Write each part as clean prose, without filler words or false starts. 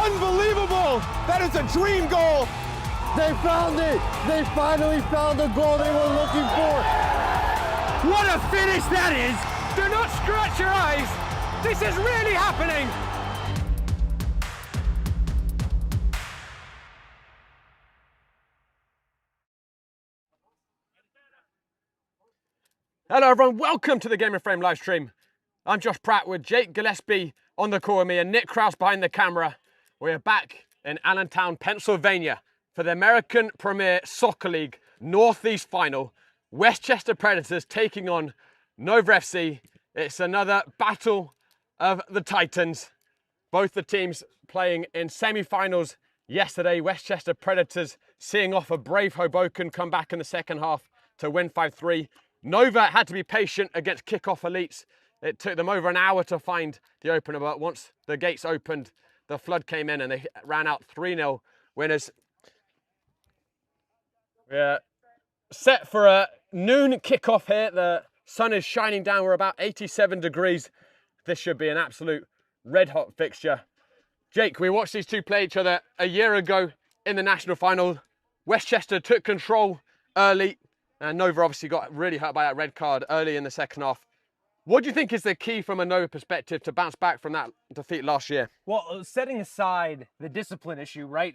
Unbelievable! That is a dream goal! They found it! They finally found the goal they were looking for! What a finish that is! Do not scratch your eyes! This is really happening! Hello everyone, welcome to the Game of Frame live stream. I'm Josh Pratt with Jake Gillespie on the call with me and Nick Krause behind the camera. We are back in Allentown, Pennsylvania for the American Premier Soccer League Northeast Final. Westchester Predators taking on Nova FC. It's another battle of the Titans. Both the teams playing in semi-finals yesterday. Westchester Predators seeing off a brave Hoboken comeback in the second half to win 5-3. Nova had to be patient against Kickoff Elites. It took them over an hour to find the opener, but once the gates opened, the flood came in and they ran out 3-0 winners. We're set for a noon kickoff here. The sun is shining down. We're about 87 degrees. This should be an absolute red-hot fixture. Jake, we watched these two play each other a year ago in the national final. Westchester took control early, and Nova obviously got really hurt by that red card early in the second half. What do you think is the key from a Nova perspective to bounce back from that defeat last year? Well, setting aside the discipline issue, right?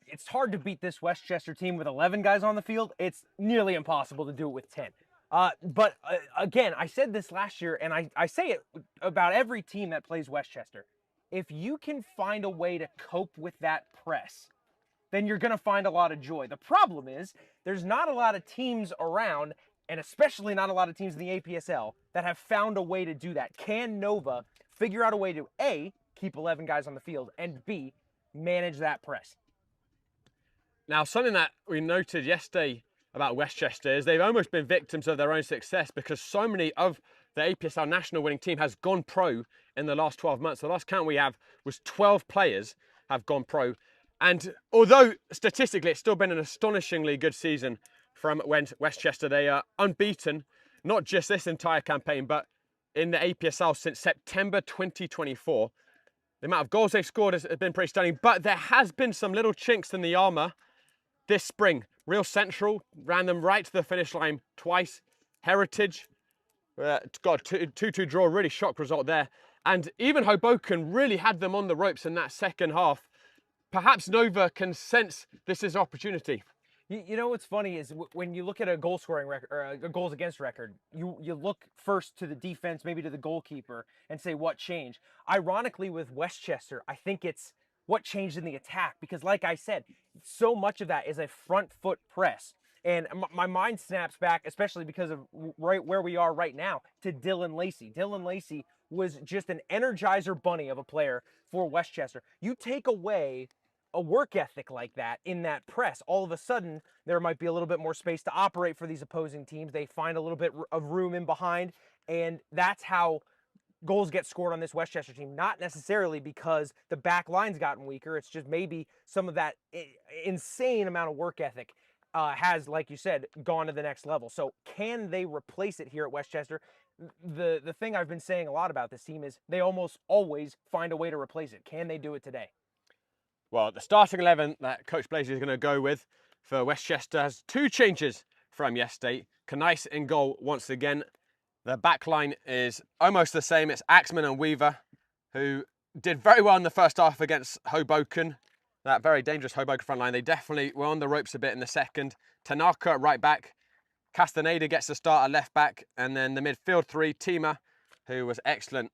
It's hard to beat this Westchester team with 11 guys on the field. It's nearly impossible to do it with 10. But again, I said this last year, and I say it about every team that plays Westchester. If you can find a way to cope with that press, then you're going to find a lot of joy. The problem is there's not a lot of teams around, and especially not a lot of teams in the APSL, that have found a way to do that. Can Nova figure out a way to, A, keep 11 guys on the field, and B, manage that press? Now, something that we noted yesterday about Westchester is they've almost been victims of their own success because so many of the APSL national winning team has gone pro in the last 12 months. The last count we have was 12 players have gone pro. And although statistically it's still been an astonishingly good season from Westchester, they are unbeaten, not just this entire campaign, but in the APSL since September 2024. The amount of goals they've scored has been pretty stunning, but there has been some little chinks in the armour this spring. Real Central ran them right to the finish line twice. Heritage got a 2-2 draw, really shock result there. And even Hoboken really had them on the ropes in that second half. Perhaps Nova can sense this is opportunity. You know what's funny is when you look at a goal scoring record or a goals against record, you look first to the defense, maybe to the goalkeeper, and say what changed. Ironically, with Westchester, I think it's what changed in the attack because, like I said, so much of that is a front foot press. And my mind snaps back, especially because of right where we are right now, to Dylan Lacey. Dylan Lacey was just an energizer bunny of a player for Westchester. You take away a work ethic like that in that press, all of a sudden there might be a little bit more space to operate for these opposing teams. They find a little bit of room in behind, and that's how goals get scored on this Westchester team. Not necessarily because the back line's gotten weaker. It's just maybe some of that insane amount of work ethic has, like you said, gone to the next level. So can they replace it here at Westchester? The thing I've been saying a lot about this team is they almost always find a way to replace it. Can they do it today? Well, the starting 11 that Coach Blazey is going to go with for Westchester has two changes from yesterday. Knice in goal once again. The back line is almost the same. It's Axman and Weaver, who did very well in the first half against Hoboken. That very dangerous Hoboken front line. They definitely were on the ropes a bit in the second. Tanaka at right back. Castaneda gets the start at left back. And then the midfield three, Tima, who was excellent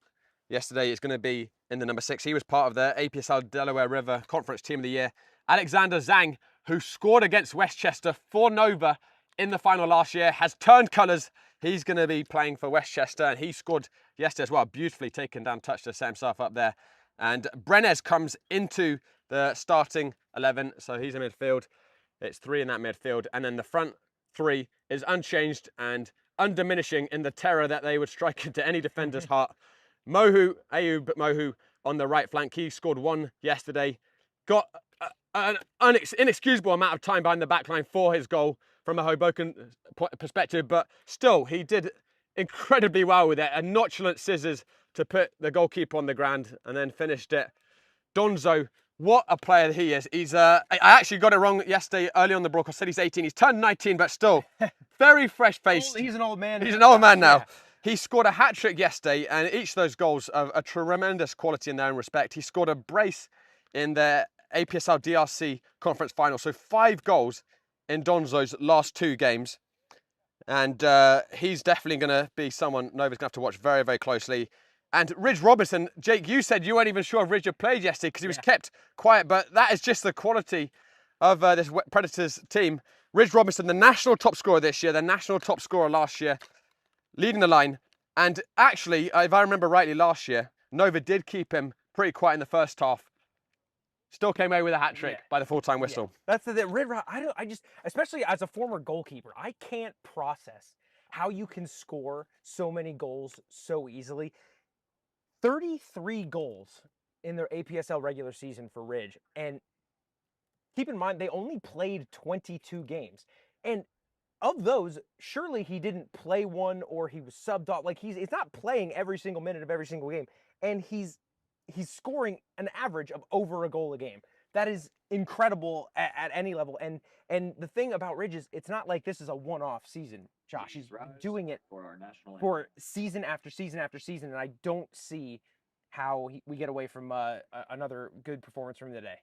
yesterday, is going to be in the number 6. He was part of the APSL Delaware River Conference Team of the Year. Alexander Zhang, who scored against Westchester for Nova in the final last year, has turned colours. He's going to be playing for Westchester, and he scored yesterday as well. Beautifully taken down touch to set himself up there. And Brenes comes into the starting 11, so he's in midfield. It's 3 in that midfield. And then the front 3 is unchanged and undiminishing in the terror that they would strike into any defender's heart. Ayub Mohu on the right flank. He scored 1 yesterday. Got an inexcusable amount of time behind the back line for his goal from a Hoboken perspective, but still, he did incredibly well with it. A nonchalant scissors to put the goalkeeper on the ground and then finished it. Donzo What a player he is. He's I actually got it wrong yesterday early on the broadcast. I said he's 18. He's turned 19, but still very fresh-faced. He's an old man. He's an old man now. Yeah. He scored a hat-trick yesterday, and each of those goals are a tremendous quality in their own respect. He scored a brace in the APSL DRC conference final. So 5 goals in Donzo's last 2 games. And he's definitely going to be someone Nova's going to have to watch very, very closely. And Ridge Robinson, Jake, you said you weren't even sure if Ridge had played yesterday because he was kept quiet, but that is just the quality of this Predators team. Ridge Robinson, the national top scorer this year, the national top scorer last year, leading the line. And actually, if I remember rightly, last year, Nova did keep him pretty quiet in the first half. Still came away with a hat trick by the full-time whistle. Yeah. That's the I just, especially as a former goalkeeper, I can't process how you can score so many goals so easily. 33 goals in their APSL regular season for Ridge. And keep in mind, they only played 22 games. And of those, surely he didn't play one or he was subbed off. Like he's not playing every single minute of every single game. And he's scoring an average of over a goal a game. That is incredible at any level. And the thing about Ridge is it's not like this is a one-off season, Josh. He's doing it for season after season after season, and I don't see how we get away from another good performance from today.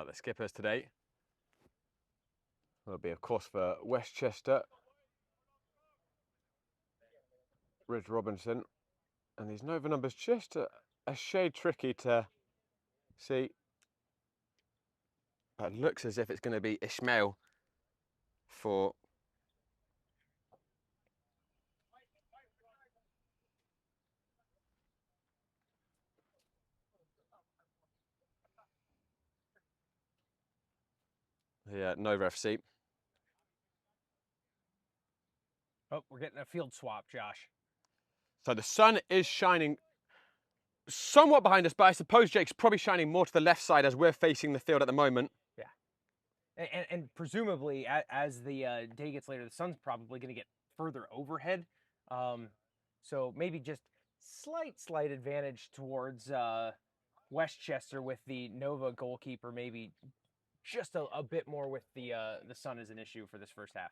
The skippers today will be, of course, for Westchester, Ridge Robinson. And these Nova numbers just a shade tricky to see. But it looks as if it's going to be Ishmael for the Nova FC. Oh, we're getting a field swap, Josh. So the sun is shining somewhat behind us, but I suppose Jake's probably shining more to the left side as we're facing the field at the moment. Yeah. And presumably, as the day gets later, the sun's probably going to get further overhead. So maybe just slight advantage towards Westchester with the Nova goalkeeper, maybe just a bit more with the sun as an issue for this first half.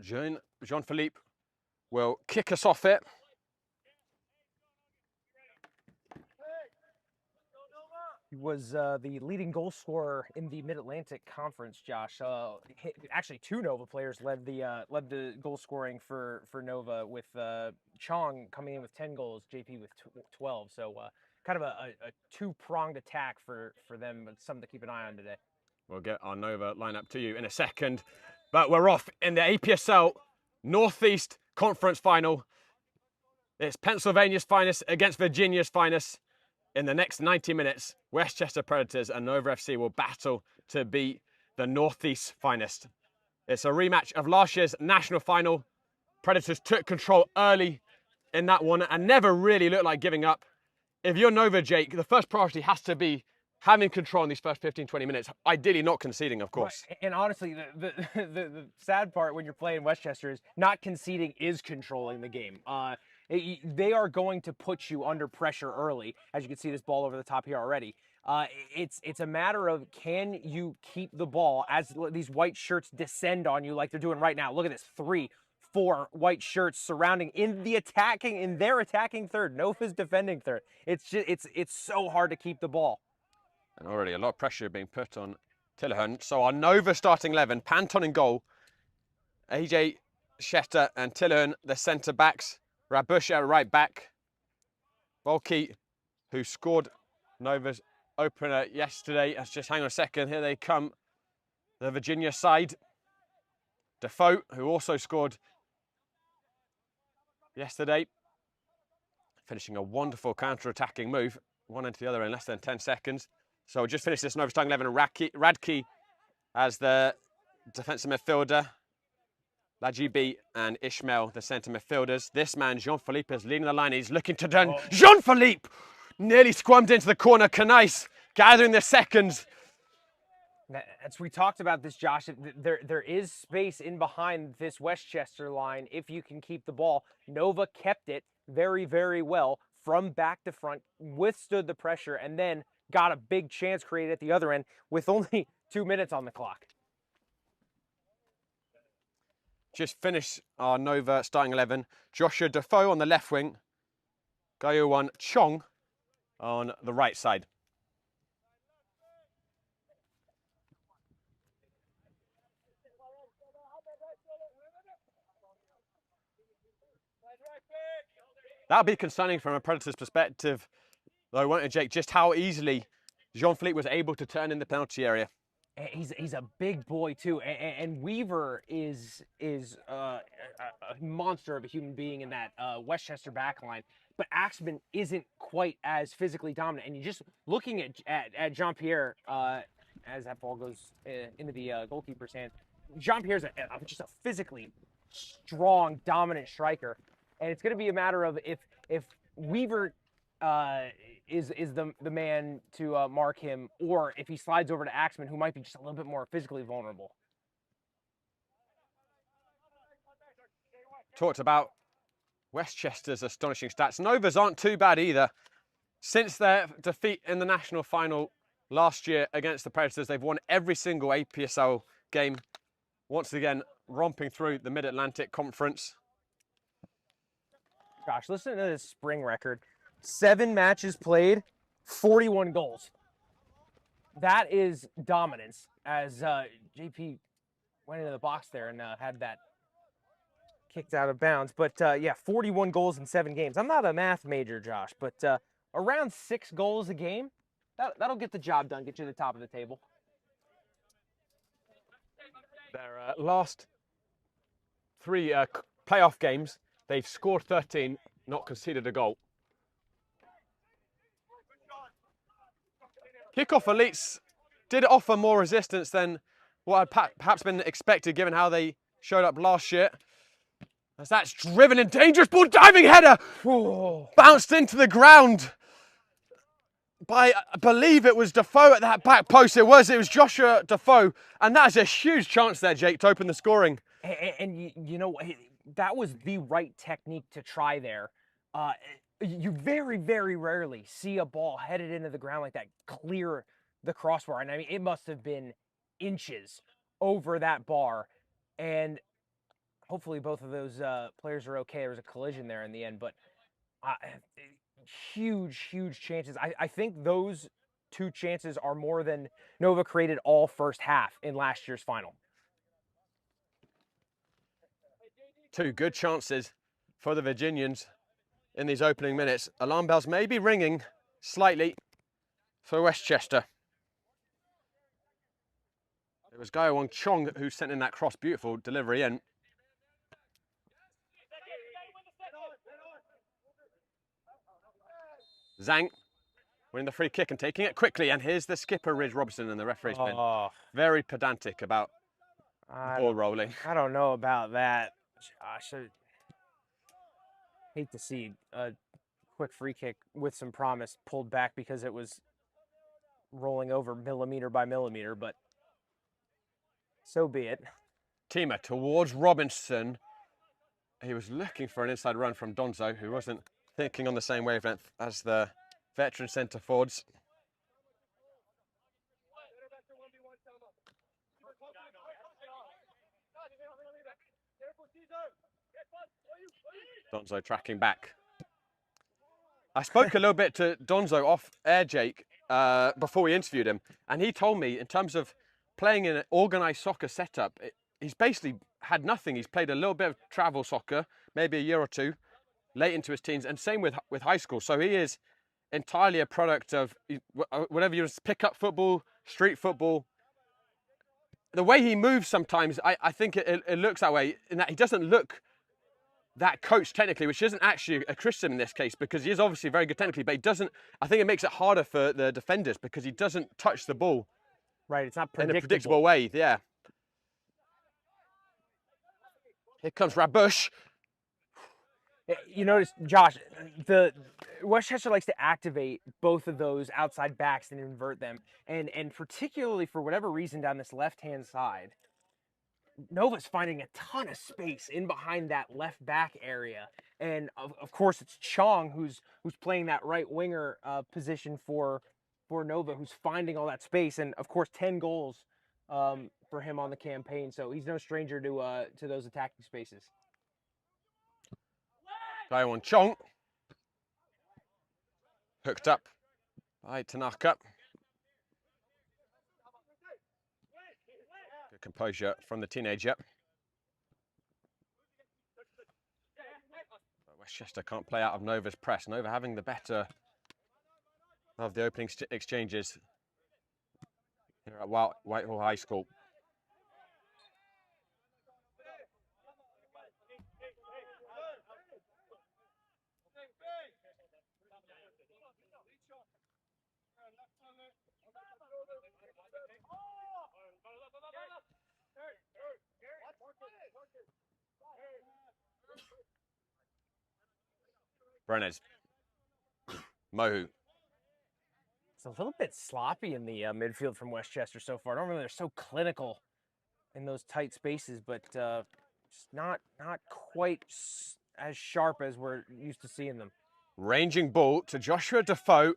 Jean-Philippe will kick us off it. He was the leading goal scorer in the Mid-Atlantic Conference, Josh. Actually, two Nova players led the goal scoring for Nova, with Chong coming in with 10 goals, JP with 12. So kind of a two-pronged attack for them, but something to keep an eye on today. We'll get our Nova lineup to you in a second, but we're off in the APSL Northeast Conference Final. It's Pennsylvania's finest against Virginia's finest. In the next 90 minutes, Westchester Predators and Nova FC will battle to beat the Northeast finest. It's a rematch of last year's national final. Predators took control early in that one and never really looked like giving up. If you're Nova, Jake, the first priority has to be having control in these first 15-20 minutes, ideally not conceding, of course. Right. And honestly, the sad part when you're playing Westchester is not conceding is controlling the game. They are going to put you under pressure early, as you can see this ball over the top here already. It's a matter of, can you keep the ball as these white shirts descend on you like they're doing right now. Look at this, 3, 4 white shirts surrounding in their attacking third. Nova's defending third. It's so hard to keep the ball. And already a lot of pressure being put on Tillehun. So our Nova starting 11, Panton in goal, AJ Schetter and Tillehun, the centre backs, Rabush at right back, Volke, who scored Nova's opener yesterday. Let's just hang on a second. Here they come, the Virginia side. Defoe, who also scored yesterday, finishing a wonderful counter-attacking move, one into the other in less than 10 seconds. So we'll just finish this Nova starting 11. Radke as the defensive midfielder. Lajibi and Ishmael, the centre midfielders. This man, Jean-Philippe, is leading the line. He's looking to turn. Jean-Philippe nearly squirmed into the corner. Canais gathering the seconds. As we talked about this, Josh, there is space in behind this Westchester line if you can keep the ball. Nova kept it very, very well from back to front, withstood the pressure, and then got a big chance created at the other end with only 2 minutes on the clock. Just finished our Nova starting 11. Joshua Defoe on the left wing. Gayuan Chong on the right side. That'll be concerning from a Predators perspective, though, won't it, Jake? Just how easily Jean-Philippe was able to turn in the penalty area. He's a big boy too, and Weaver is a monster of a human being in that Westchester backline. But Axman isn't quite as physically dominant, and you're just looking at Jean-Pierre as that ball goes into the goalkeeper's hand. Jean-Pierre's just a physically strong, dominant striker, and it's going to be a matter of if Weaver is the man to mark him, or if he slides over to Axman, who might be just a little bit more physically vulnerable. Talked about Westchester's astonishing stats. Nova's aren't too bad either. Since their defeat in the national final last year against the Predators, they've won every single APSL game. Once again, romping through the Mid-Atlantic Conference. Gosh, listen to this spring record. 7 matches played, 41 goals. That is dominance, as JP went into the box there and had that kicked out of bounds. But yeah, 41 goals in 7 games. I'm not a math major, Josh, but around 6 goals a game, that'll get the job done, get you to the top of the table. Their last 3 playoff games, they've scored 13, not conceded a goal. Kickoff Elites did offer more resistance than what had perhaps been expected, given how they showed up last year. As that's driven in, dangerous ball, diving header, bounced into the ground by, I believe it was Defoe at that back post. It was Joshua Defoe, and that is a huge chance there, Jake, to open the scoring. And you know, that was the right technique to try there. You very, very rarely see a ball headed into the ground like that clear the crossbar. And I mean, it must have been inches over that bar. And hopefully both of those players are okay. There was a collision there in the end, but huge chances. I think those two chances are more than Nova created all first half in last year's final. Two good chances for the Virginians in these opening minutes. Alarm bells may be ringing slightly for Westchester. It was Guy Wong Chong who sent in that cross, beautiful delivery in. Zhang winning the free kick and taking it quickly, and here's the skipper, Ridge Robertson, and the referee's been very pedantic about ball rolling. I don't know about that, Josh. I hate to see a quick free kick with some promise pulled back because it was rolling over millimeter by millimeter, but so be it. Tima towards Robinson. He was looking for an inside run from Donzo, who wasn't thinking on the same wavelength as the veteran centre forwards. Donzo tracking back. I spoke a little bit to Donzo off air, Jake, before we interviewed him, and he told me in terms of playing in an organised soccer setup, he's basically had nothing. He's played a little bit of travel soccer, maybe a year or two, late into his teens, and same with high school. So he is entirely a product of whatever you pick up football, street football. The way he moves sometimes, I think it looks that way, in that he doesn't look that coach technically, which isn't actually a criticism in this case, because he is obviously very good technically, but he doesn't, I think it makes it harder for the defenders because he doesn't touch the ball. Right, it's not in a predictable way, yeah. Here comes Rabush. You notice, Josh, the Westchester likes to activate both of those outside backs and invert them, and particularly for whatever reason down this left-hand side, Nova's finding a ton of space in behind that left back area, and of course it's Chong who's playing that right winger position for Nova, who's finding all that space, and of course 10 goals for him on the campaign, so he's no stranger to those attacking spaces. Guy on Chong. Hooked up by Tanaka. Good composure from the teenager. But Westchester can't play out of Nova's press. Nova having the better of the opening exchanges here at Whitehall High School. Brenners. Mohu. It's a little bit sloppy in the midfield from Westchester so far. Normally they're so clinical in those tight spaces, but it's not quite as sharp as we're used to seeing them. Ranging ball to Joshua Defoe.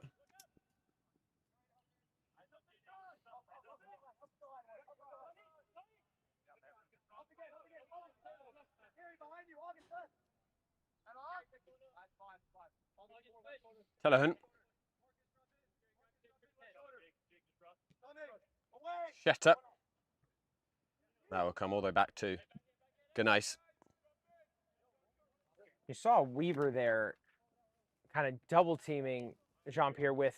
Telehunt. Shetter. That will come all the way back to Ganice. You saw Weaver there kind of double teaming Jean-Pierre with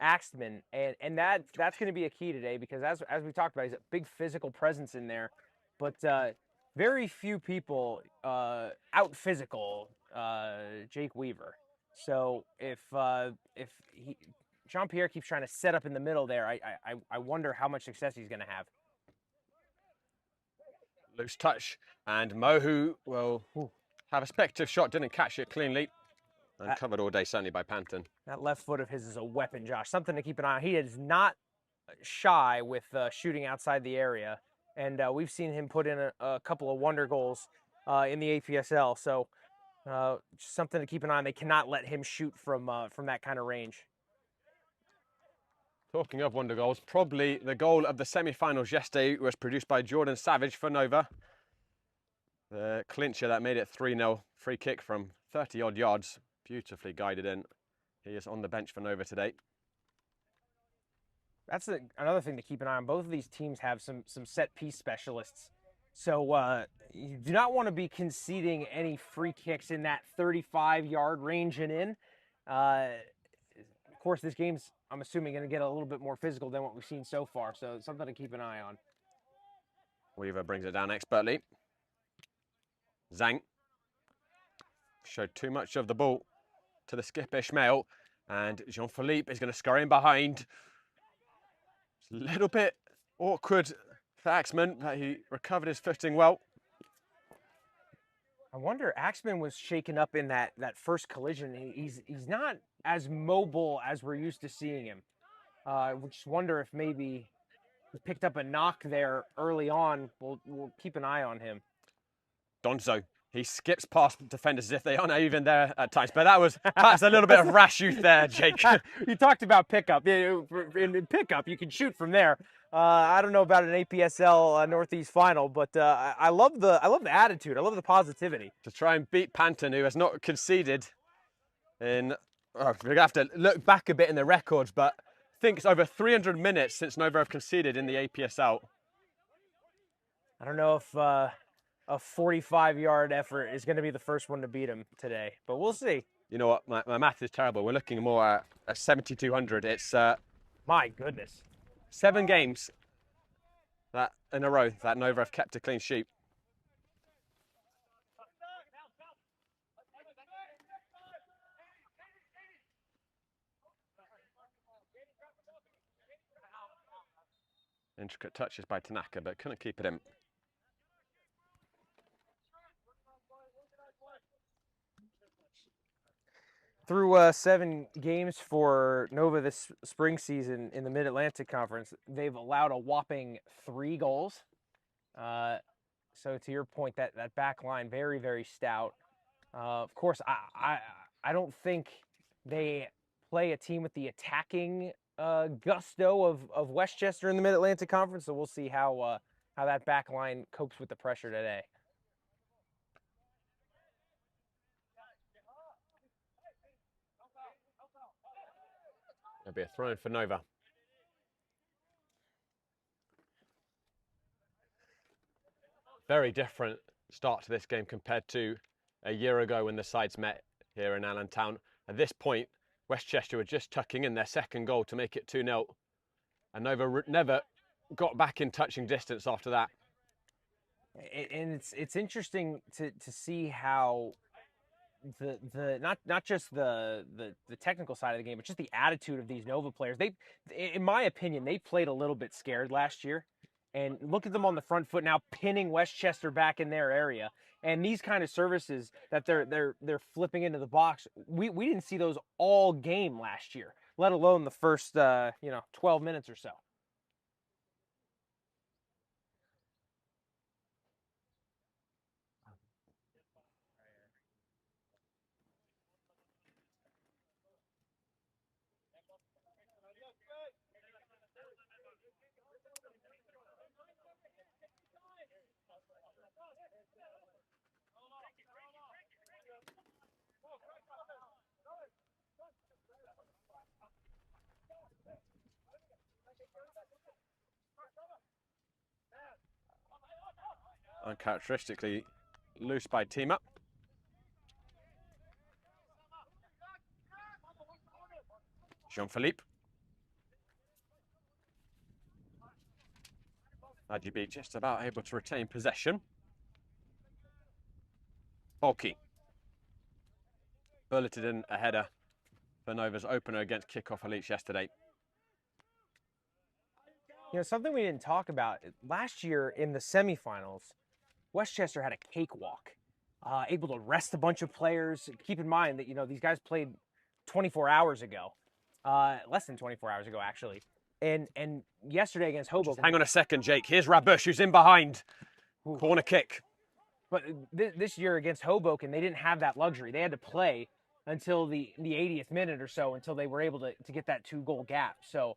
Axtman, and that's going to be a key today, because as we talked about, he's a big physical presence in there, but very few people out physical Jake Weaver. So if Jean-Pierre keeps trying to set up in the middle there, I wonder how much success he's going to have. Loose touch, and Mohu will have a speculative shot, didn't catch it cleanly, and covered all day certainly by Panton. That left foot of his is a weapon, Josh. Something to keep an eye on. He is not shy with shooting outside the area, and we've seen him put in a couple of wonder goals in the APSL. So just something to keep an eye on. They cannot let him shoot from that kind of range. Talking of wonder goals, probably the goal of the semi-finals yesterday was produced by Jordan Savage for Nova. The clincher that made it 3-0, free kick from 30-odd yards, beautifully guided in. He is on the bench for Nova today. That's another thing to keep an eye on. Both of these teams have some set piece specialists. So you do not want to be conceding any free kicks in that 35-yard range and in. Of course, this game's, I'm assuming, going to get a little bit more physical than what we've seen so far. So it's something to keep an eye on. Weaver brings it down expertly. Zhang showed too much of the ball to the skip Ishmael, and Jean-Philippe is going to scurry in behind. It's a little bit awkward for Axman, but he recovered his footing well. I wonder, Axman was shaken up in that first collision. He's not as mobile as we're used to seeing him. We just wonder if maybe he picked up a knock there early on. We'll keep an eye on him. Donzo, he skips past defenders as if they aren't even there at times, but that was perhaps a little bit of rash youth there, Jake. You talked about pickup. In pickup, you can shoot from there. I don't know about an APSL Northeast final, but I love the attitude. I love the positivity. To try and beat Panton, who has not conceded in, we're going to have to look back a bit in the records, but I think it's over 300 minutes since Nova have conceded in the APSL. I don't know if a 45-yard effort is going to be the first one to beat him today, but we'll see. You know what, my math is terrible. We're looking more at a 7,200. It's my goodness, 7 games that in a row that Nova have kept a clean sheet. Intricate touches by Tanaka, but couldn't keep it in. Through 7 games for Nova this spring season in the Mid-Atlantic Conference, they've allowed a whopping 3 goals. So to your point, that back line, very, very stout. Of course, I don't think they play a team with the attacking gusto of Westchester in the Mid-Atlantic Conference, so we'll see how that back line copes with the pressure today. There'll be a throw in for Nova. Very different start to this game compared to a year ago when the sides met here in Allentown. At this point, Westchester were just tucking in their second goal to make it 2-0. And Nova never got back in touching distance after that. And it's interesting to see how not just the technical side of the game, but just the attitude of these Nova players. They, in my opinion, they played a little bit scared last year. And look at them on the front foot now, pinning Westchester back in their area. And these kind of services that they're flipping into the box, we didn't see those all game last year, let alone the first 12 minutes or so. Uncharacteristically loose by team up. Jean-Philippe. RGB just about able to retain possession. Bulky. Bulleted in a header for Nova's opener against Kickoff Elites yesterday. You know, something we didn't talk about, last year in the semifinals, Westchester had a cakewalk, able to rest a bunch of players. Keep in mind that, you know, these guys played 24 hours ago, less than 24 hours ago, actually. And yesterday against Hoboken. Just hang on a second, Jake. Here's Rabush, who's in behind. Ooh. Corner kick. But this year against Hoboken, they didn't have that luxury. They had to play until the 80th minute or so until they were able to get that 2-goal gap. So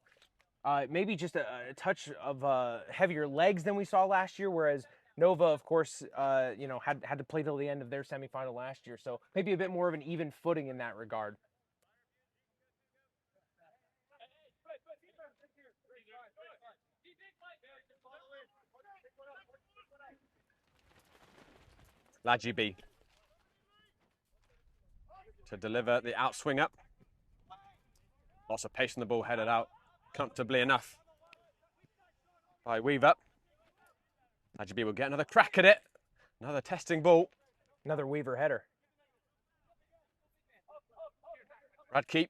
maybe just a touch of heavier legs than we saw last year, whereas Nova, of course, you know, had to play till the end of their semifinal last year, so maybe a bit more of an even footing in that regard. Lajibi to deliver the outswing up. Lots of pace on the ball, headed out comfortably enough by Weaver. Lajibi will get another crack at it. Another testing ball. Another Weaver header. Radkeep.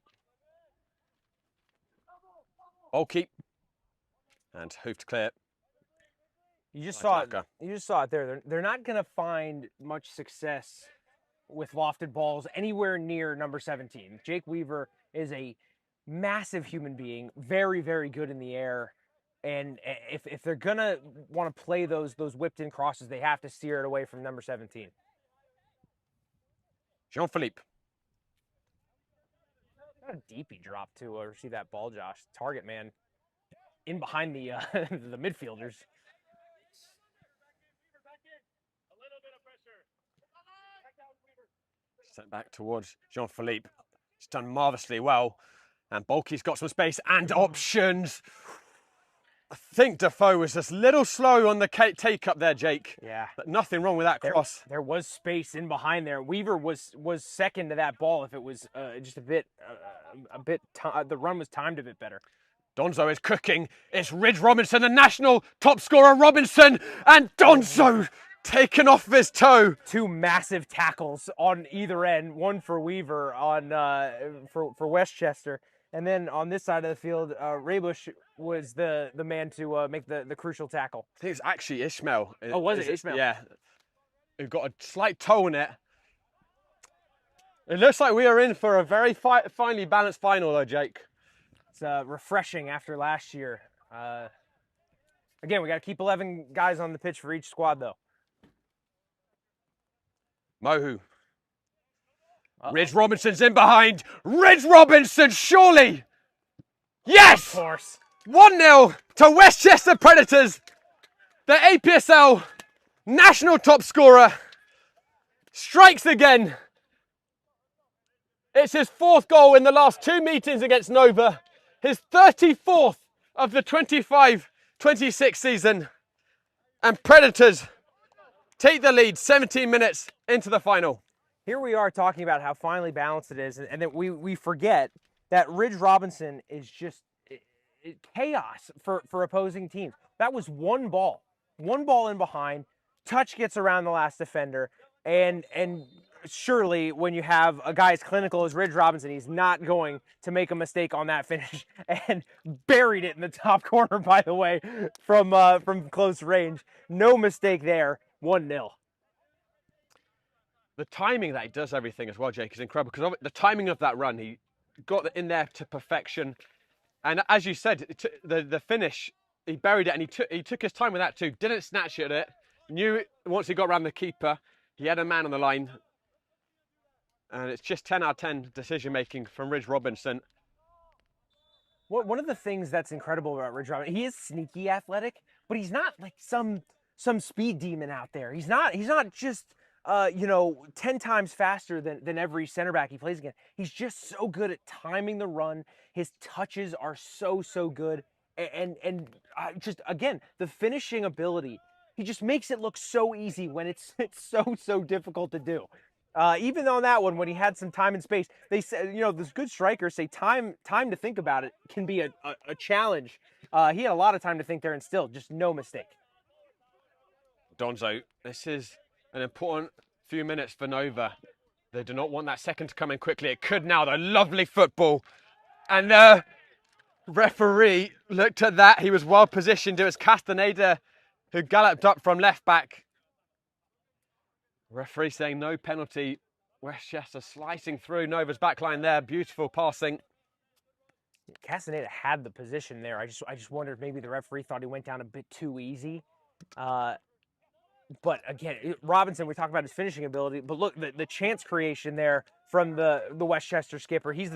Ball keep. And hoofed clear. You just Nice saw it. lacquer. You just saw it there. They're not going to find much success with lofted balls anywhere near number 17. Jake Weaver is a massive human being, very, very good in the air. And if they're going to want to play those whipped in crosses, they have to steer it away from number 17. Jean-Philippe. How deep he dropped to receive that ball, Josh. Target man in behind the the midfielders. Sent back towards Jean-Philippe. He's done marvellously well. And Bulky's got some space and options. I think Defoe was just a little slow on the take-up there, Jake. Yeah. But nothing wrong with that cross. There was space in behind there. Weaver was second to that ball if it was just a bit, the run was timed a bit better. Donzo is cooking. It's Ridge Robinson, the national top scorer Robinson. And Donzo taken off his toe. Two massive tackles on either end. One for Weaver on for Westchester. And then on this side of the field, Raybush was the man to make the crucial tackle. I think it's actually Ishmael. Oh, was it Ishmael? Yeah. Who got a slight toe in it. It looks like we are in for a very finely balanced final though, Jake. It's refreshing after last year. Again, we got to keep 11 guys on the pitch for each squad, though. Mohu. Ridge Robinson's in behind. Ridge Robinson, surely. Yes! Of course. 1-0 to Westchester Predators. The APSL national top scorer strikes again. It's his 4th goal in the last 2 meetings against Nova. His 34th of the 25-26 season. And Predators take the lead 17 minutes into the final. Here we are talking about how finely balanced it is, and that we forget that Ridge Robinson is just chaos for opposing teams. That was one ball in behind, touch gets around the last defender, and surely when you have a guy as clinical as Ridge Robinson, he's not going to make a mistake on that finish, and buried it in the top corner, by the way, from close range. No mistake there, 1-0. The timing that he does everything as well, Jake, is incredible, because the timing of that run, he got it in there to perfection. And as you said, the finish, he buried it, and he took his time with that too. Didn't snatch at it. Knew once he got around the keeper, he had a man on the line. And it's just 10 out of 10 decision making from Ridge Robinson. One of the things that's incredible about Ridge Robinson, he is sneaky athletic, but he's not like some speed demon out there. He's not just 10 times faster than every center back he plays against. He's just so good at timing the run. His touches are so good. And just, again, the finishing ability, he just makes it look so easy when it's so difficult to do. Even on that one, when he had some time and space, they said, those good strikers say time to think about it can be a challenge. He had a lot of time to think there, and still, just no mistake. Donzo, this is an important few minutes for Nova. They do not want that second to come in quickly. It could now, though. Lovely football. And the referee looked at that. He was well positioned. It was Castaneda who galloped up from left back. Referee saying no penalty. Westchester slicing through Nova's backline there. Beautiful passing. Castaneda had the position there. I just wondered, maybe the referee thought he went down a bit too easy. But again, Robinson, we talk about his finishing ability, but look, the chance creation there from the Westchester skipper. He's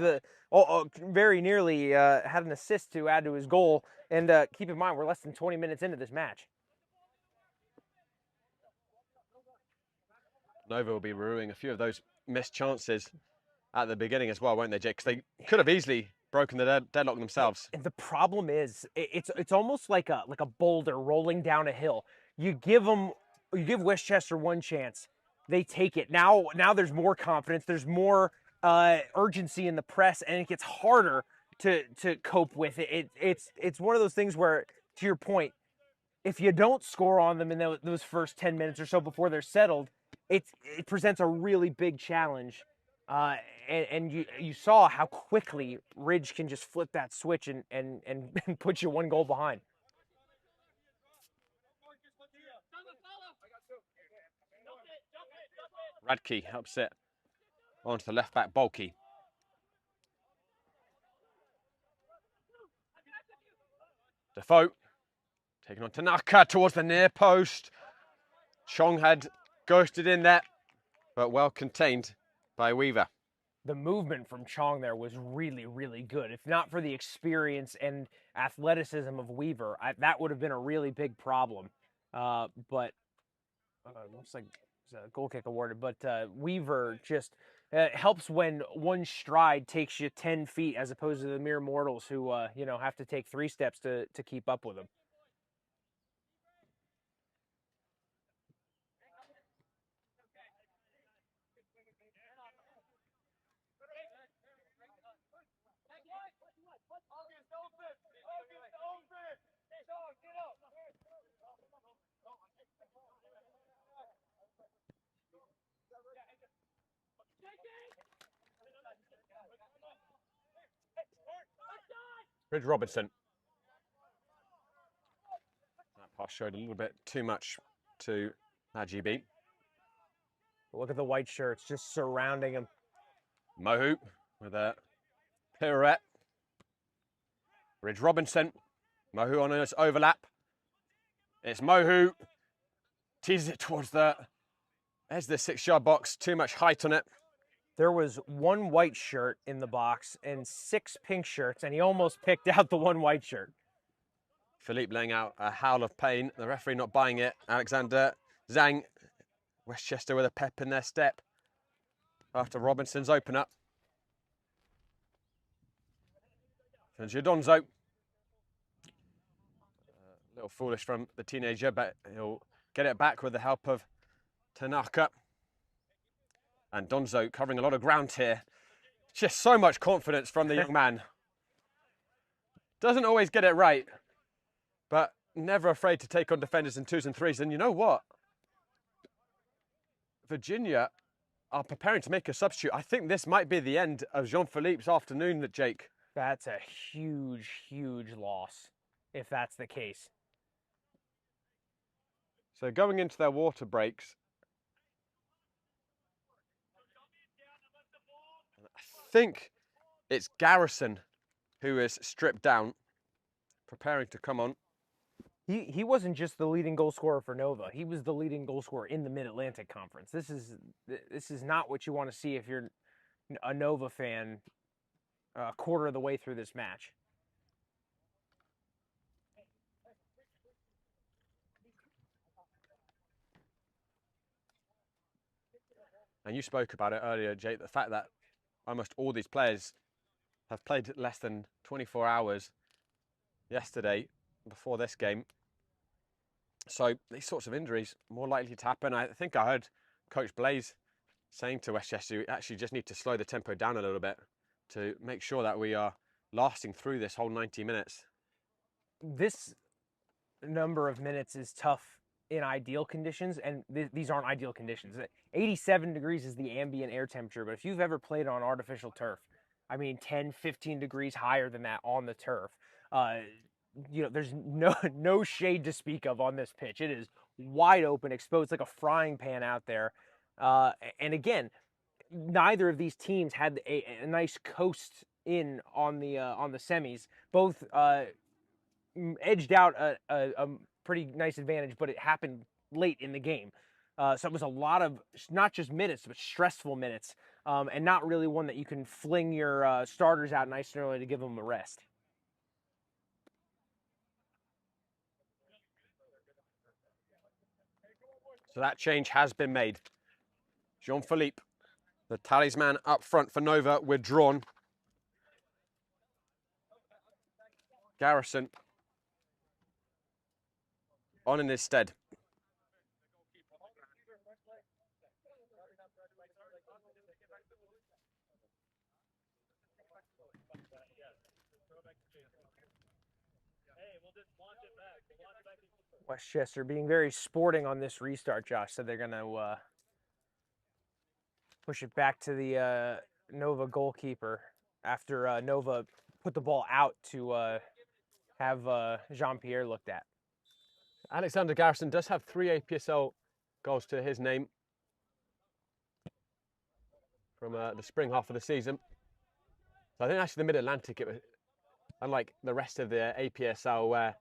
very nearly had an assist to add to his goal. And keep in mind, we're less than 20 minutes into this match. Nova will be ruining a few of those missed chances at the beginning as well, won't they, Jake? Because they could have easily broken the deadlock themselves. And the problem is, it's almost like a boulder rolling down a hill. You give Westchester one chance, they take it. Now there's more confidence. There's more urgency in the press, and it gets harder to cope with it. It's one of those things where, to your point, if you don't score on them in those first 10 minutes or so before they're settled, it presents a really big challenge. And you saw how quickly Ridge can just flip that switch and put you one goal behind. Radke helps it onto the left back, Bulky. Defoe taking on Tanaka towards the near post. Chong had ghosted in there, but well contained by Weaver. The movement from Chong there was really, really good. If not for the experience and athleticism of Weaver, that would have been a really big problem. But looks like it's a goal kick awarded. But Weaver just helps when one stride takes you 10 feet as opposed to the mere mortals who, have to take 3 steps to keep up with him. Ridge Robinson. That pass showed a little bit too much to RGB. Look at the white shirts just surrounding him. Mohu with a pirouette. Ridge Robinson. Mohu on his overlap. It's Mohu. Teases it towards there's the 6-yard box. Too much height on it. There was 1 white shirt in the box and 6 pink shirts, and he almost picked out the 1 white shirt. Philippe laying out a howl of pain. The referee not buying it. Alexander Zhang. Westchester with a pep in their step after Robinson's open up. And Giordonzo. A little foolish from the teenager, but he'll get it back with the help of Tanaka. And Donzo covering a lot of ground here. Just so much confidence from the young man. Doesn't always get it right, but never afraid to take on defenders in 2s and 3s. And you know what? Virginia are preparing to make a substitute. I think this might be the end of Jean-Philippe's afternoon, Jake. That's a huge, huge loss, if that's the case. So going into their water breaks, I think it's Garrison who is stripped down, preparing to come on. He wasn't just the leading goal scorer for Nova. He was the leading goal scorer in the Mid-Atlantic Conference. This is not what you want to see if you're a Nova fan a quarter of the way through this match. And you spoke about it earlier, Jake, the fact that almost all these players have played less than 24 hours yesterday before this game. So these sorts of injuries more likely to happen. I think I heard Coach Blaze saying to Westchester, we actually just need to slow the tempo down a little bit to make sure that we are lasting through this whole 90 minutes. This number of minutes is tough in ideal conditions, and these aren't ideal conditions. 87 degrees is the ambient air temperature, but if you've ever played on artificial turf, I mean 10, 15 degrees higher than that on the turf, there's no shade to speak of on this pitch. It is wide open, exposed like a frying pan out there. And again, neither of these teams had a nice coast in on the semis. Both edged out a pretty nice advantage, but it happened late in the game. So it was a lot of not just minutes, but stressful minutes, and not really one that you can fling your starters out nice and early to give them a rest. So that change has been made. Jean-Philippe, the talisman up front for Nova, withdrawn. Garrison on in his stead. Westchester being very sporting on this restart, Josh. So they're going to push it back to the Nova goalkeeper after Nova put the ball out to have Jean-Pierre looked at. Alexander Garrison does have 3 APSL goals to his name from the spring half of the season. So I think actually the Mid-Atlantic, it was unlike the rest of the APSL where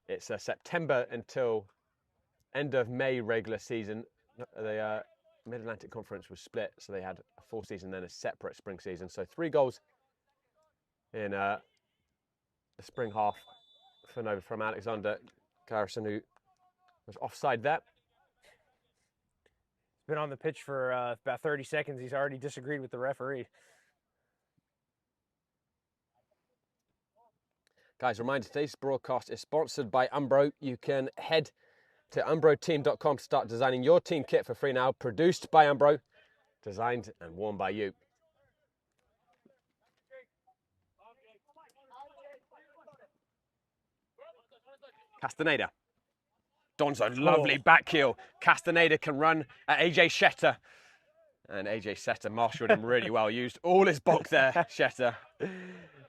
it's September until end of May regular season. The Mid-Atlantic Conference was split, so they had a full season, then a separate spring season. So 3 goals in the spring half for Nova from Alexander Garrison, who was offside there. He's been on the pitch for about 30 seconds. He's already disagreed with the referee. Guys, reminder, today's broadcast is sponsored by Umbro. You can head to umbroteam.com to start designing your team kit for free now. Produced by Umbro, designed and worn by you. Castaneda. Donzo, lovely back heel. Castaneda can run at AJ Shetter. And AJ Shetter marshaled him really well. Used all his bulk there, Shetter.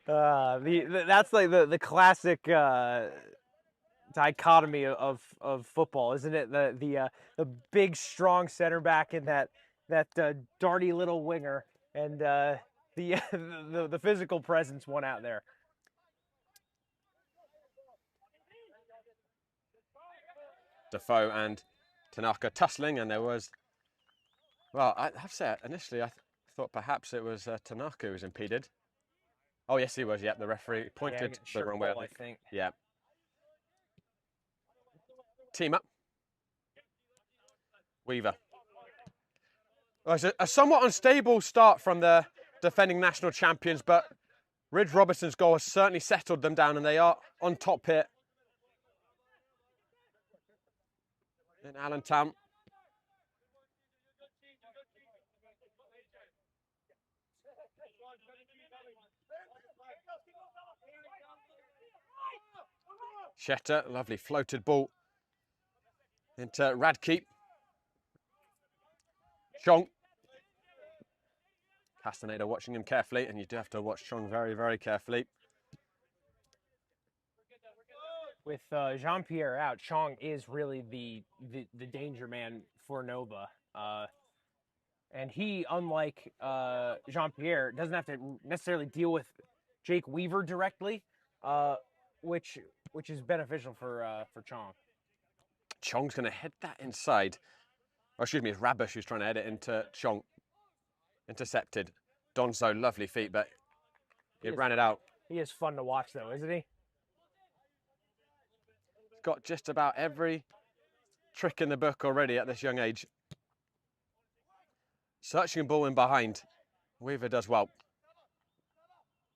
That's like the classic dichotomy of football, isn't it? The big strong center back and that darty little winger, and the physical presence won out there. Defoe and Tanaka tussling, and there was, well, I have to say, initially I thought perhaps it was Tanaka who was impeded. Oh, yes, he was. Yep, the referee pointed the wrong way. I think. Yeah. Team up. Weaver. Well, it's a somewhat unstable start from the defending national champions, but Ridge Robertson's goal has certainly settled them down, and they are on top here in Allentown. Shetter, lovely floated ball into Radke. Chong. Castaneda watching him carefully, and you do have to watch Chong very, very carefully. With Jean-Pierre out, Chong is really the danger man for Nova. And he, unlike Jean-Pierre, doesn't have to necessarily deal with Jake Weaver directly, which is beneficial for Chong. Chong's going to head that inside. Oh, excuse me, it's Rabish who's trying to head it into Chong. Intercepted. Donzo, lovely feet, but it ran it out. He is fun to watch, though, isn't he? Got just about every trick in the book already at this young age. Searching ball in behind. Weaver does well.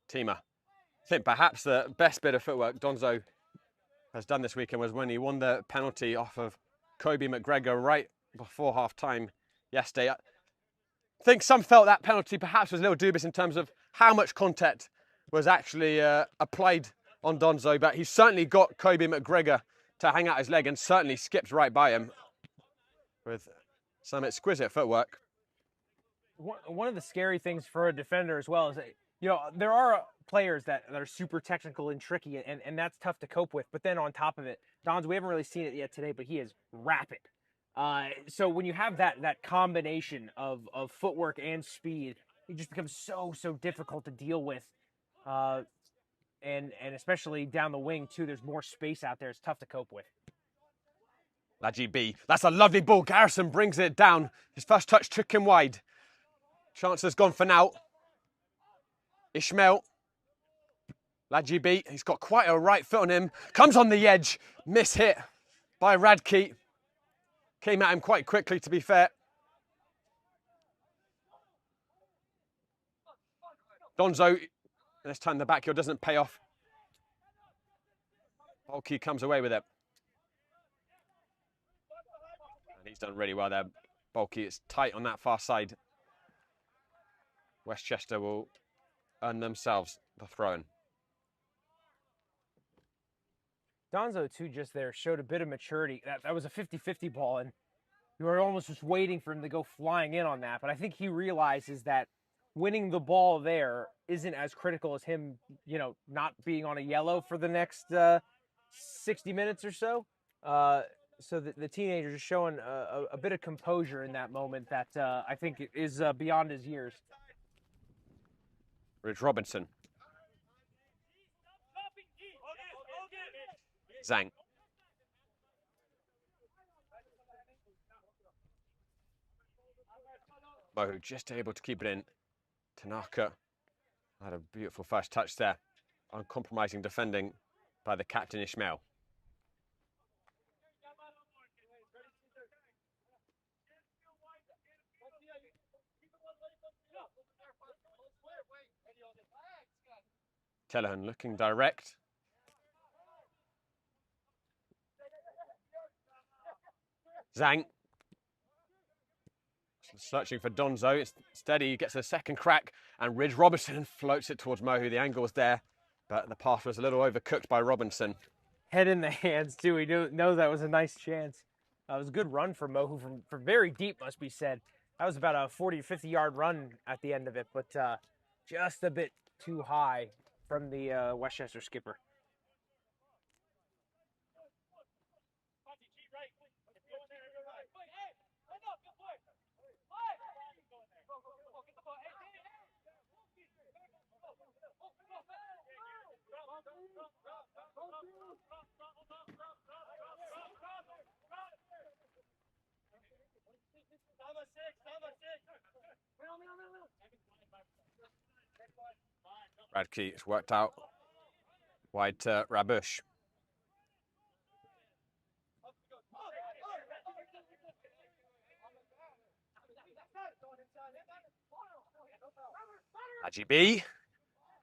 Teamer. I think perhaps the best bit of footwork Donzo has done this weekend was when he won the penalty off of Kobe McGregor right before half-time yesterday. I think some felt that penalty perhaps was a little dubious in terms of how much contact was actually applied on Donzo, but he's certainly got Kobe McGregor to hang out his leg and certainly skipped right by him with some exquisite footwork. One of the scary things for a defender as well is that, you know, there are players that are super technical and tricky, and that's tough to cope with. But then on top of it, Dons, we haven't really seen it yet today, but he is rapid. So when you have that combination of footwork and speed, it just becomes so difficult to deal with. And especially down the wing, too, there's more space out there. It's tough to cope with. Ladji B. That's a lovely ball. Garrison brings it down. His first touch took him wide. Chance has gone for now. Ishmael. Ladji B. He's got quite a right foot on him. Comes on the edge. Miss hit by Radke. Came at him quite quickly, to be fair. Donzo, this time the back heel doesn't pay off. Bulky comes away with it. And he's done really well there. Bulky, it's tight on that far side. Westchester will earn themselves the throw-in. Donzo, too, just there showed a bit of maturity. That was a 50-50 ball, and you were almost just waiting for him to go flying in on that. But I think he realizes that winning the ball there isn't as critical as him, you know, not being on a yellow for the next 60 minutes or so. So the teenager is showing a bit of composure in that moment that I think is beyond his years. Ridge Robinson. Zhang. Mohu just able to keep it in. Tanaka had a beautiful first touch there. Uncompromising defending by the captain Ishmael. Telehan looking direct. Zhang. Searching for Donzo. It's steady. He gets a second crack, and Ridge Robinson floats it towards Mohu. The angle was there, but the pass was a little overcooked by Robinson. Head in the hands, too. He knows that was a nice chance. It was a good run for Mohu from very deep, must be said. That was about a 40 or 50-yard run at the end of it, but just a bit too high from the Westchester skipper. Radke, it's worked out wide to Rabush. Ajibi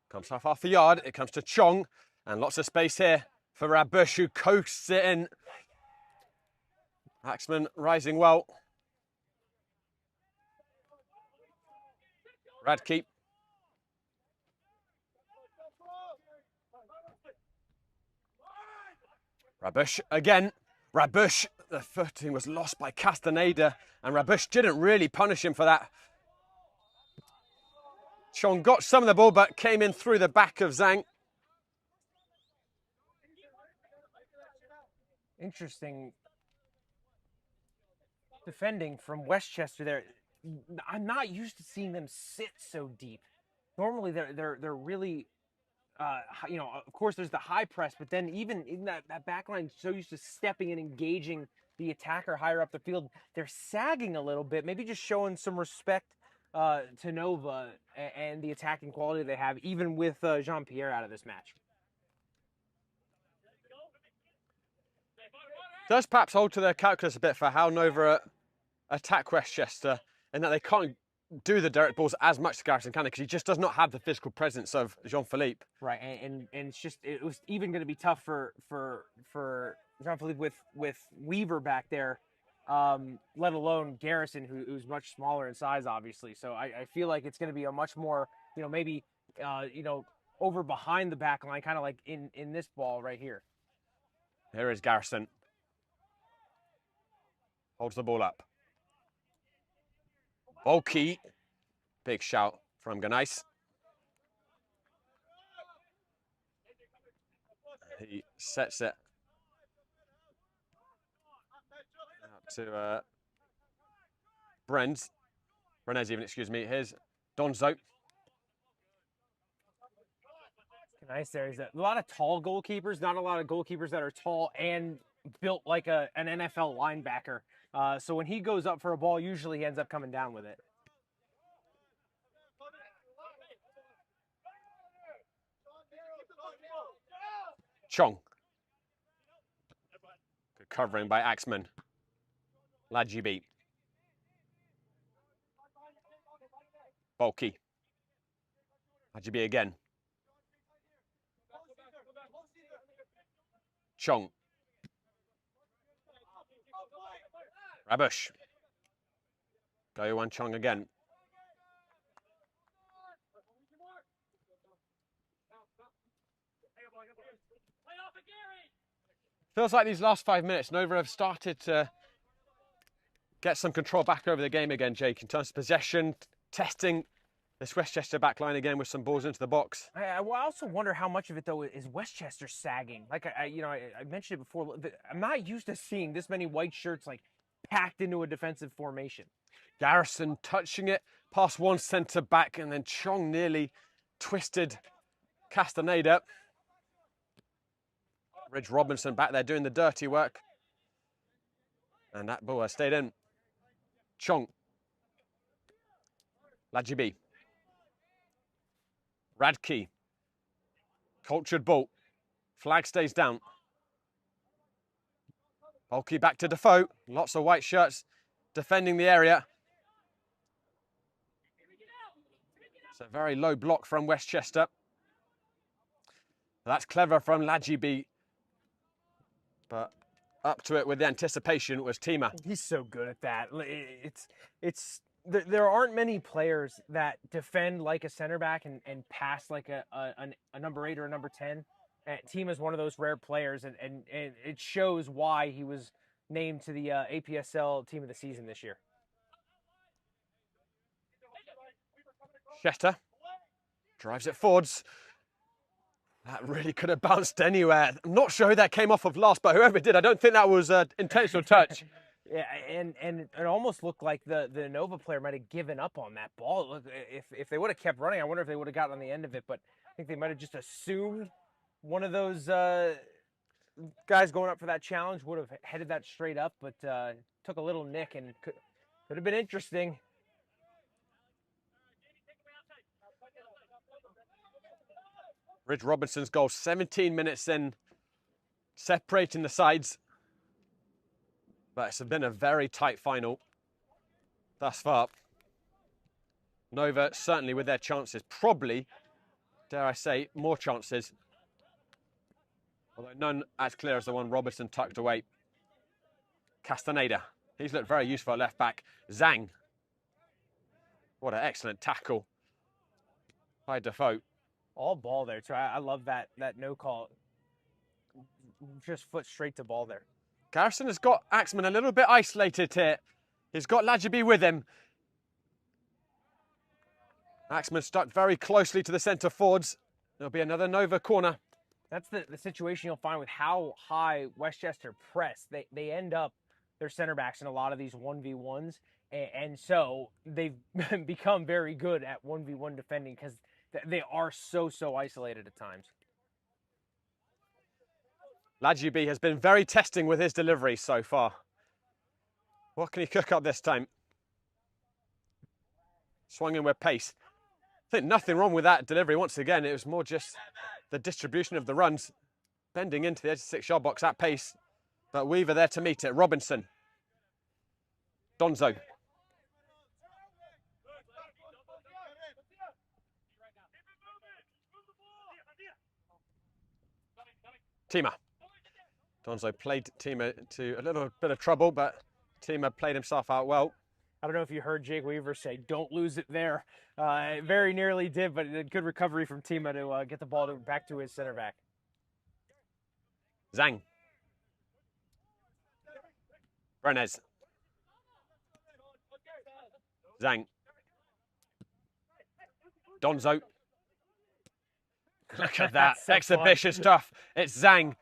comes half the yard. It comes to Chong, and lots of space here for Rabush, who coasts it in. Axman rising well. Radke. Rabush again. Rabush, the footing was lost by Castaneda, and Rabush didn't really punish him for that. Chong got some of the ball, but came in through the back of Zhang. Interesting defending from Westchester there. I'm not used to seeing them sit so deep. Normally they're really, you know, of course there's the high press, but then even in that back line, so used to stepping and engaging the attacker higher up the field, they're sagging a little bit, maybe just showing some respect to Nova and the attacking quality they have, even with Jean-Pierre out of this match. Does perhaps alter their calculus a bit for how Nova attack Westchester, and that they can't do the direct balls as much to Garrison Cannon because he just does not have the physical presence of Jean-Philippe. Right, and it's just, it was even going to be tough for Jean-Philippe with Weaver back there, let alone Garrison, who's much smaller in size, obviously. So I feel like it's going to be a much more, you know, maybe, you know, over behind the back line, kind of like in this ball right here. Here is Garrison. Holds the ball up. Bulky. Big shout from Ganais. He sets it out to Brenz even, excuse me. Here's Donzo. Nice there. He's a lot of tall goalkeepers, not a lot of goalkeepers that are tall and built like an NFL linebacker. So when he goes up for a ball, usually he ends up coming down with it. Chong. Good covering by Axman. Lajibi. Bulky. RGB again. Chong. Rabush. Go-Yuan Chong again. Feels like these last 5 minutes, Nova have started to get some control back over the game again, Jake, in terms of possession, testing this Westchester backline again with some balls into the box. I also wonder how much of it, though, is Westchester sagging. Like, I mentioned it before, I'm not used to seeing this many white shirts, like, packed into a defensive formation. Garrison touching it past one centre back, and then Chong nearly twisted Castaneda. Ridge Robinson back there doing the dirty work. And that ball has stayed in. Chong. Lajibi. Radke. Cultured ball. Flag stays down. Bulky back to Defoe. Lots of white shirts defending the area. It's a very low block from Westchester. That's clever from Lajibi. But up to it with the anticipation was Tima. He's so good at that. There aren't many players that defend like a center back and pass like a number 8 or a number 10. Tima's one of those rare players, and it shows why he was named to the APSL Team of the Season this year. Chester drives it forwards. That really could have bounced anywhere. I'm not sure who that came off of last, but whoever did, I don't think that was an intentional touch. Yeah, and it almost looked like the Nova player might have given up on that ball. If they would have kept running, I wonder if they would have gotten on the end of it, but I think they might have just assumed one of those guys going up for that challenge would have headed that straight up, but took a little nick and could have been interesting. Ridge Robinson's goal, 17 minutes in, separating the sides. But it's been a very tight final thus far. Nova certainly with their chances, probably, dare I say, more chances. Although none as clear as the one Robinson tucked away. Castaneda, he's looked very useful at left back. Zhang. What an excellent tackle by Defoe. All ball there, too. I love that no call. Just foot straight to ball there. Garrison has got Axman a little bit isolated here. He's got Lajibi with him. Axman stuck very closely to the centre forwards. There'll be another Nova corner. That's the situation you'll find with how high Westchester press. They end up their center backs in a lot of these 1v1s. And so they've become very good at 1v1 defending because they are so isolated at times. Lajibi has been very testing with his delivery so far. What can he cook up this time? Swung in with pace. I think nothing wrong with that delivery once again. It was more just the distribution of the runs. Bending into the edge of the 6-yard box at pace. But Weaver there to meet it. Robinson. Donzo. Tima. Donzo played Tima to a little bit of trouble, but Tima played himself out well. I don't know if you heard Jake Weaver say, "Don't lose it there." It very nearly did, but a good recovery from Tima to get the ball back to his center back. Zhang. Renez. Zhang. Donzo. Look at that. So exhibition stuff. It's Zhang.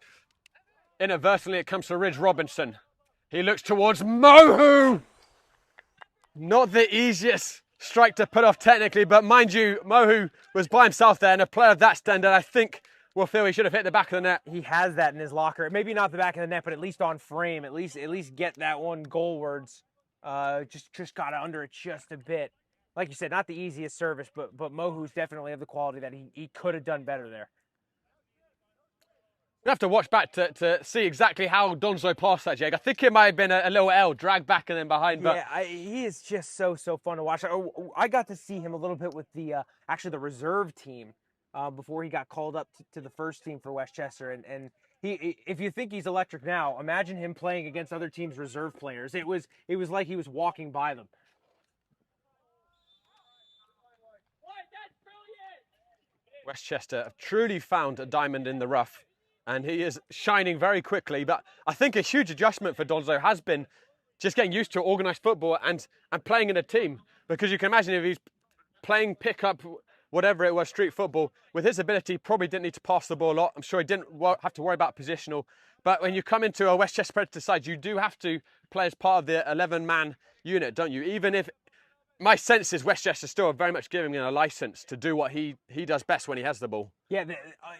Inadvertently, it comes to Ridge Robinson. He looks towards Mohu. Not the easiest strike to put off technically, but mind you, Mohu was by himself there, and a player of that standard, I think, will feel he should have hit the back of the net. He has that in his locker. Maybe not the back of the net, but at least on frame. At least get that one goalwards. Just got under it just a bit. Like you said, not the easiest service, but Mohu's definitely of the quality that he could have done better there. We have to watch back to see exactly how Donzo passed that, Jake. I think it might have been a little L, dragged back and then behind. But Yeah, he is just so fun to watch. I got to see him a little bit with the actually the reserve team before he got called up to the first team for Westchester. And if you think he's electric now, imagine him playing against other teams' reserve players. It was like he was walking by them. Westchester have truly found a diamond in the rough, and he is shining very quickly. But I think a huge adjustment for Donzo has been just getting used to organised football and playing in a team. Because you can imagine if he's playing pickup, whatever it was, street football, with his ability, probably didn't need to pass the ball a lot. I'm sure he didn't have to worry about positional. But when you come into a Westchester Predator side, you do have to play as part of the 11-man unit, don't you? Even if my sense is Westchester still are very much giving him a license to do what he does best when he has the ball. Yeah,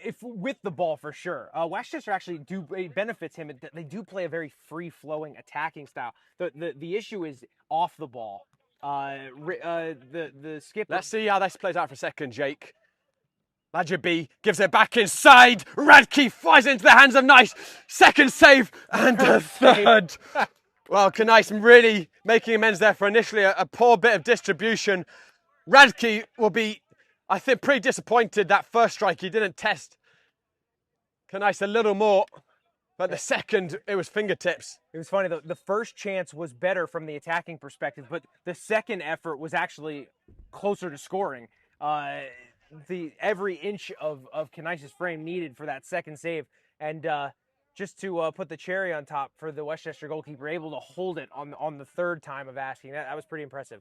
if with the ball for sure. Westchester actually it benefits him. They do play a very free-flowing attacking style. The issue is off the ball. The skipper. Let's see how this plays out for a second, Jake. Badger B gives it back inside. Radke flies into the hands of Nice. Second save and a third. Well, Knice really making amends there for initially a poor bit of distribution. Radke will be, I think, pretty disappointed that first strike he didn't test Knice a little more. But the second, it was fingertips. It was funny, the first chance was better from the attacking perspective, but the second effort was actually closer to scoring. Every inch of Knice's frame needed for that second save. And just to put the cherry on top for the Westchester goalkeeper, able to hold it on the third time of asking. That was pretty impressive.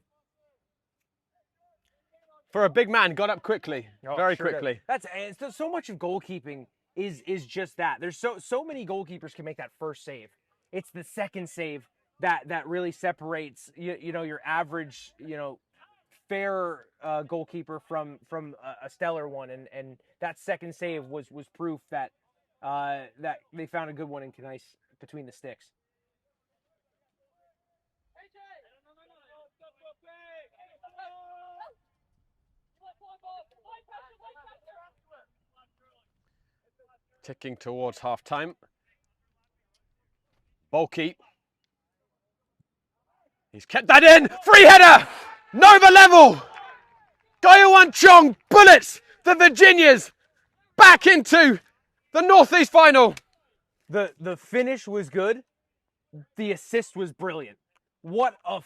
For a big man, got up quickly, very sure quickly. That's so much of goalkeeping is just that. There's so many goalkeepers can make that first save. It's the second save that really separates you know your average fair goalkeeper from a stellar one, and that second save was proof that that they found a good one in Knice between the sticks. Ticking towards half-time. Bulky. He's kept that in. Free header. Nova level. Gaiwan Chong bullets the Virginias back into the Northeast final. The finish was good. The assist was brilliant. What a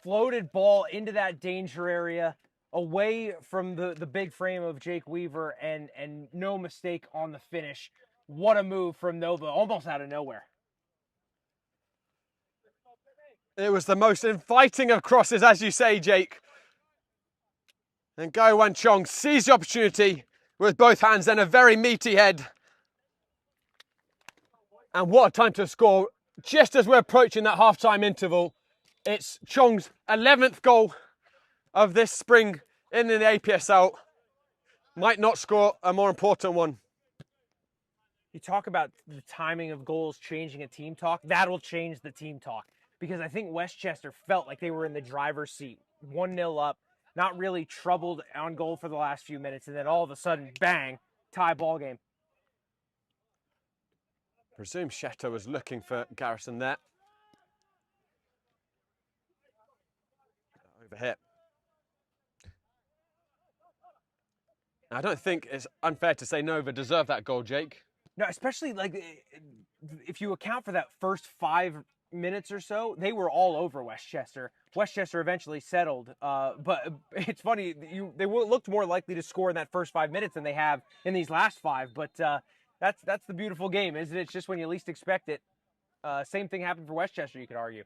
floated ball into that danger area, away from the big frame of Jake Weaver, and no mistake on the finish. What a move from Nova, almost out of nowhere. It was the most inviting of crosses, as you say, Jake. And Gaiwan Chong sees the opportunity with both hands and a very meaty head. And what a time to score. Just as we're approaching that half-time interval, it's Chong's 11th goal of this spring in the APSL. Might not score a more important one. You talk about the timing of goals changing a team talk. That'll change the team talk. Because I think Westchester felt like they were in the driver's seat. 1-0 up, not really troubled on goal for the last few minutes. And then all of a sudden, bang, tie ball game. Presume Shetter was looking for Garrison there. Over here. I don't think it's unfair to say Nova deserved that goal, Jake. No, especially like if you account for that first 5 minutes or so, they were all over Westchester. Westchester eventually settled, but it's funny, they looked more likely to score in that first 5 minutes than they have in these last 5. But that's the beautiful game, isn't it? It's just when you least expect it. Same thing happened for Westchester, you could argue.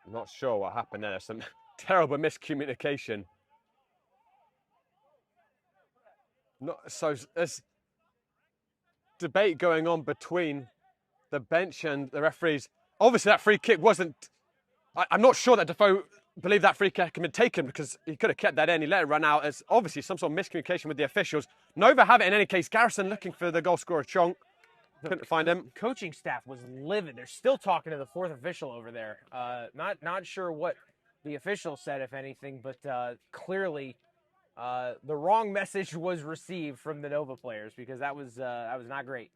I'm not sure what happened there. There's some terrible miscommunication. So there's debate going on between the bench and the referees. Obviously, that free kick wasn't. I'm not sure that Defoe believed that free kick had been taken, because he could have kept that in. He let it run out. It's obviously some sort of miscommunication with the officials. Nova have it in any case. Garrison looking for the goal scorer, Chong. Couldn't find him. Coaching staff was livid. They're still talking to the fourth official over there. Not sure what the official said, if anything, but clearly the wrong message was received from the Nova players, because that was not great.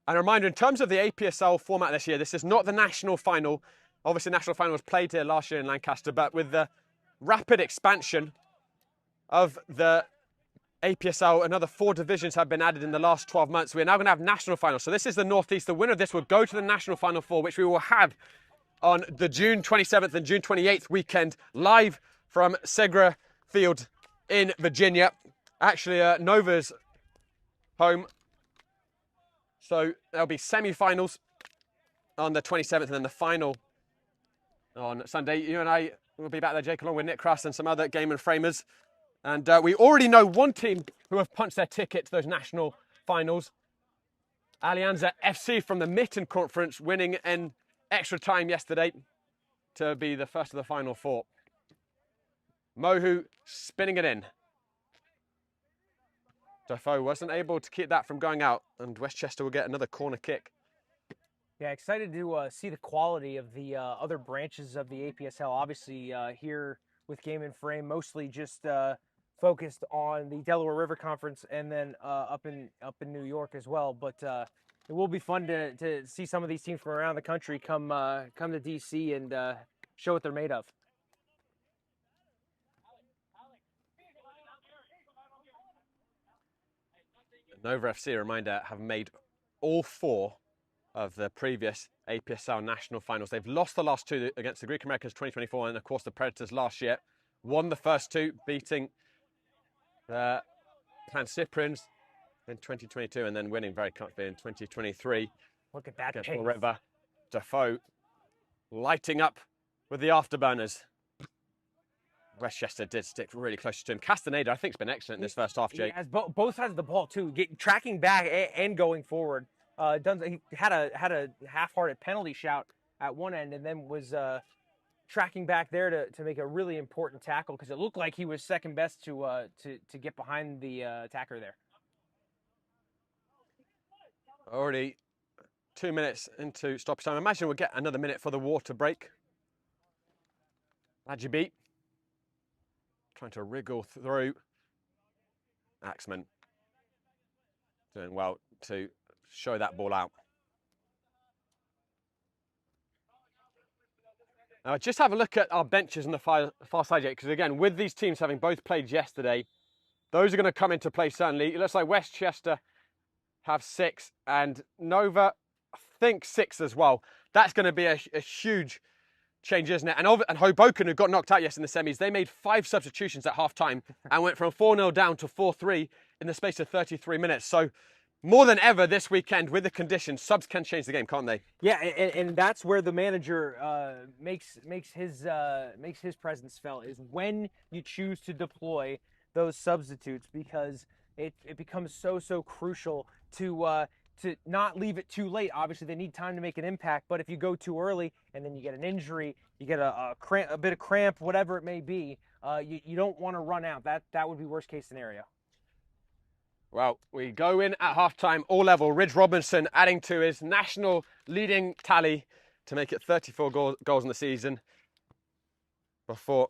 And a reminder, in terms of the APSL format this year, this is not the national final. Obviously, the national final was played here last year in Lancaster, but with the rapid expansion of the APSL, another 4 divisions have been added in the last 12 months. We're now going to have national finals. So this is the Northeast. The winner of this will go to the national final 4, which we will have on the June 27th and June 28th weekend, live from Segra Field in Virginia. Actually, Nova's home. So there'll be semi-finals on the 27th and then the final on Sunday. You and I will be back there, Jake, along with Nick Cruss and some other game and framers. And we already know one team who have punched their ticket to those national finals. Alianza FC from the Mitten Conference, winning in extra time yesterday to be the first of the final 4. Mohu spinning it in. Defoe wasn't able to keep that from going out, and Westchester will get another corner kick. Yeah, excited to see the quality of the other branches of the APSL. Obviously, here with Game and Frame, mostly just focused on the Delaware River Conference, and then up in New York as well. But it will be fun to see some of these teams from around the country come to DC and show what they're made of. Nova FC, a reminder, have made all 4 of the previous APSL national finals. They've lost the last 2 against the Greek Americans 2024 and, of course, the Predators last year. Won the first 2, beating the Clan Cyprians in 2022 and then winning very comfortably in 2023. Look at that against pace. Fall River. Defoe lighting up with the afterburners. Westchester did stick really close to him. Castaneda, I think, has been excellent in this first half, Jake. He has both sides of the ball too, tracking back and going forward. He had a half-hearted penalty shout at one end, and then was tracking back there to make a really important tackle, because it looked like he was second best to get behind the attacker there. Already 2 minutes into stoppage time. I imagine we'll get another minute for the water break. Adjibit trying to wriggle through. Axman doing well to show that ball out. Now, just have a look at our benches on the far side, Jake, because again, with these teams having both played yesterday, those are going to come into play certainly. It looks like Westchester have 6 and Nova, I think, 6 as well. That's going to be a huge change, isn't it? And Hoboken, who got knocked out yesterday in the semis, they made 5 substitutions at half-time and went from 4-0 down to 4-3 in the space of 33 minutes. So more than ever this weekend, with the conditions, subs can change the game, can't they? Yeah, and that's where the manager makes his presence felt, is when you choose to deploy those substitutes, because it becomes so crucial to not leave it too late. Obviously, they need time to make an impact, but if you go too early and then you get an injury, you get a bit of cramp, whatever it may be, you don't want to run out. That would be worst case scenario. Well, we go in at halftime, all level. Ridge Robinson adding to his national leading tally to make it 34 goals in the season, before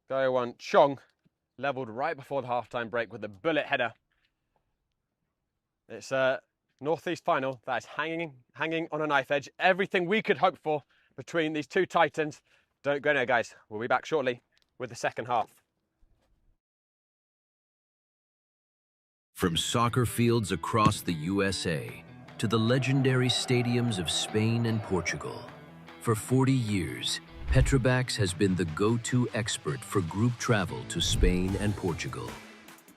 Goyewon Chong levelled right before the halftime break with a bullet header. It's a Northeast final that is hanging on a knife edge. Everything we could hope for between these 2 titans. Don't go now, guys. We'll be back shortly with the second half. From soccer fields across the USA to the legendary stadiums of Spain and Portugal, for 40 years, Petrobax has been the go-to expert for group travel to Spain and Portugal.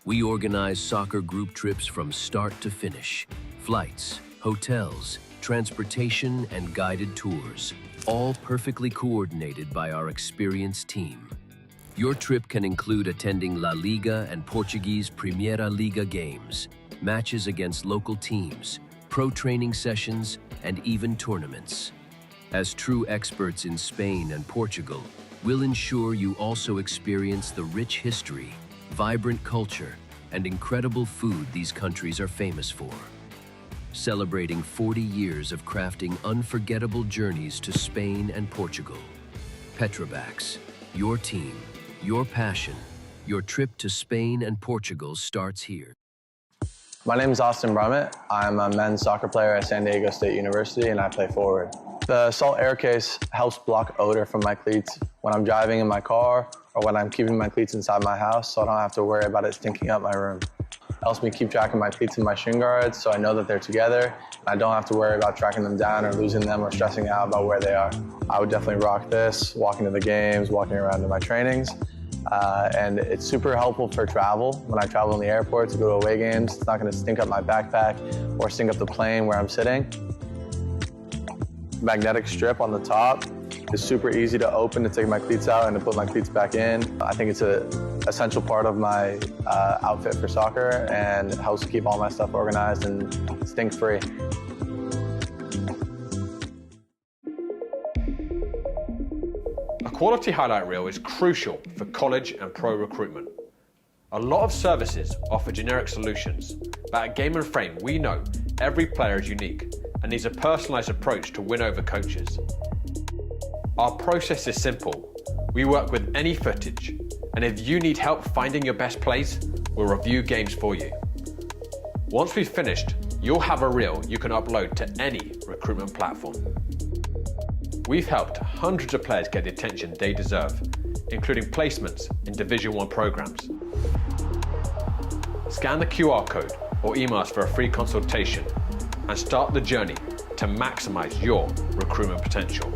We organize soccer group trips from start to finish, flights, hotels, transportation, and guided tours, all perfectly coordinated by our experienced team. Your trip can include attending La Liga and Portuguese Primeira Liga games, matches against local teams, pro training sessions, and even tournaments. As true experts in Spain and Portugal, we'll ensure you also experience the rich history, vibrant culture, and incredible food these countries are famous for. Celebrating 40 years of crafting unforgettable journeys to Spain and Portugal. Petrobax, your team, Your passion, your trip to Spain and Portugal starts here. My name is Austin Brummett. I'm a men's soccer player at San Diego State University, and I play forward. The Salt Air Case helps block odor from my cleats when I'm driving in my car or when I'm keeping my cleats inside my house, so I don't have to worry about it stinking up my room. It helps me keep track of my cleats and my shin guards, so I know that they're together, and I don't have to worry about tracking them down or losing them or stressing out about where they are. I would definitely rock this, walking to the games, walking around to my trainings. And it's super helpful for travel. When I travel in the airport to go to away games, it's not going to stink up my backpack or stink up the plane where I'm sitting. Magnetic strip on the top is super easy to open to take my cleats out and to put my cleats back in. I think it's an essential part of my outfit for soccer, and it helps keep all my stuff organized and stink-free. A quality highlight reel is crucial for college and pro recruitment. A lot of services offer generic solutions, but at Game & Frame we know every player is unique and needs a personalised approach to win over coaches. Our process is simple. We work with any footage, and if you need help finding your best plays, we'll review games for you. Once we've finished, you'll have a reel you can upload to any recruitment platform. We've helped hundreds of players get the attention they deserve, including placements in Division 1 programs. Scan the QR code or email us for a free consultation and start the journey to maximize your recruitment potential.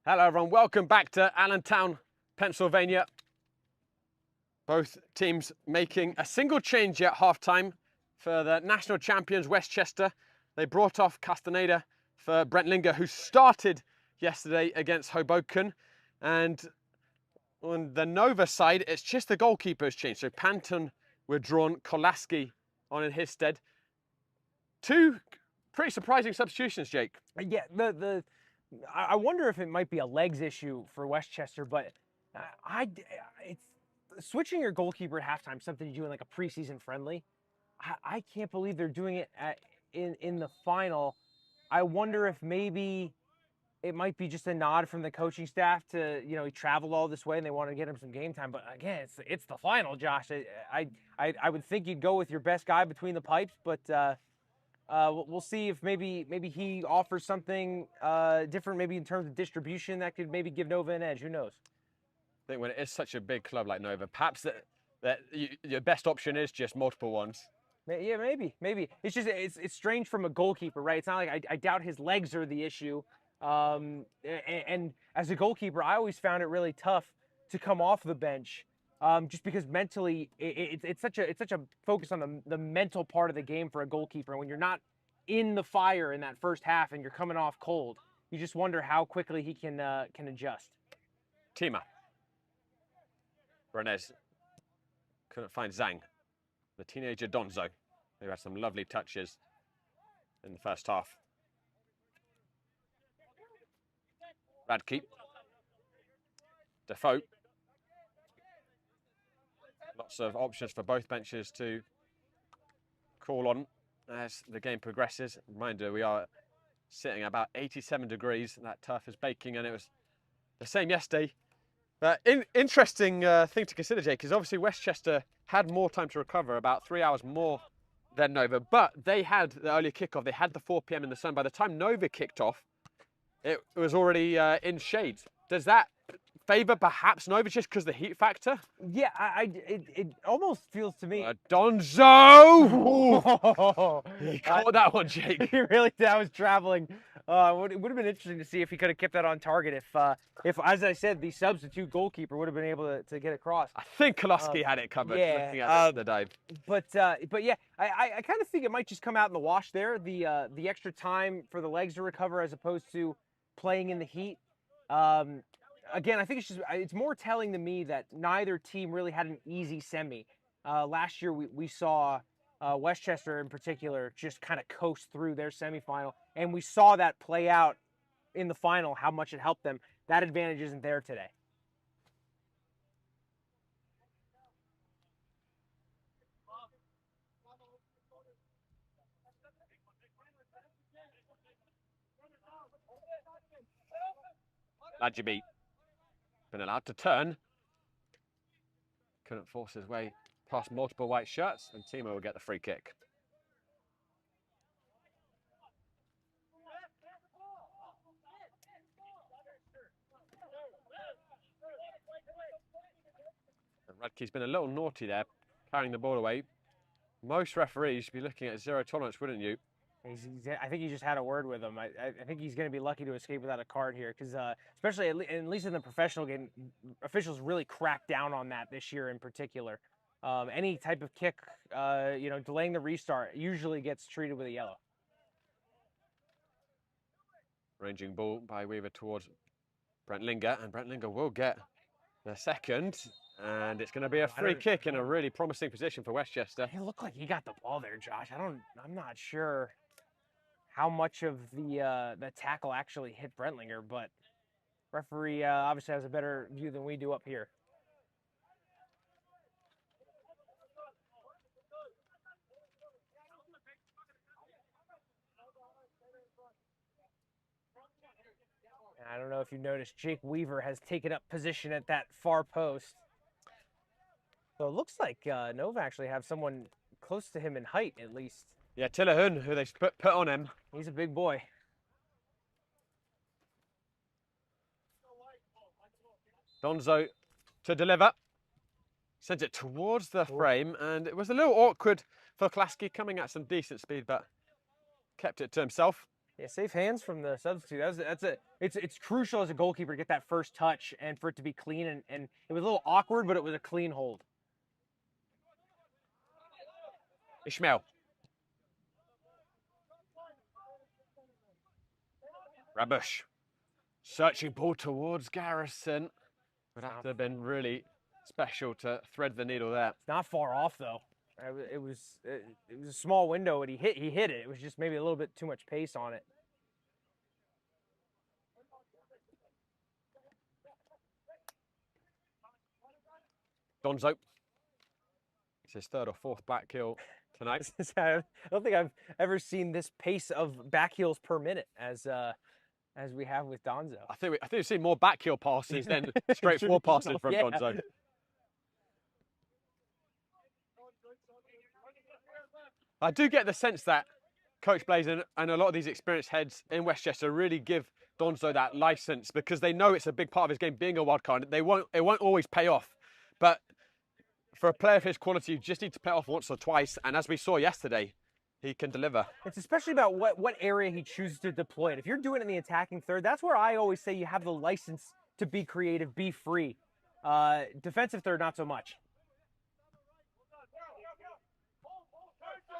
Hello everyone, welcome back to Allentown, Pennsylvania. Both teams making a single change at halftime for the national champions Westchester. They brought off Castaneda for Brent Linger, who started yesterday against Hoboken. And on the Nova side, it's just the goalkeepers changed. So Panton withdrawn, Kolaski on in his stead. Two pretty surprising substitutions, Jake. Yeah, I wonder if it might be a legs issue for Westchester, but it's switching your goalkeeper at halftime, something you do in like a preseason friendly. I can't believe they're doing it in the final. I wonder if maybe it might be just a nod from the coaching staff to, you know, he traveled all this way and they want to get him some game time. But again, it's the final, Josh. I would think you'd go with your best guy between the pipes, but we'll see if maybe he offers something different, maybe in terms of distribution that could maybe give Nova an edge. Who knows? I think when it is such a big club like Nova, perhaps your best option is just multiple ones. Yeah, maybe. It's just it's strange from a goalkeeper, right? It's not like I doubt his legs are the issue. And as a goalkeeper, I always found it really tough to come off the bench, just because mentally it's such a focus on the mental part of the game for a goalkeeper. And when you're not in the fire in that first half and you're coming off cold, you just wonder how quickly he can adjust. Tima. Renez couldn't find Zhang. The teenager Donzo, who had some lovely touches in the first half. Radke. Defoe. Lots of options for both benches to call on as the game progresses. Reminder, we are sitting about 87 degrees. That turf is baking, and it was the same yesterday. Interesting thing to consider, Jake, is obviously Westchester had more time to recover, about 3 hours more than Nova, but they had the earlier kickoff. They had the 4 p.m. in the sun. By the time Nova kicked off, it was already in shade. Does that favour perhaps Nova just because of the heat factor? Yeah, it almost feels to me. Donzo! He caught that one, Jake. He really did. I was traveling. It would have been interesting to see if he could have kept that on target. If as I said, the substitute goalkeeper would have been able to get across. I think Koloski had it covered. Yeah, looking at the dive. But yeah, I kind of think it might just come out in the wash there. The extra time for the legs to recover as opposed to playing in the heat. Again, I think it's more telling to me that neither team really had an easy semi. Last year we saw Westchester in particular just kind of coast through their semifinal, and we saw that play out in the final, how much it helped them. That advantage isn't there today. Lajibi been allowed to turn. Couldn't force his way past multiple white shirts, and Timo will get the free kick. And Radke's been a little naughty there, carrying the ball away. Most referees should be looking at zero tolerance, wouldn't you? I think he just had a word with him. I think he's going to be lucky to escape without a card here, because especially at least in the professional game, officials really cracked down on that this year in particular. Any type of kick, delaying the restart usually gets treated with a yellow. Ranging ball by Weaver towards Brent Linger, and Brent Linger will get the second, and it's going to be a free kick in a really promising position for Westchester. It looked like he got the ball there, Josh. I'm not sure how much of the tackle actually hit Brentlinger, but referee obviously has a better view than we do up here. And I don't know if you noticed, Jake Weaver has taken up position at that far post. So it looks like Nova actually have someone close to him in height, at least. Yeah, Tillahun, who they put on him. He's a big boy. Donzo to deliver. Sends it towards the frame, and it was a little awkward for Klaski, coming at some decent speed, but kept it to himself. Yeah, safe hands from the substitute. It's crucial as a goalkeeper to get that first touch and for it to be clean, and it was a little awkward, but it was a clean hold. Ishmael. Rabush. Searching ball towards Garrison. Would have to have been really special to thread the needle there. It's not far off though. It was a small window, and he hit it. It was just maybe a little bit too much pace on it. Donzo. It's his third or fourth back heel tonight. I don't think I've ever seen this pace of back heels per minute as we have with Donzo. I think we've seen more back heel passes than straight forward passes from Yeah. Donzo. I do get the sense that Coach Blaze and a lot of these experienced heads in Westchester really give Donzo that license because they know it's a big part of his game being a wild card. It won't always pay off, but for a player of his quality, you just need to play off once or twice. And as we saw yesterday, he can deliver. It's especially about what area he chooses to deploy it. If you're doing it in the attacking third, that's where I always say you have the license to be creative, be free. Defensive third, not so much.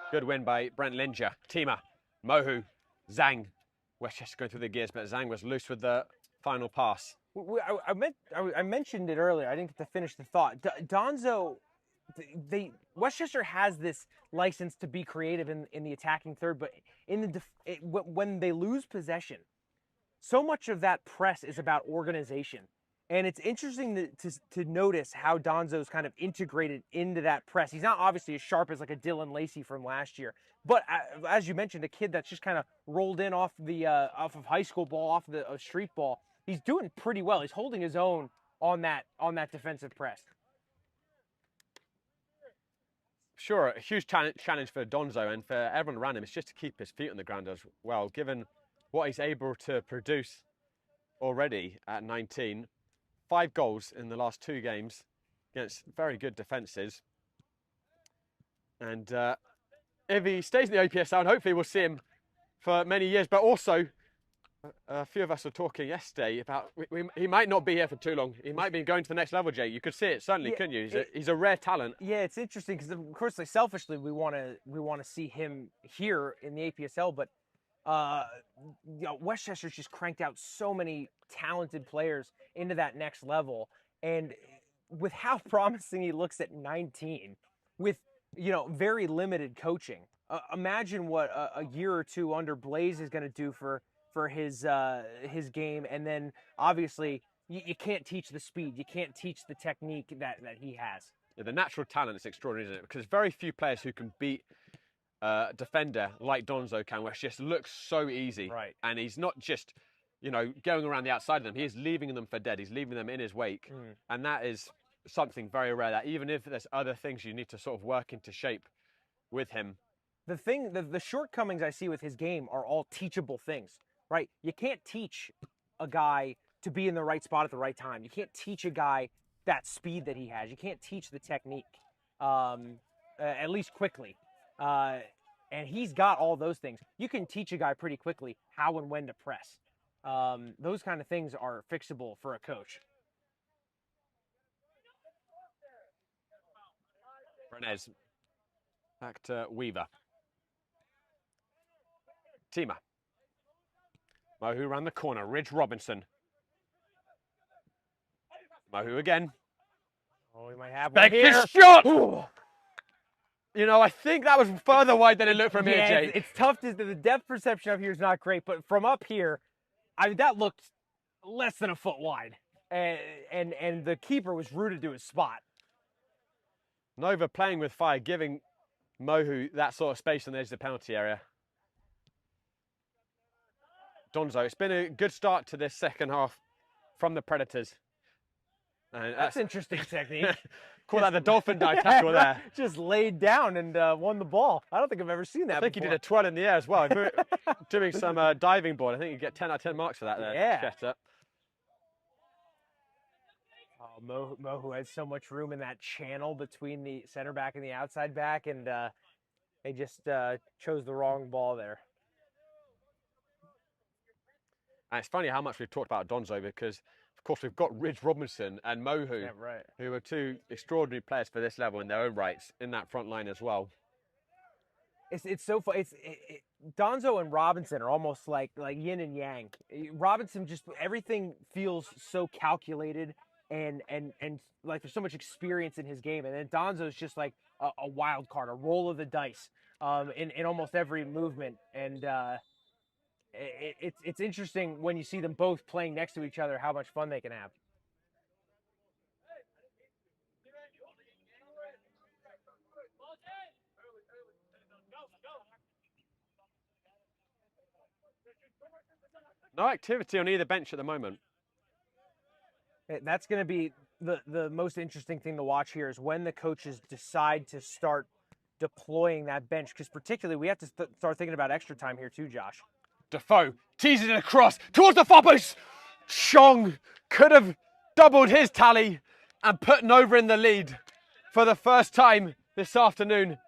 Good win by Brent Linger. Tima, Mohu, Zhang. Westchester going through the gears, but Zhang was loose with the final pass. I mentioned it earlier. I didn't get to finish the thought. Donzo, Westchester has this license to be creative in the attacking third, but when they lose possession, so much of that press is about organization. And it's interesting to notice how Donzo's kind of integrated into that press. He's not obviously as sharp as like a Dylan Lacey from last year, but as you mentioned, a kid that's just kind of rolled in off of high school ball, off the street ball. He's doing pretty well. He's holding his own on that defensive press. Sure, a huge challenge for Donzo and for everyone around him is just to keep his feet on the ground as well, given what he's able to produce already at 19. 5 goals in the last 2 games against very good defences. And if he stays in the APSL, and hopefully we'll see him for many years, but also a few of us were talking yesterday about he might not be here for too long. He might be going to the next level, Jay. You could see it, certainly, couldn't you? He's a rare talent. Yeah, it's interesting because, of course, like, selfishly, we want to see him here in the APSL, but Westchester's just cranked out so many talented players into that next level, and with how promising he looks at 19, with very limited coaching. Imagine what a year or two under Blaze is going to do for his game, and then obviously you can't teach the speed, you can't teach the technique that he has. Yeah, the natural talent is extraordinary, isn't it? Because very few players who can beat defender like Donzo can, which just looks so easy. Right. And he's not just, going around the outside of them. He is leaving them for dead. He's leaving them in his wake. And that is something very rare, that even if there's other things you need to sort of work into shape with him. The shortcomings I see with his game are all teachable things, right? You can't teach a guy to be in the right spot at the right time. You can't teach a guy that speed that he has. You can't teach the technique, at least quickly. And he's got all those things. You can teach a guy pretty quickly how and when to press. Those kind of things are fixable for a coach. Renez. Back to Weaver. Tima. Mohu around the corner. Ridge Robinson. Mohu again. Oh, we might have one Back here. his shot! I think that was further wide than it looked from here, Jay. It's tough. The depth perception up here is not great, but from up here, that looked less than a foot wide, and the keeper was rooted to his spot. Nova playing with fire, giving Mohu that sort of space on the edge of the penalty area. Donzo, it's been a good start to this second half from the Predators. And that's interesting technique. Call that the dolphin dive tackle there. Just laid down and won the ball. I don't think I've ever seen that I think before. he did a twirl in the air as well. Doing some diving board. I think you get 10 out of 10 marks for that there, yeah. Chester. Oh, Mohu had so much room in that channel between the center back and the outside back, and they just chose the wrong ball there. And it's funny how much we've talked about Donzo because, of course, we've got Ridge Robinson and Mohu, Yeah, right. who are two extraordinary players for this level in their own rights in that front line as well. It's so fun. Donzo and Robinson are almost like yin and yang. Robinson just everything feels so calculated and like there's so much experience in his game, and then Donzo's just like a wild card, a roll of the dice in almost every movement, and it's interesting when you see them both playing next to each other how much fun they can have. No activity on either bench at the moment. That's going to be the most interesting thing to watch here is when the coaches decide to start deploying that bench, because particularly we have to start thinking about extra time here too, Josh. Defoe teases it across towards the far post. Chong could have doubled his tally and put Nova in the lead for the first time this afternoon.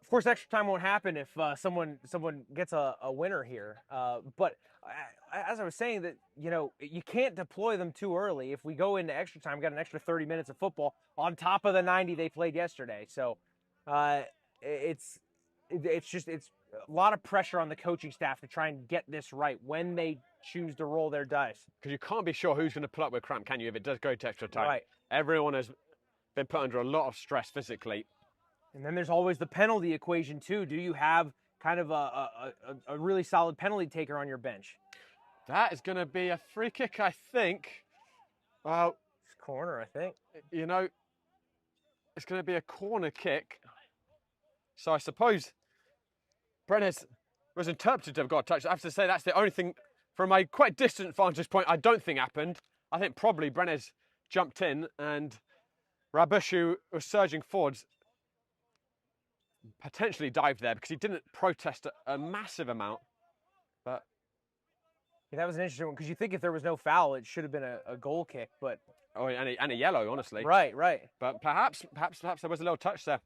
Of course, extra time won't happen if someone gets a winner here. But as I was saying, that you can't deploy them too early. If we go into extra time, we got an extra 30 minutes of football on top of the 90 they played yesterday. So it's a lot of pressure on the coaching staff to try and get this right when they choose to roll their dice. Because you can't be sure who's going to pull up with cramp, can you, if it does go to extra time? Right. Everyone has been put under a lot of stress physically. And then there's always the penalty equation too. Do you have kind of a really solid penalty taker on your bench? That is going to be a free kick, I think. Well, It's corner, I think. It's going to be a corner kick. So I suppose Brennes was interpreted to have got a touch. I have to say that's the only thing from my quite distant vantage point I don't think happened. I think probably Brennes jumped in and Rabushu was surging forwards, potentially dived there because he didn't protest a massive amount. But yeah, that was an interesting one because you think if there was no foul, it should have been a goal kick, but and a yellow, honestly. right. But perhaps there was a little touch there.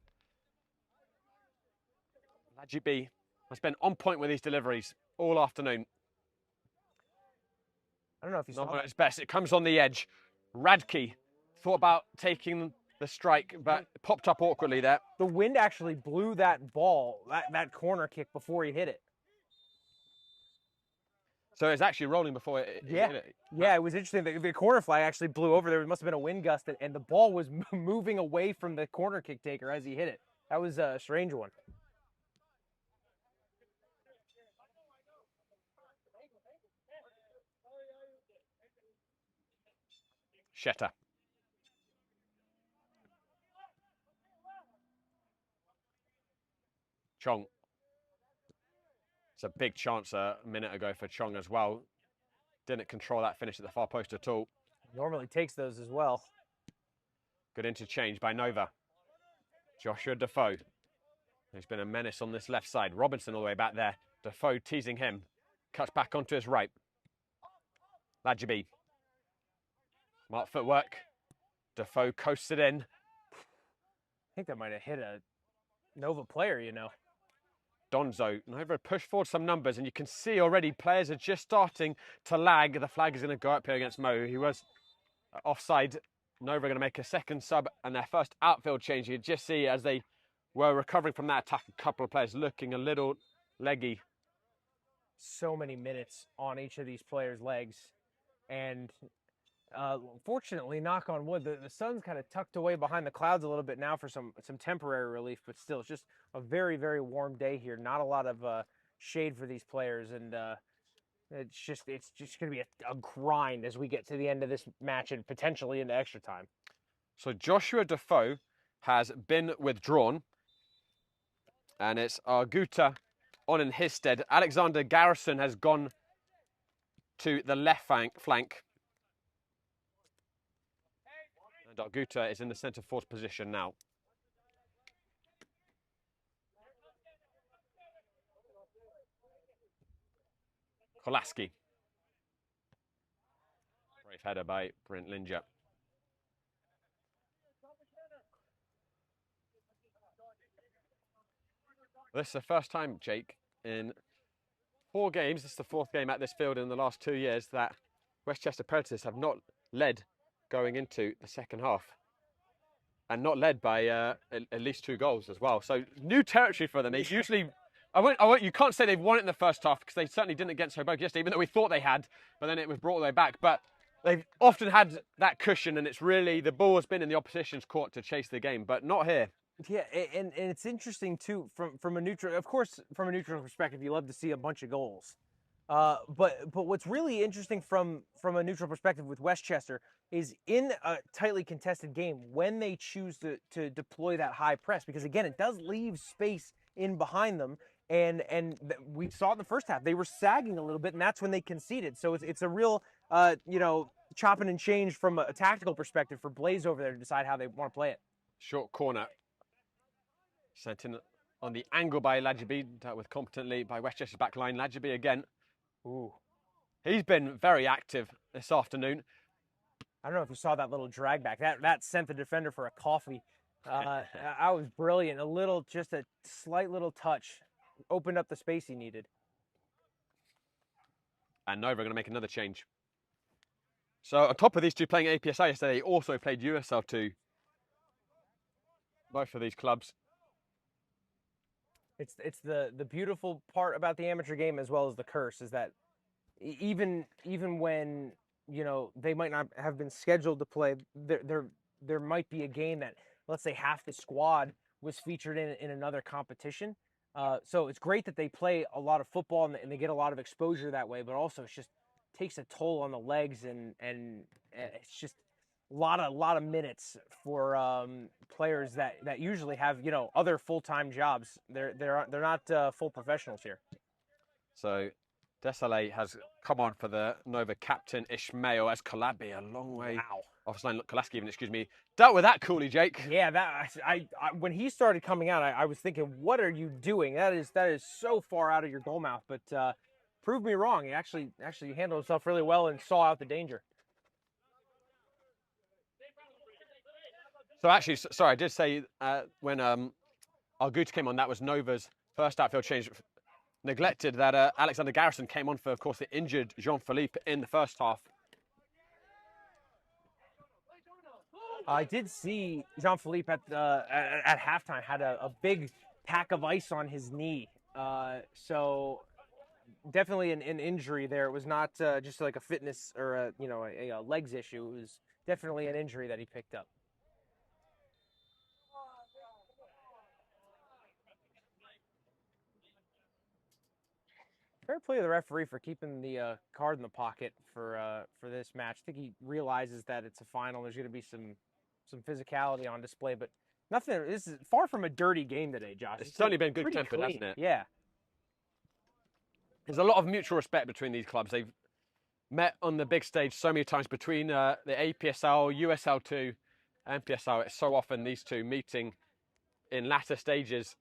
Ladji B has been on point with these deliveries all afternoon. I don't know if you saw Not at that. its best. It comes on the edge. Radke thought about taking the strike, but popped up awkwardly there. The wind actually blew that ball, that corner kick before he hit it. So it's actually rolling before it hit it. Yeah, it was interesting. The corner flag actually blew over. There must have been a wind gust, and the ball was moving away from the corner kick taker as he hit it. That was a strange one. Shetter. Chong. It's a big chance a minute ago for Chong as well. Didn't control that finish at the far post at all. Normally takes those as well. Good interchange by Nova. Joshua Defoe, who's been a menace on this left side. Robinson all the way back there. Defoe teasing him. Cuts back onto his right. Ladjabi. Smart footwork. Defoe coasted in. I think that might have hit a Nova player, Donzo, Nova push forward some numbers, and you can see already players are just starting to lag. The flag is going to go up here against Mo. He was offside. Nova are going to make a second sub and their first outfield change. You could just see as they were recovering from that attack, a couple of players looking a little leggy. So many minutes on each of these players' legs. And fortunately, knock on wood, the sun's kind of tucked away behind the clouds a little bit now for some temporary relief, but still, it's just a very, very warm day here. Not a lot of shade for these players, and it's just going to be a grind as we get to the end of this match and potentially into extra time. So Joshua Defoe has been withdrawn, and it's Arguta on in his stead. Alexander Garrison has gone to the left flank. And Arguta is in the centre forward position now. Kolaski. Brave header by Brent Linger. This is the first time, Jake, in 4 games, this is the 4th game at this field in the last 2 years, that Westchester Predators have not led going into the second half. And not led by at least 2 goals as well. So new territory for them. They usually, you can't say they've won it in the first half, because they certainly didn't against Hoboken yesterday, even though we thought they had, but then it was brought all the way back. But they've often had that cushion, and it's really, the ball has been in the opposition's court to chase the game, but not here. Yeah, and it's interesting too from a neutral. Of course, from a neutral perspective, you love to see a bunch of goals. But what's really interesting from a neutral perspective with Westchester is in a tightly contested game when they choose to deploy that high press, because again, it does leave space in behind them, and we saw it in the first half, they were sagging a little bit, and that's when they conceded. So it's a real chopping and change from a tactical perspective for Blaze over there to decide how they want to play it. Short corner sent in on the angle by Lajibi, dealt with competently by Westchester's back line. Lajibi again. Ooh. He's been very active this afternoon. I don't know if you saw that little drag back. That sent the defender for a coffee. I was brilliant. Just a slight little touch. Opened up the space he needed. And Nova are going to make another change. So on top of these two playing APSL yesterday, they also played USL2. Both of these clubs. It's the beautiful part about the amateur game, as well as the curse, is that even when they might not have been scheduled to play, there might be a game that, let's say, half the squad was featured in another competition. So it's great that they play a lot of football and they get a lot of exposure that way, but also it just takes a toll on the legs, and it's just a lot of minutes for players that usually have other full-time jobs. They're not full professionals here. So Desailly has come on for the Nova captain Ishmael, as Kalabi a long way off line. Look, Kolaski even, excuse me, dealt with that coolly, Jake. Yeah, that I when he started coming out, I was thinking, what are you doing? That is so far out of your goal mouth. But proved me wrong. He actually handled himself really well and saw out the danger. So actually, sorry, I did say when Arguta came on, that was Nova's first outfield change. Neglected that Alexander Garrison came on for, of course, the injured Jean-Philippe in the first half. I did see Jean-Philippe at halftime had a big pack of ice on his knee. So definitely an injury there. It was not just like a fitness or a legs issue. It was definitely an injury that he picked up. Fair play to the referee for keeping the card in the pocket for this match. I think he realizes that it's a final. There's going to be some physicality on display, but nothing. This is far from a dirty game today, Josh. It's certainly been good tempered, hasn't it? Yeah. There's a lot of mutual respect between these clubs. They've met on the big stage so many times between the APSL, USL2, and PSL. It's so often these two meeting in latter stages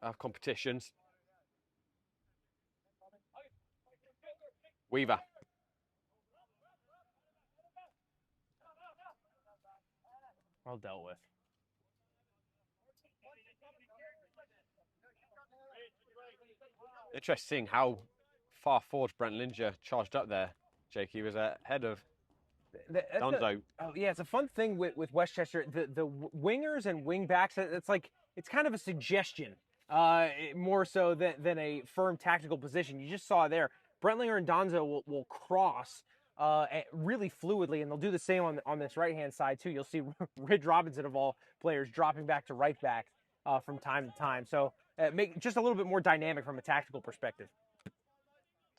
of competitions. Weaver. Well dealt with. Interesting how far forward Brent Linger charged up there, Jake. He was ahead of Donzo. Oh yeah, it's a fun thing with Westchester. The wingers and wing backs. It's kind of a suggestion, more so than a firm tactical position. You just saw there. Brentlinger and Donzo will cross really fluidly, and they'll do the same on this right-hand side, too. You'll see Ridge Robinson, of all players, dropping back to right back from time to time. So make just a little bit more dynamic from a tactical perspective.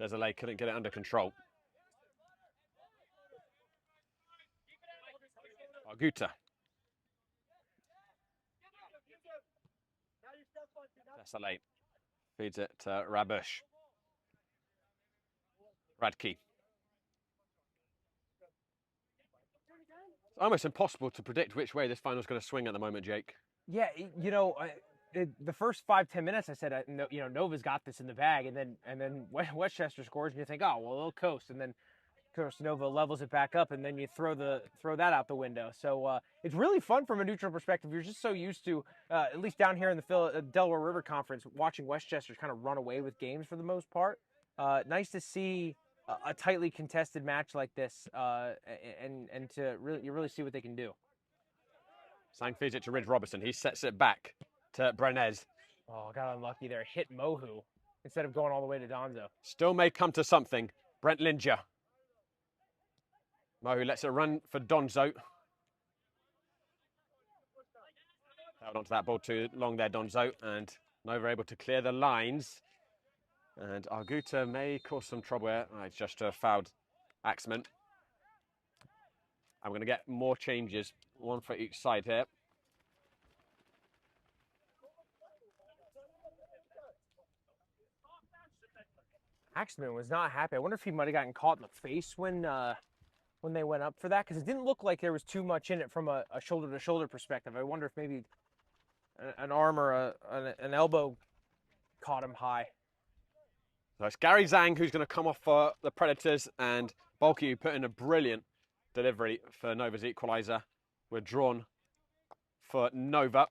Desailly couldn't get it under control. Arguta. Desailly feeds it to Rabush. Radke. It's almost impossible to predict which way this final is going to swing at the moment, Jake. Yeah, the first 5-10 minutes, I said, Nova's got this in the bag, and then Westchester scores, and you think, oh well, they'll coast, and then course, Nova levels it back up, and then you throw that out the window. So it's really fun from a neutral perspective. You're just so used to, at least down here in the Delaware River Conference, watching Westchester kind of run away with games for the most part. Nice to see a tightly contested match like this, and to really see what they can do. Sang feeds it to Ridge Robertson. He sets it back to Brenez. Oh, got unlucky there. Hit Mohu instead of going all the way to Donzo. Still may come to something. Brent Linger. Mohu lets it run for Donzo. Held onto that ball too long there, Donzo, and Nova able to clear the lines. And Arguta may cause some trouble here. It's just fouled Axman. I'm going to get more changes, one for each side here. Axman was not happy. I wonder if he might have gotten caught in the face when they went up for that, because it didn't look like there was too much in it from a shoulder-to-shoulder perspective. I wonder if maybe an arm or an elbow caught him high. So it's Gary Zhang who's going to come off for the Predators, and Bulky who put in a brilliant delivery for Nova's equaliser. We're drawn for Nova.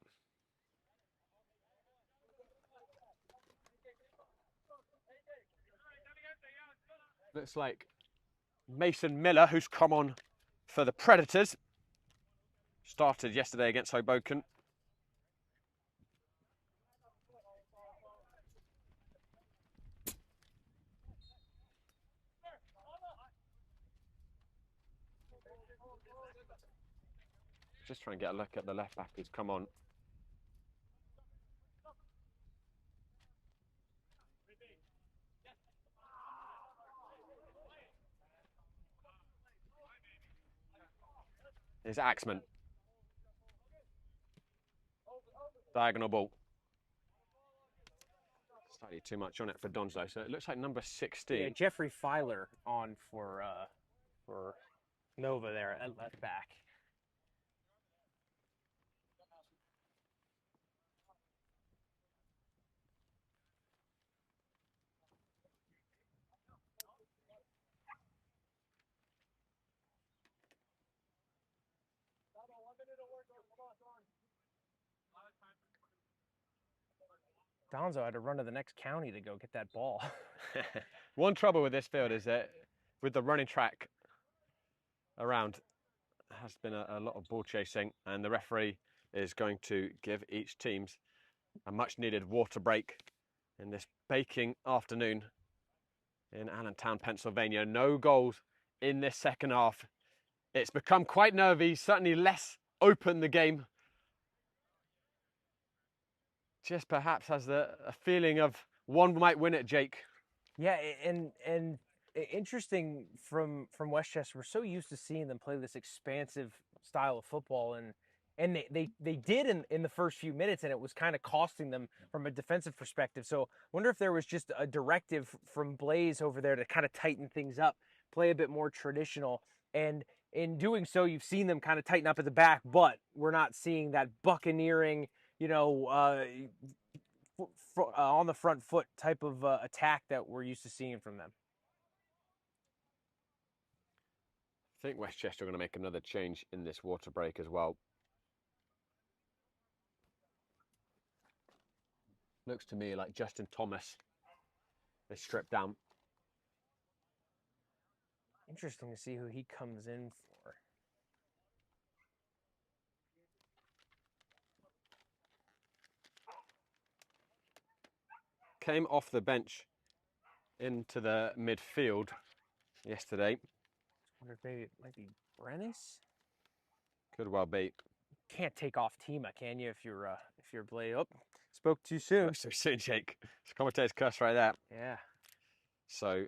Looks like Mason Miller, who's come on for the Predators. Started yesterday against Hoboken. Just try and get a look at the left back who's come on. Is Axman. Diagonal ball. Slightly too much on it for Donzo, so it looks like number 16. Yeah, Jeffrey Filer on for Nova there at left back. Donzo had to run to the next county to go get that ball. One trouble with this field is that with the running track around, has been a lot of ball chasing, and the referee is going to give each teams a much needed water break in this baking afternoon in Allentown, Pennsylvania. No goals in this second half. It's become quite nervy, certainly less open the game. Just perhaps has a feeling of one might win it, Jake. Yeah, and interesting from Westchester. We're so used to seeing them play this expansive style of football, and they did in the first few minutes, and it was kind of costing them from a defensive perspective. So I wonder if there was just a directive from Blaze over there to kind of tighten things up, play a bit more traditional, and in doing so, you've seen them kind of tighten up at the back, but we're not seeing that buccaneering, on the front foot type of attack that we're used to seeing from them. I think Westchester are going to make another change in this water break as well. Looks to me like Justin Thomas is stripped down. Interesting to see who he comes in for. Came off the bench into the midfield yesterday. I wonder if maybe it might be Brennis. Could well be. Can't take off Tima, can you? If you're Blade. Oh, spoke too soon. So soon, Jake. It's a commentator's curse right there. Yeah. So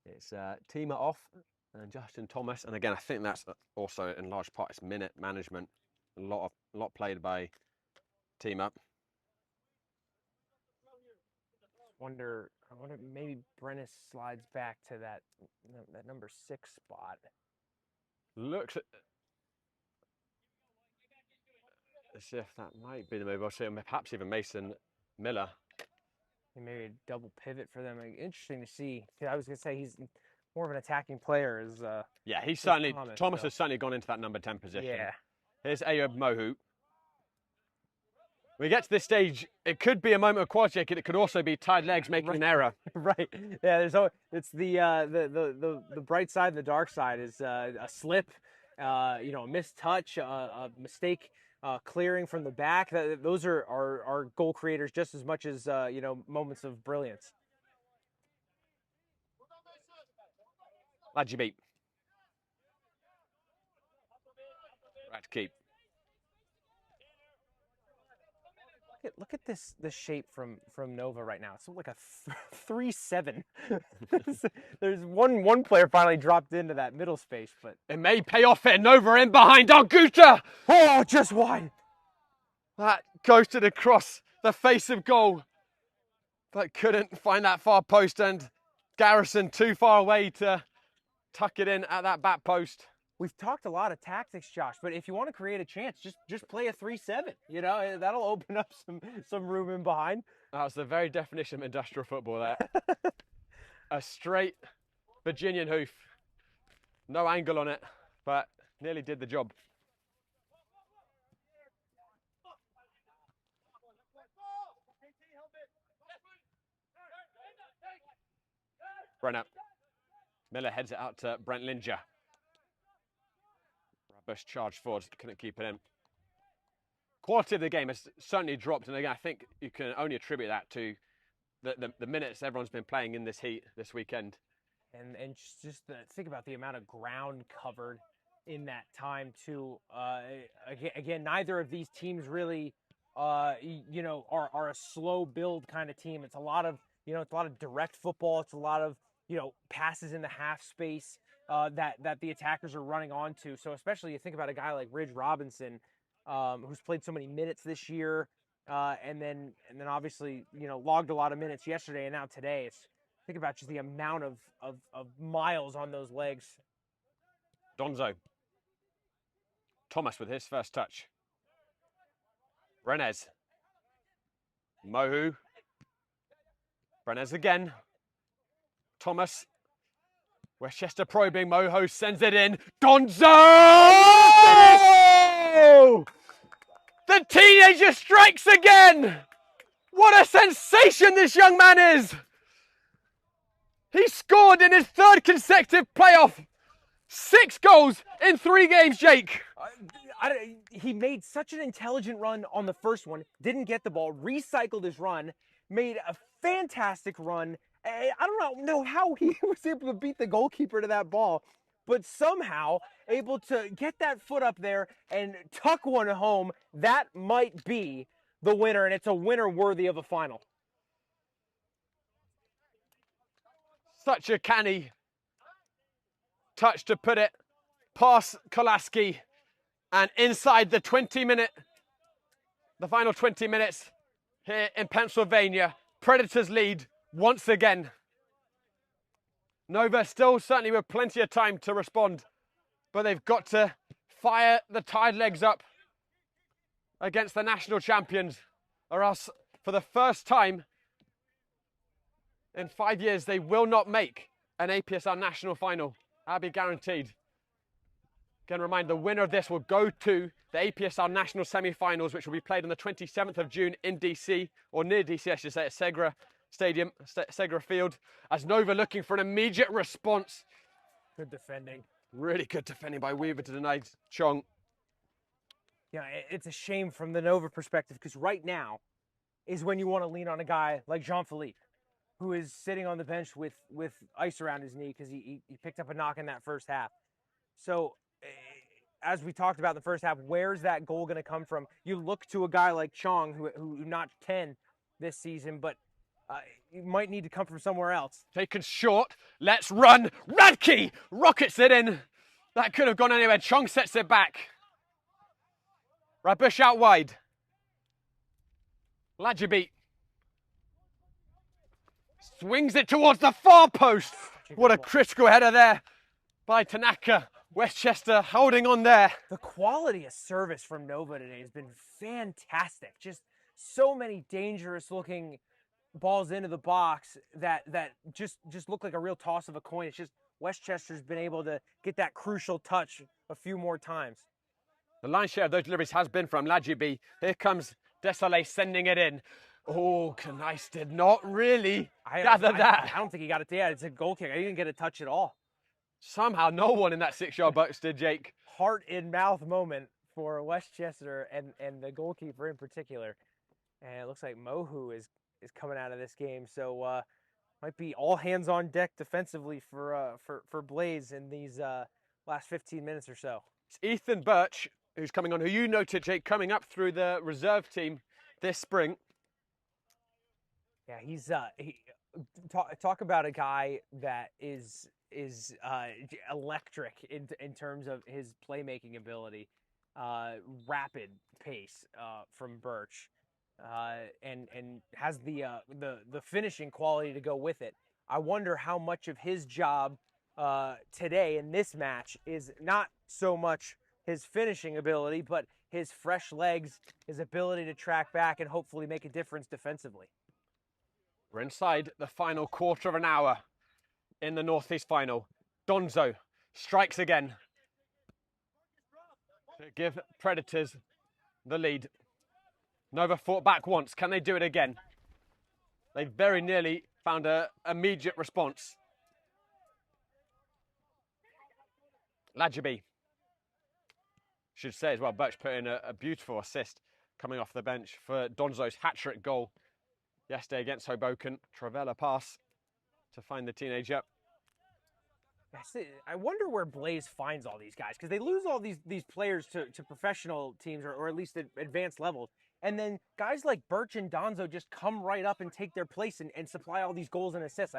it's Tima off and Justin Thomas, and again I think that's also in large part it's minute management. A lot played by Tima. I wonder maybe Brennis slides back to that number 6 spot. Looks as if that might be the move. I'll see perhaps even Mason Miller. Maybe a double pivot for them. Interesting to see. I was gonna say he's more of an attacking player is Yeah, he's certainly, Thomas so. has certainly gone into that number 10 position. Yeah. Here's Ayoub Mohu. When we get to this stage, it could be a moment of quality. It could also be tied legs making an error. Right. Yeah. It's the bright side and the dark side is a slip, a missed touch, a mistake clearing from the back. Those are goal creators just as much as moments of brilliance. Ladji beat. Right to keep. Look at this shape from Nova right now. It's like a 3-7. There's one player finally dropped into that middle space, but it may pay off here. Nova in behind Arguta. Oh, just wide. That ghosted across the face of goal, but couldn't find that far post, and Garrison too far away to tuck it in at that back post. We've talked a lot of tactics, Josh, but if you want to create a chance, just play a 3-7. That'll open up some room in behind. That was the very definition of industrial football there. A straight Virginian hoof. No angle on it, but nearly did the job. Brenner. Miller heads it out to Brent Linger. Bush charged forward, couldn't keep it in. Quality of the game has certainly dropped, and again, I think you can only attribute that to the minutes everyone's been playing in this heat this weekend. And just think about the amount of ground covered in that time too. Again, neither of these teams really, are a slow build kind of team. It's a lot of direct football. It's a lot of passes in the half space. That the attackers are running onto. So especially you think about a guy like Ridge Robinson, who's played so many minutes this year, and then obviously logged a lot of minutes yesterday and now today. Think about just the amount of miles on those legs. Donzo. Thomas with his first touch. Brenez. Mohu. Brenez again. Thomas. Westchester probing, Moho sends it in. Donzo! The teenager strikes again! What a sensation this young man is! He scored in his third consecutive playoff. 6 goals in 3 games, Jake. He made such an intelligent run on the first one, didn't get the ball, recycled his run, made a fantastic run. I don't know how he was able to beat the goalkeeper to that ball, but somehow able to get that foot up there and tuck one home. That might be the winner, and it's a winner worthy of a final. Such a canny touch to put it past Kolaski, and inside the final 20 minutes here in Pennsylvania, Predators lead once again. Nova still certainly with plenty of time to respond, but they've got to fire the tied legs up against the national champions, or else for the first time in 5 years they will not make an APSL national final. That'll be guaranteed. Again, remind the winner of this will go to the APSL national semi-finals, which will be played on the 27th of June in DC, or near DC I should say, at Segra Stadium, Segra Field, as Nova looking for an immediate response. Good defending. Really good defending by Weaver to deny Chong. Yeah, it's a shame from the Nova perspective, because right now is when you want to lean on a guy like Jean-Philippe, who is sitting on the bench with ice around his knee because he picked up a knock in that first half. So, as we talked about in the first half, where's that goal going to come from? You look to a guy like Chong, who notched 10 this season, but you might need to come from somewhere else. Taken short. Let's run. Radke rockets it in. That could have gone anywhere. Chong sets it back. Rabush out wide. Ladjabit swings it towards the far post. What a critical header there by Tanaka. Westchester holding on there. The quality of service from Nova today has been fantastic. Just so many dangerous looking balls into the box that just look like a real toss of a coin. It's just Westchester's been able to get that crucial touch a few more times. The lion's share of those deliveries has been from Lajibi. Here comes Desolé sending it in. Oh, Kanice did not really gather that. I don't think he got it. Yeah, it's a goal kick. I didn't get a touch at all. Somehow no one in that 6-yard box did, Jake. Heart in mouth moment for Westchester and the goalkeeper in particular. And it looks like Mohu is coming out of this game. So might be all hands on deck defensively for Blaze in these last 15 minutes or so. It's Ethan Birch who's coming on, who you noted, Jake, coming up through the reserve team this spring. Yeah, he's talk about a guy that is electric in terms of his playmaking ability, rapid pace from Birch, and has the finishing quality to go with it. I wonder how much of his job today in this match is not so much his finishing ability, but his fresh legs, his ability to track back and hopefully make a difference defensively. We're inside the final quarter of an hour in the Northeast final. Donzo strikes again to give Predators the lead. Nova fought back once. Can they do it again? They very nearly found an immediate response. Lajibi, should say as well, Birch put in a beautiful assist coming off the bench for Donzo's hat-trick goal yesterday against Hoboken. Travella pass to find the teenager. I wonder where Blaze finds all these guys, because they lose all these players to professional teams or at least at advanced levels. And then guys like Birch and Donzo just come right up and take their place and supply all these goals and assists.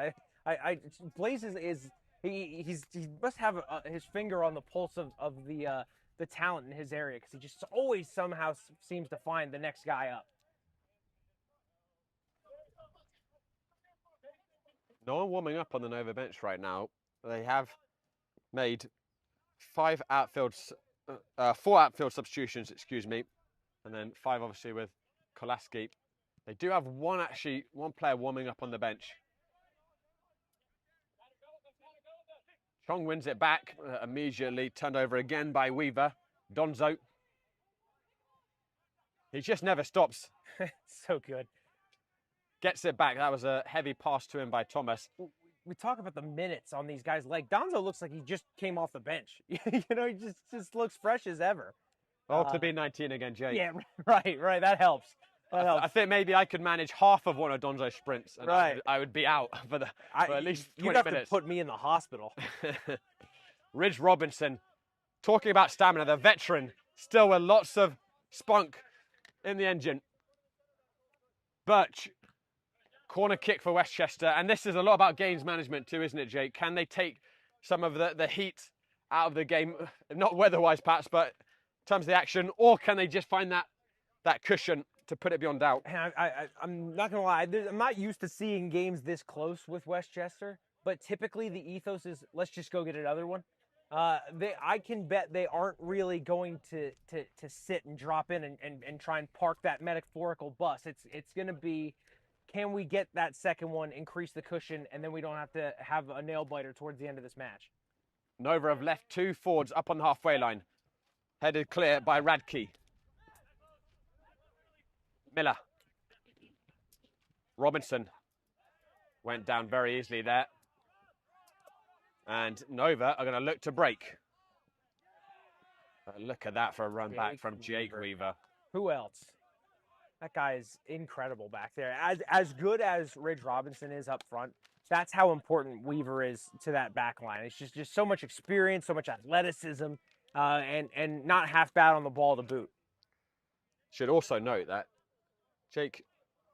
Blaze he must have his finger on the pulse of the talent in his area, because he just always somehow seems to find the next guy up. No one warming up on the Nova bench right now. They have made 4 outfield substitutions, excuse me, and then 5 obviously with Kolaski. They do have one player warming up on the bench. Chong wins it back, immediately turned over again by Weaver. Donzo. He just never stops. So good. Gets it back. That was a heavy pass to him by Thomas. We talk about the minutes on these guys' leg. Donzo looks like he just came off the bench. He just looks fresh as ever. Oh, to be 19 again, Jake. Yeah, right. That helps. I think maybe I could manage half of one of Donzo's sprints, and right. I would be out for at least 20 you'd have minutes. To put me in the hospital. Ridge Robinson, talking about stamina, the veteran, still with lots of spunk in the engine. Birch, corner kick for Westchester, and this is a lot about games management too, isn't it, Jake? Can they take some of the heat out of the game, not weather-wise perhaps, but in terms of the action, or can they just find that cushion to put it beyond doubt? And I'm not going to lie, I'm not used to seeing games this close with Westchester, but typically the ethos is, let's just go get another one. I can bet they aren't really going to sit and drop in and try and park that metaphorical bus. It's going to be, can we get that second one, increase the cushion, and then we don't have to have a nail biter towards the end of this match. Nova have left 2 forwards up on the halfway line. Headed clear by Radke. Miller. Robinson went down very easily there. And Nova are going to look to break. Look at that for a run back from Jake Weaver. Who else? That guy is incredible back there. As good as Ridge Robinson is up front, that's how important Weaver is to that back line. It's just so much experience, so much athleticism, and not half bad on the ball to boot. Should also note that Jake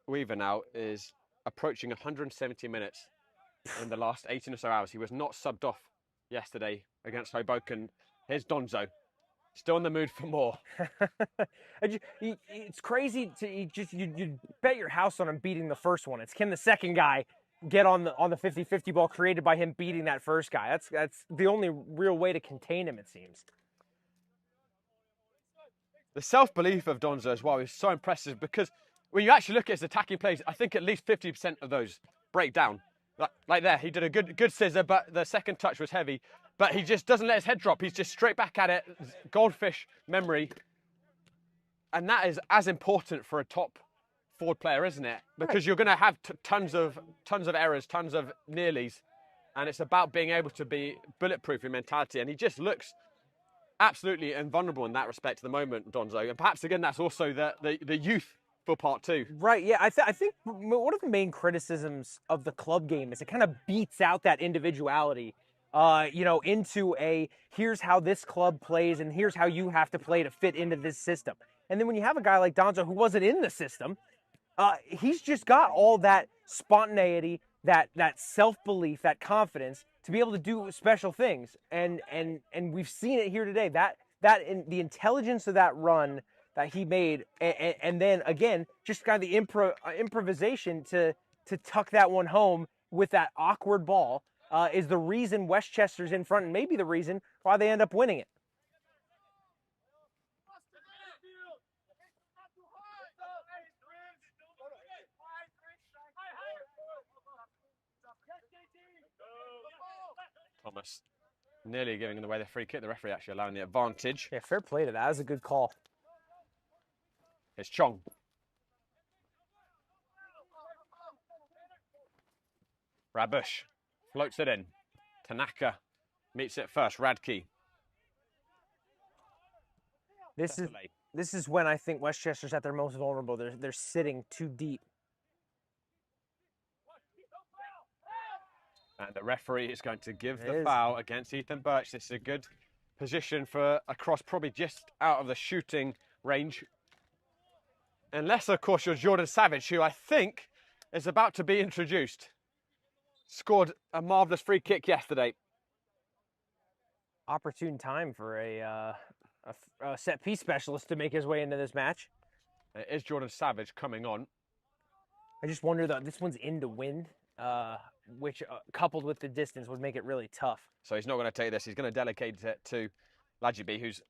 Weaver now is approaching 170 minutes in the last 18 or so hours. He was not subbed off yesterday against Hoboken. Here's Donzo, still in the mood for more. It's crazy you bet your house on him beating the first one. Can the second guy get on the 50-50 ball created by him beating that first guy? That's the only real way to contain him, it seems. The self-belief of Donzo as well is so impressive, because when you actually look at his attacking plays, I think at least 50% of those break down. Like there, he did a good scissor, but the second touch was heavy. But he just doesn't let his head drop. He's just straight back at it. Goldfish memory. And that is as important for a top forward player, isn't it? Because you're going to have tons of errors, tons of nearlies. And it's about being able to be bulletproof in mentality. And he just looks absolutely invulnerable in that respect at the moment, Donzo. And perhaps, again, that's also the youth for part two. Right, yeah. I think one of the main criticisms of the club game is it kind of beats out that individuality, into here's how this club plays and here's how you have to play to fit into this system. And then when you have a guy like Donzo who wasn't in the system, he's just got all that spontaneity, that self-belief, that confidence to be able to do special things. And we've seen it here today. That in the intelligence of that run that he made, and then again, just kind of the improvisation to tuck that one home with that awkward ball is the reason Westchester's in front, and maybe the reason why they end up winning it. Thomas nearly giving away the free kick. The referee actually allowing the advantage. Yeah, fair play to that. That was a good call. It's Chong. Rabush floats it in. Tanaka meets it first. Radke. This is when I think Westchester's at their most vulnerable. They're sitting too deep. And the referee is going to give the foul against Ethan Birch. This is a good position for a cross, probably just out of the shooting range. Unless, of course, you're Jordan Savage, who I think is about to be introduced. Scored a marvellous free kick yesterday. Opportune time for a set-piece specialist to make his way into this match. It is Jordan Savage coming on. I just wonder, though, this one's into wind, which coupled with the distance would make it really tough. So he's not going to take this. He's going to delegate it to Lajibi, whose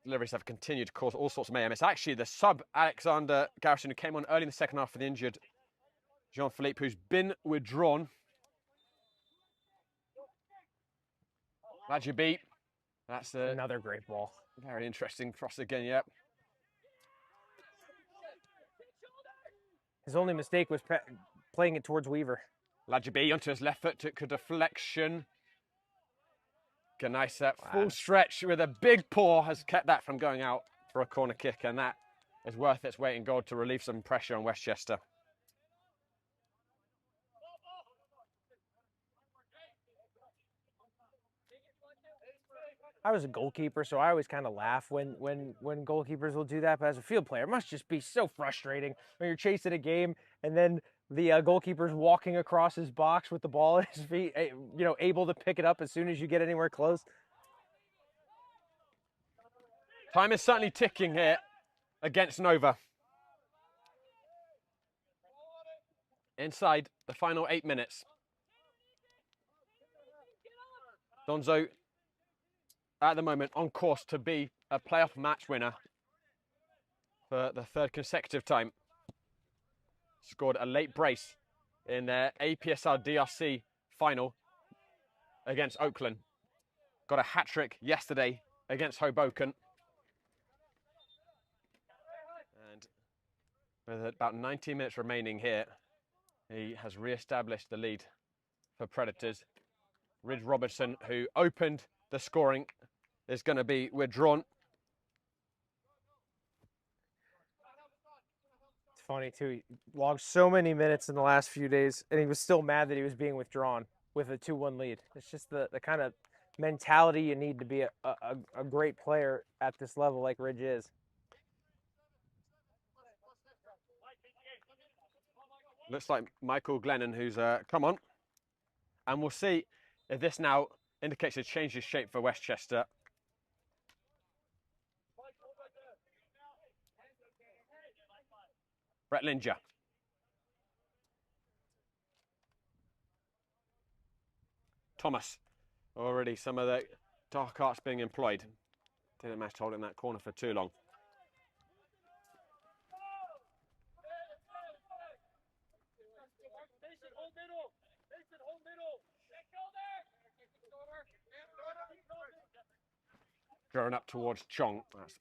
deliveries have continued to cause all sorts of mayhem. It's actually the sub Alexander Garrison who came on early in the second half for the injured Jean-Philippe, who's been withdrawn. Lajibi. That's another great ball. Very interesting cross again, yep. His only mistake was playing it towards Weaver. Lajibi onto his left foot, took a deflection. Ganaisa, full stretch with a big paw, has kept that from going out for a corner kick, and that is worth its weight in gold to relieve some pressure on Westchester. I was a goalkeeper, so I always kind of laugh when goalkeepers will do that. But as a field player, it must just be so frustrating when you're chasing a game and then the goalkeeper's walking across his box with the ball at his feet, able to pick it up as soon as you get anywhere close. Time is certainly ticking here against Nova. Inside the final 8 minutes. Donzo, at the moment, on course to be a playoff match winner for the third consecutive time. Scored a late brace in their APSL DRC final against Oakland. Got a hat-trick yesterday against Hoboken. And with about 19 minutes remaining here, he has re-established the lead for Predators. Ridge Robertson, who opened the scoring, is going to be withdrawn. It's funny, too. He logged so many minutes in the last few days, and he was still mad that he was being withdrawn with a 2-1 lead. It's just the kind of mentality you need to be a great player at this level like Ridge is. Looks like Michael Glennon, who's come on. And we'll see if this now indicates a change of shape for Westchester. Brett Linger. Thomas. Already some of the dark arts being employed. Didn't manage to hold it in that corner for too long. Going up towards Chong. That's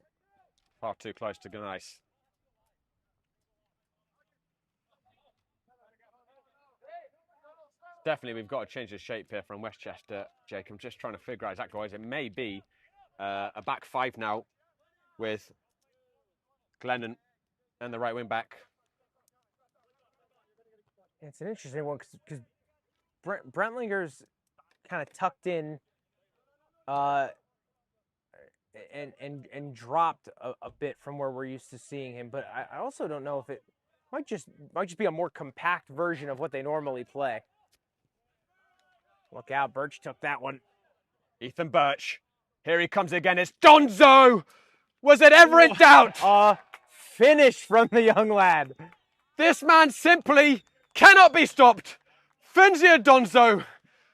far too close to Gneiss. Definitely, we've got to change the shape here from Westchester, Jake. I'm just trying to figure out exactly what it is. It may be a back five now with Glennon and the right wing back. It's an interesting one because Brentlinger's kind of tucked in and dropped a bit from where we're used to seeing him. But I also don't know if it might just be a more compact version of what they normally play. Look out, Birch took that one. Ethan Birch. Here he comes again. It's Donzo! Was it ever in doubt? Finish from the young lad. This man simply cannot be stopped. Funzia Donzo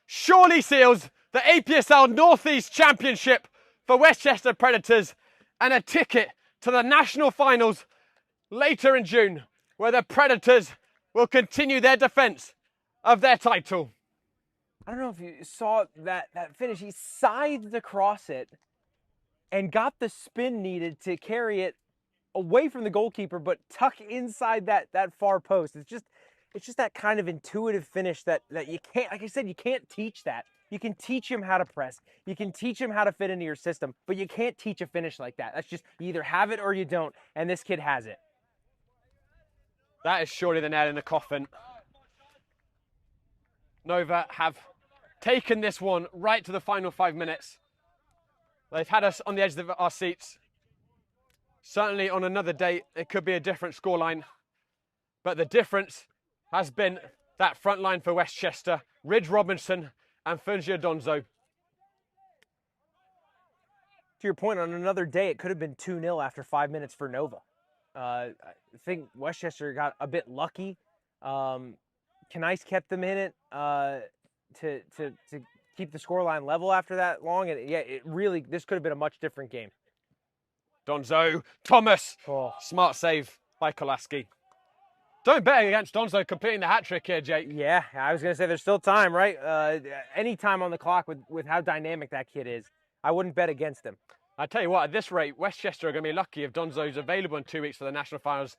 surely seals the APSL Northeast Championship for Westchester Predators and a ticket to the national finals later in June, where the Predators will continue their defense of their title. I don't know if you saw that finish. He scythed across it and got the spin needed to carry it away from the goalkeeper, but tuck inside that far post. It's just that kind of intuitive finish that you can't, like I said, you can't teach that. You can teach him how to press. You can teach him how to fit into your system, but you can't teach a finish like that. That's just, you either have it or you don't, and this kid has it. That is surely the nail in the coffin. Nova have taken this one right to the final 5 minutes. They've had us on the edge of our seats. Certainly on another day, it could be a different scoreline. But the difference has been that front line for Westchester, Ridge Robinson and Funzia Donzo. To your point, on another day, it could have been 2-0 after 5 minutes for Nova. I think Westchester got a bit lucky. Kanice kept them in it to keep the scoreline level after that long. And yeah, this could have been a much different game. Donzo, Thomas, Smart save by Kolaski. Don't bet against Donzo completing the hat-trick here, Jake. Yeah, I was going to say there's still time, right? Any time on the clock with how dynamic that kid is. I wouldn't bet against him. I tell you what, at this rate, Westchester are going to be lucky if Donzo's available in 2 weeks for the national finals.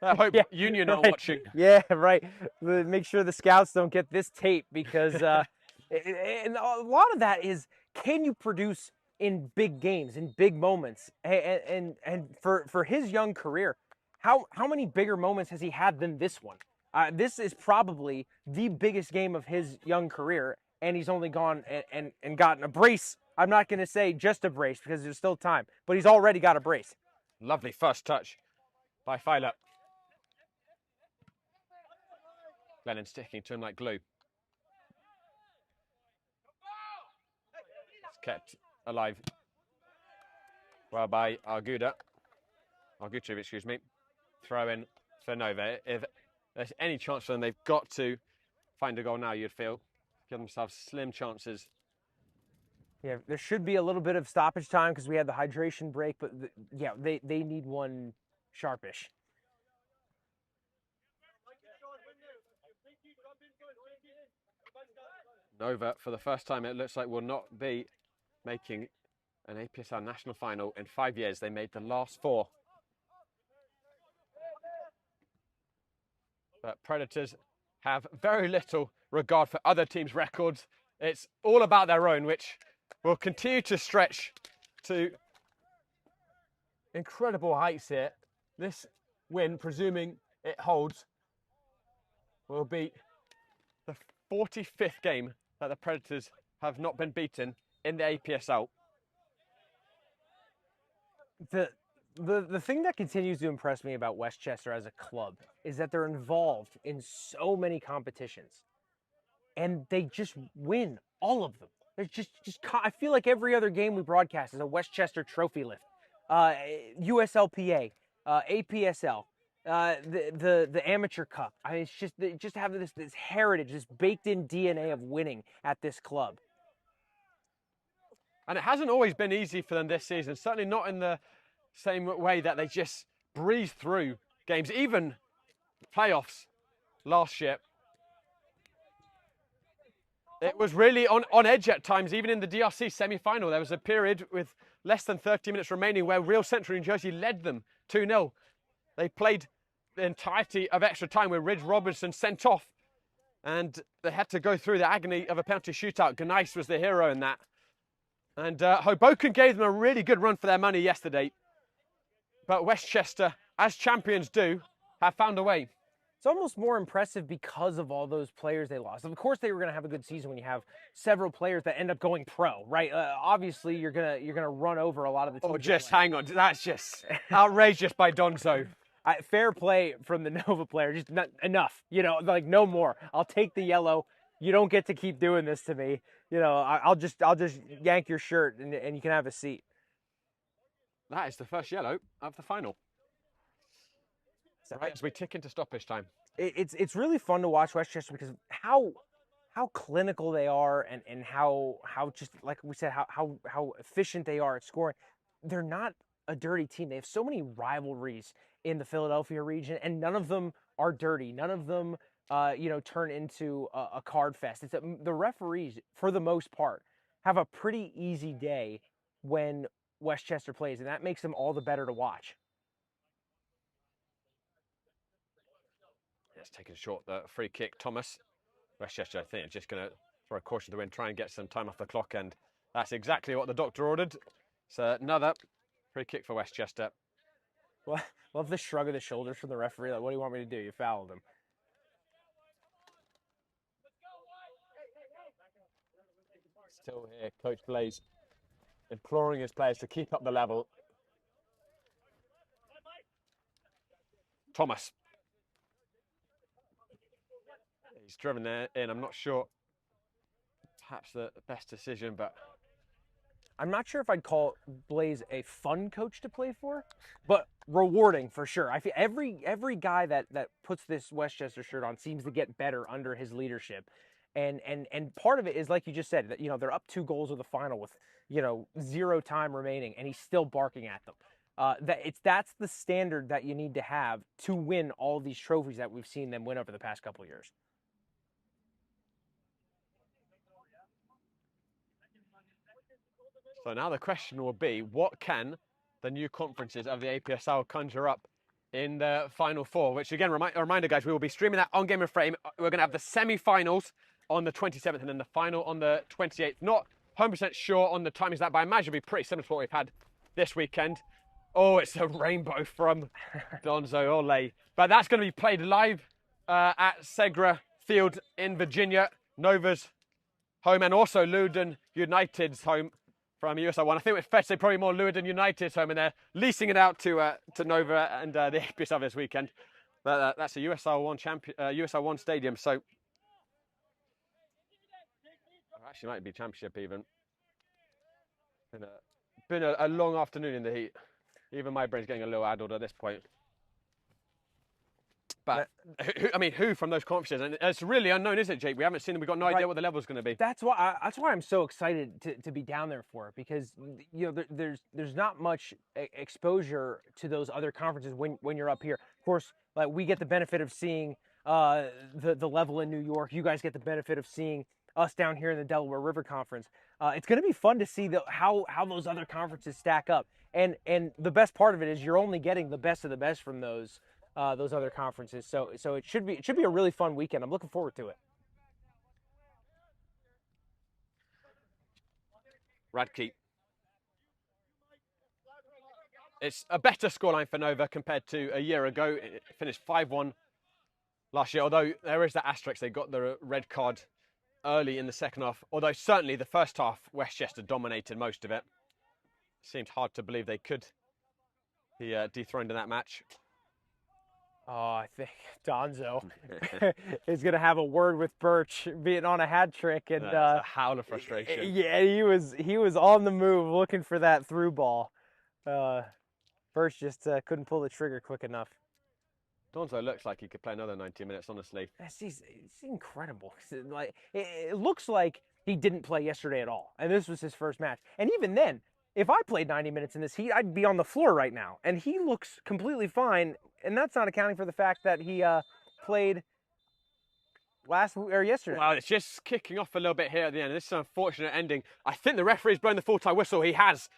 I hope Union are watching. Yeah, right. Make sure the scouts don't get this tape because and a lot of that is, can you produce in big games, in big moments? And for his young career, how many bigger moments has he had than this one? This is probably the biggest game of his young career, and he's only gone and gotten a brace. I'm not going to say just a brace because there's still time, but he's already got a brace. Lovely first touch by Filer. Glennon sticking to him like glue. It's kept alive. Well by Argutov, excuse me. Throw in for Nova. If there's any chance for them, they've got to find a goal now, you'd feel. Give themselves slim chances. Yeah, there should be a little bit of stoppage time because we had the hydration break, but they need one sharpish. Nova, for the first time, it looks like will not be making an APSL national final in 5 years. They made the last 4. But Predators have very little regard for other teams' records. It's all about their own, which will continue to stretch to incredible heights here. This win, presuming it holds, will be the 45th game that the Predators have not been beaten in the APSL. The thing that continues to impress me about Westchester as a club is that they're involved in so many competitions, and they just win all of them. There's I feel like every other game we broadcast is a Westchester trophy lift. USLPA, APSL, the Amateur Cup. I mean, it's just they just have this heritage, this baked-in DNA of winning at this club. And it hasn't always been easy for them this season. Certainly not in the same way that they just breeze through games, even playoffs last year. It was really on edge at times, even in the DRC semi-final. There was a period with less than 30 minutes remaining where Real Central New Jersey led them 2-0. They played the entirety of extra time with Ridge Robinson sent off, and they had to go through the agony of a penalty shootout. Gneiss was the hero in that. And Hoboken gave them a really good run for their money yesterday. But Westchester, as champions do, have found a way. It's almost more impressive because of all those players they lost. Of course, they were going to have a good season when you have several players that end up going pro, right? Obviously, you're gonna run over a lot of the teams. Oh, just hang on. That's just outrageous by Donzo. Fair play from the Nova player. Just not enough. You know, like no more. I'll take the yellow. You don't get to keep doing this to me. You know, I'll just yank your shirt and you can have a seat. That is the first yellow of the final. Right, as we tick into stoppage time. It's really fun to watch Westchester because how clinical they are and how just like we said how efficient they are at scoring. They're not a dirty team. They have so many rivalries in the Philadelphia region, and none of them are dirty. None of them turn into a card fest. It's the referees, for the most part, have a pretty easy day when Westchester plays, and that makes them all the better to watch. It's taken short, the free kick. Thomas, Westchester, I think, is just going to throw a caution to the wind, try and get some time off the clock, and that's exactly what the doctor ordered. So another free kick for Westchester. Well, love the shrug of the shoulders from the referee. Like, what do you want me to do? You fouled him. Still here, Coach Blaze imploring his players to keep up the level. Thomas. He's driven there in. I'm not sure. Perhaps the best decision, but I'm not sure if I'd call Blaze a fun coach to play for, but rewarding for sure. I feel every guy that puts this Westchester shirt on seems to get better under his leadership. And part of it is, like you just said, that they're up 2 goals of the final with 0 time remaining, and he's still barking at them. That's the standard that you need to have to win all these trophies that we've seen them win over the past couple of years. So now the question will be, what can the new conferences of the APSL conjure up in the Final Four? Which, again, a reminder, guys, we will be streaming that on Game of Frame. We're going to have the semi-finals on the 27th and then the final on the 28th. Not 100% sure on the timings of that, but I imagine it'll be pretty similar to what we've had this weekend. Oh, it's a rainbow from Donzo Ole. But that's going to be played live at Segra Field in Virginia, Nova's home, and also Loudoun United's home from USL 1. I think it's fair to say probably more Loudoun United's home, and they're leasing it out to Nova and the APSL this weekend. But that's a USL 1 stadium, so actually might be championship even. Been a long afternoon in the heat. Even my brain's getting a little addled at this point. But who from those conferences? And it's really unknown, isn't it, Jake? We haven't seen them. We've got no idea what the level's going to be. That's why I'm so excited to be down there for it, because there's not much exposure to those other conferences when you're up here. Of course, like, we get the benefit of seeing the level in New York. You guys get the benefit of seeing us down here in the Delaware River Conference. It's going to be fun to see how those other conferences stack up. And the best part of it is you're only getting the best of the best from those other conferences. So it should be a really fun weekend. I'm looking forward to it. Radke. It's a better scoreline for Nova compared to a year ago. It finished 5-1 last year, although there is that asterisk. They got the red card early in the second half, although certainly the first half, Westchester dominated most of it. Seemed hard to believe they could be dethroned in that match. Oh, I think Donzo is going to have a word with Birch being on a hat trick, and a howl of frustration. Yeah, he was on the move looking for that through ball. Birch just couldn't pull the trigger quick enough. Donzo looks like he could play another 90 minutes, honestly. It's incredible. Like, it looks like he didn't play yesterday at all, and this was his first match. And even then, if I played 90 minutes in this heat, I'd be on the floor right now. And he looks completely fine, and that's not accounting for the fact that he played yesterday. Well, it's just kicking off a little bit here at the end. This is an unfortunate ending. I think the referee's blown the full-time whistle. He has.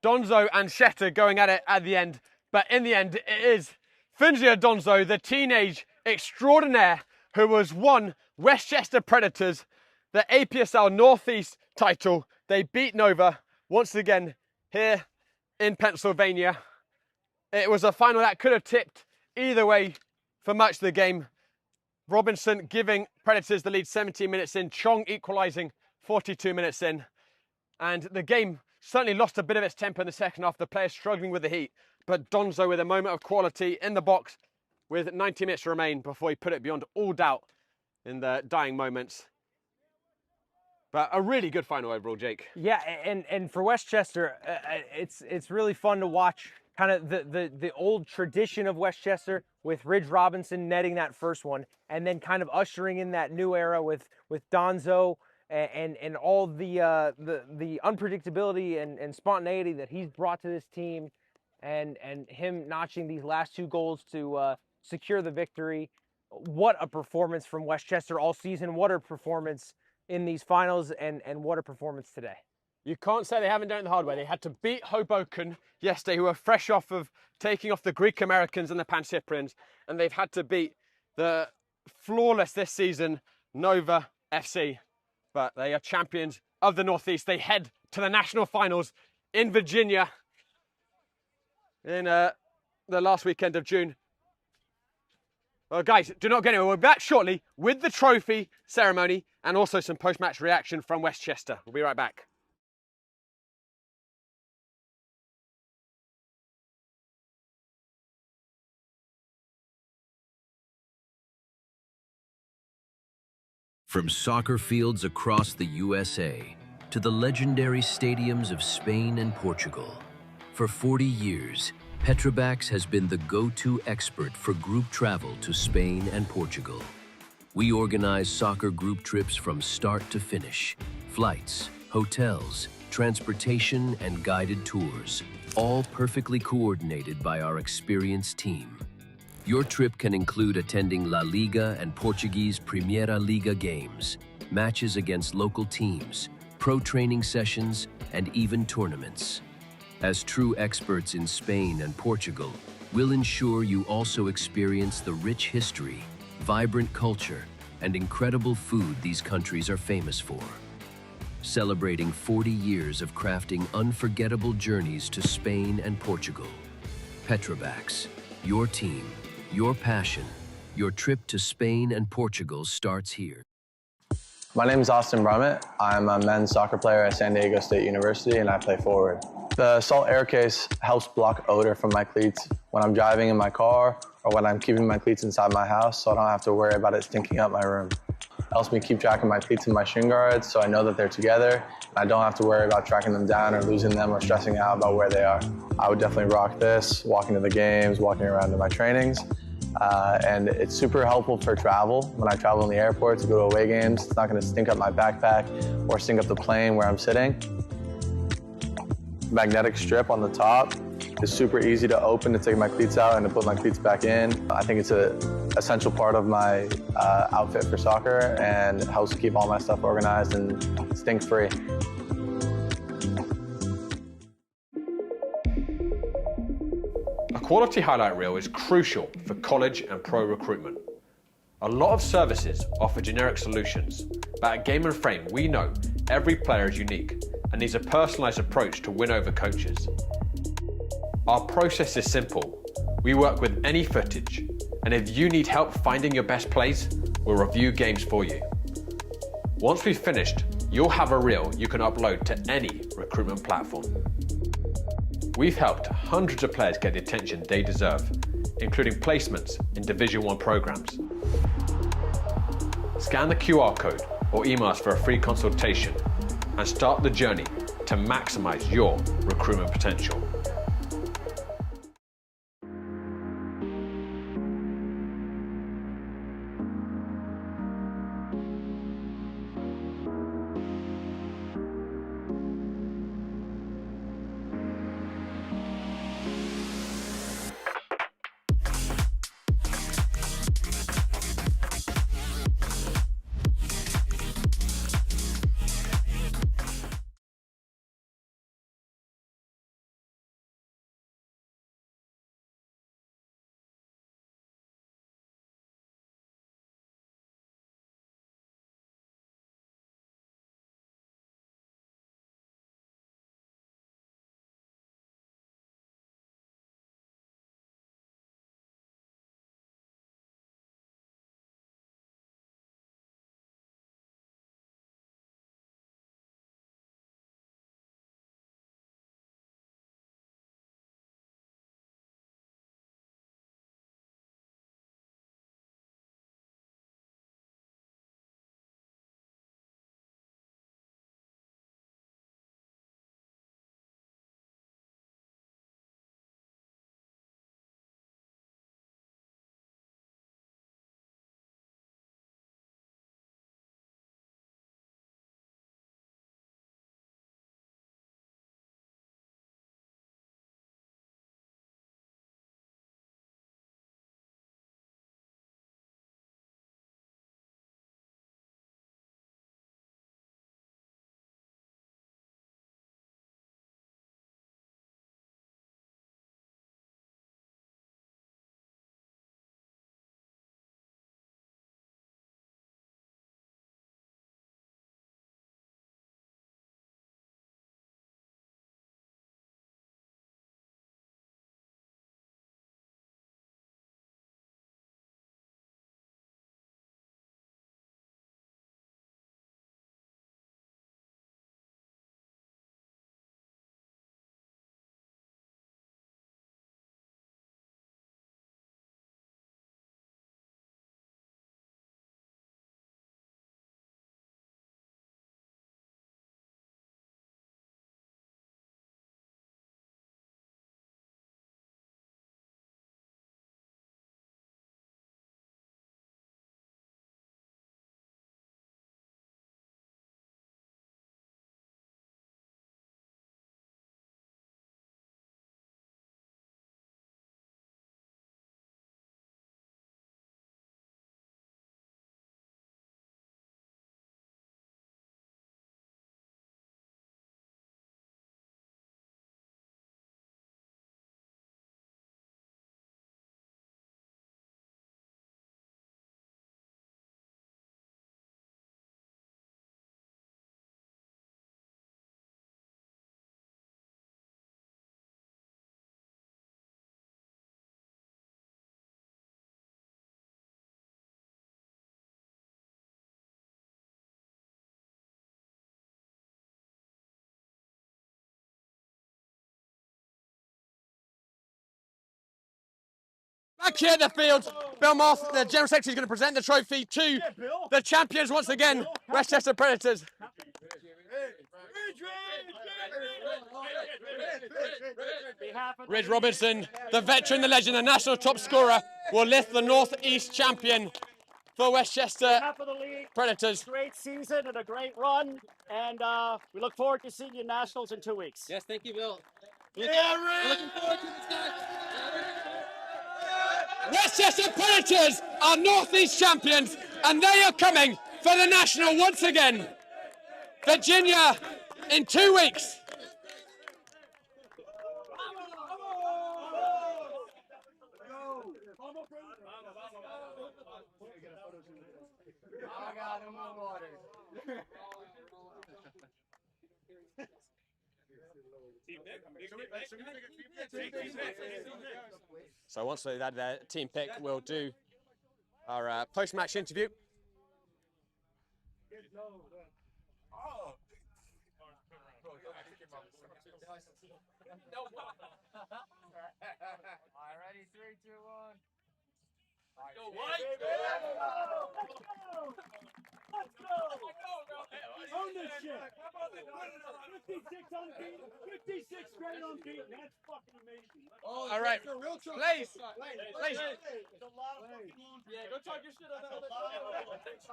Donzo and Schetter going at it at the end. But in the end, it is Finzio Donzo, the teenage extraordinaire who has won Westchester Predators the APSL Northeast title. They beat Nova once again here in Pennsylvania. It was a final that could have tipped either way for much of the game. Robinson giving Predators the lead 17 minutes in, Chong equalising 42 minutes in. And the game certainly lost a bit of its tempo in the second half, the players struggling with the heat. But Donzo with a moment of quality in the box with 90 minutes to remain before he put it beyond all doubt in the dying moments. But a really good final overall, Jake. Yeah, and for Westchester, it's really fun to watch kind of the old tradition of Westchester with Ridge Robinson netting that first one, and then kind of ushering in that new era with Donzo and all the unpredictability and spontaneity that he's brought to this team, and him notching these last 2 goals to secure the victory. What a performance from Westchester all season. What a performance in these finals, and what a performance today. You can't say they haven't done it the hard way. They had to beat Hoboken yesterday, who were fresh off of taking off the Greek Americans and the Pan Cyprians, and they've had to beat the flawless this season Nova FC. But they are champions of the Northeast. They head to the national finals in Virginia in the last weekend of June. Well, guys, do not get anywhere. We'll be back shortly with the trophy ceremony and also some post-match reaction from Westchester. We'll be right back. From soccer fields across the USA to the legendary stadiums of Spain and Portugal, for 40 years, Petrobax has been the go-to expert for group travel to Spain and Portugal. We organize soccer group trips from start to finish, flights, hotels, transportation, and guided tours, all perfectly coordinated by our experienced team. Your trip can include attending La Liga and Portuguese Primeira Liga games, matches against local teams, pro training sessions, and even tournaments. As true experts in Spain and Portugal, we'll ensure you also experience the rich history, vibrant culture, and incredible food these countries are famous for. Celebrating 40 years of crafting unforgettable journeys to Spain and Portugal. Petrobax, your team, your passion, your trip to Spain and Portugal starts here. My name is Austin Brummett. I'm a men's soccer player at San Diego State University, and I play forward. The salt air case helps block odor from my cleats when I'm driving in my car or when I'm keeping my cleats inside my house, so I don't have to worry about it stinking up my room. It helps me keep track of my cleats and my shin guards, so I know that they're together, and I don't have to worry about tracking them down or losing them or stressing out about where they are. I would definitely rock this, walking to the games, walking around to my trainings. And it's super helpful for travel. When I travel in the airport to go to away games, it's not going to stink up my backpack or stink up the plane where I'm sitting. Magnetic strip on the top is super easy to open to take my cleats out and to put my cleats back in. I think it's an essential part of my outfit for soccer, and it helps keep all my stuff organized and stink-free. A quality highlight reel is crucial for college and pro recruitment. A lot of services offer generic solutions, but at Game & Frame we know every player is unique and needs a personalised approach to win over coaches. Our process is simple. We work with any footage, and if you need help finding your best plays, we'll review games for you. Once we've finished, you'll have a reel you can upload to any recruitment platform. We've helped hundreds of players get the attention they deserve, including placements in Division 1 programs. Scan the QR code or email us for a free consultation and start the journey to maximize your recruitment potential. Back here at the field, Bill Moth, the General Secretary, is going to present the trophy to the champions once again, Westchester Predators. Ridge Robinson, the veteran, the legend, the national top scorer, will lift the Northeast champion for Westchester Predators. Great season and a great run, and we look forward to seeing you in Nationals in 2 weeks. Yes, thank you, Bill. Looking forward to this Westchester Predators are Northeast champions, and they are coming for the national once again. Virginia in 2 weeks. So once they've had their team pick, we'll do our post-match interview. Alrighty, 3, 2, 1. Let's go! Let's go! Own this shit! 56 unbeaten, 56 straight unbeaten. That's fucking amazing. All right, please. Yeah, go talk your shit on that other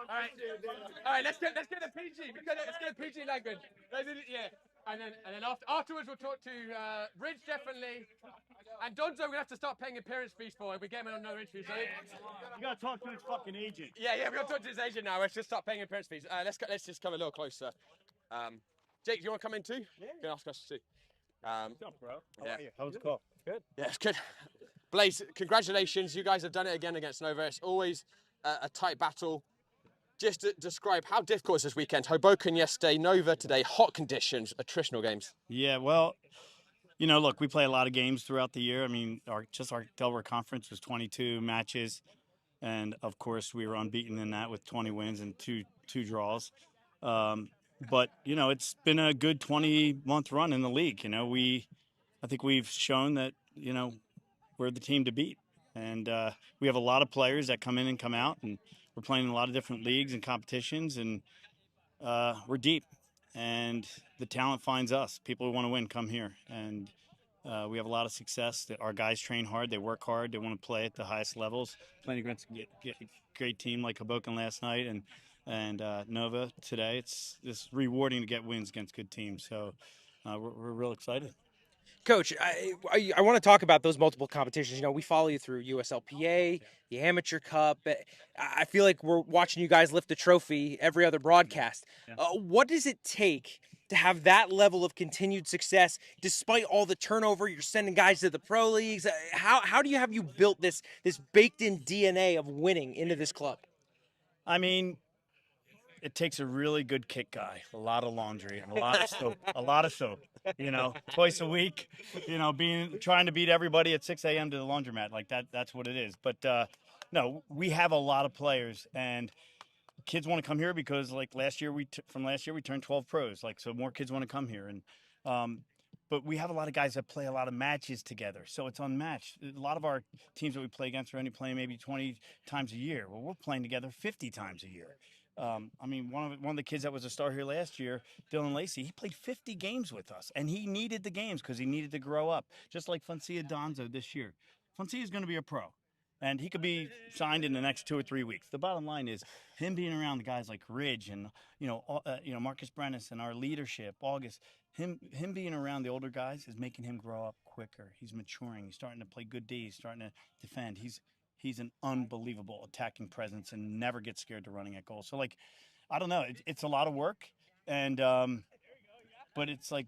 All right, let's get the PG. Let's get PG language. Yeah, and then afterwards we'll talk to Ridge definitely, and Donzo we're gonna have to start paying appearance fees for if we get him on another interview. So You gotta talk to his fucking agent. yeah, we're gonna talk to his agent now. Let's just start paying appearance fees. Let's just come a little closer. Jake, do you want to come in too? Yeah. You can ask us too. What's up, bro? How are you? How was the call? Good. Yeah, it's good. Blaze, congratulations. You guys have done it again against Nova. It's always a tight battle. Just to describe how difficult is this weekend. Hoboken yesterday, Nova today, hot conditions, attritional games. Yeah, well, you know, look, we play a lot of games throughout the year. I mean, our Delaware Conference was 22 matches. And, of course, we were unbeaten in that with 20 wins and two draws. But, you know, it's been a good 20-month run in the league. You know, I think we've shown that, you know, we're the team to beat. And we have a lot of players that come in and come out, and we're playing in a lot of different leagues and competitions, and we're deep. And the talent finds us. People who want to win come here. And we have a lot of success. Our guys train hard. They work hard. They want to play at the highest levels. Playing against a great team like Hoboken last night and Nova today. It's rewarding to get wins against good teams. So we're real excited. Coach, I want to talk about those multiple competitions. You know, we follow you through USLPA, the Amateur Cup. I feel like we're watching you guys lift the trophy every other broadcast. Yeah. What does it take to have that level of continued success despite all the turnover? You're sending guys to the pro leagues. How do you built this baked-in DNA of winning into this club? I mean, it takes a really good kick guy, a lot of laundry, and a lot of soap, you know, twice a week, you know, trying to beat everybody at 6 a.m. to the laundromat. Like that's what it is. But no, we have a lot of players, and kids want to come here because like from last year we turned 12 pros. Like, so more kids want to come here. And but we have a lot of guys that play a lot of matches together, so it's unmatched. A lot of our teams that we play against are only playing maybe 20 times a year. Well, we're playing together 50 times a year. I mean, one of the kids that was a star here last year, Dylan Lacey, he played 50 games with us, and he needed the games because he needed to grow up, just like Foncia Donzo this year. Foncia is going to be a pro, and he could be signed in the next 2 or 3 weeks. The bottom line is him being around the guys like Ridge and Marcus Brennis and our leadership, August. Him being around the older guys is making him grow up quicker. He's maturing. He's starting to play good D. He's starting to defend. He's an unbelievable attacking presence and never gets scared to running at goal. So, like, I don't know. It's a lot of work, and but it's like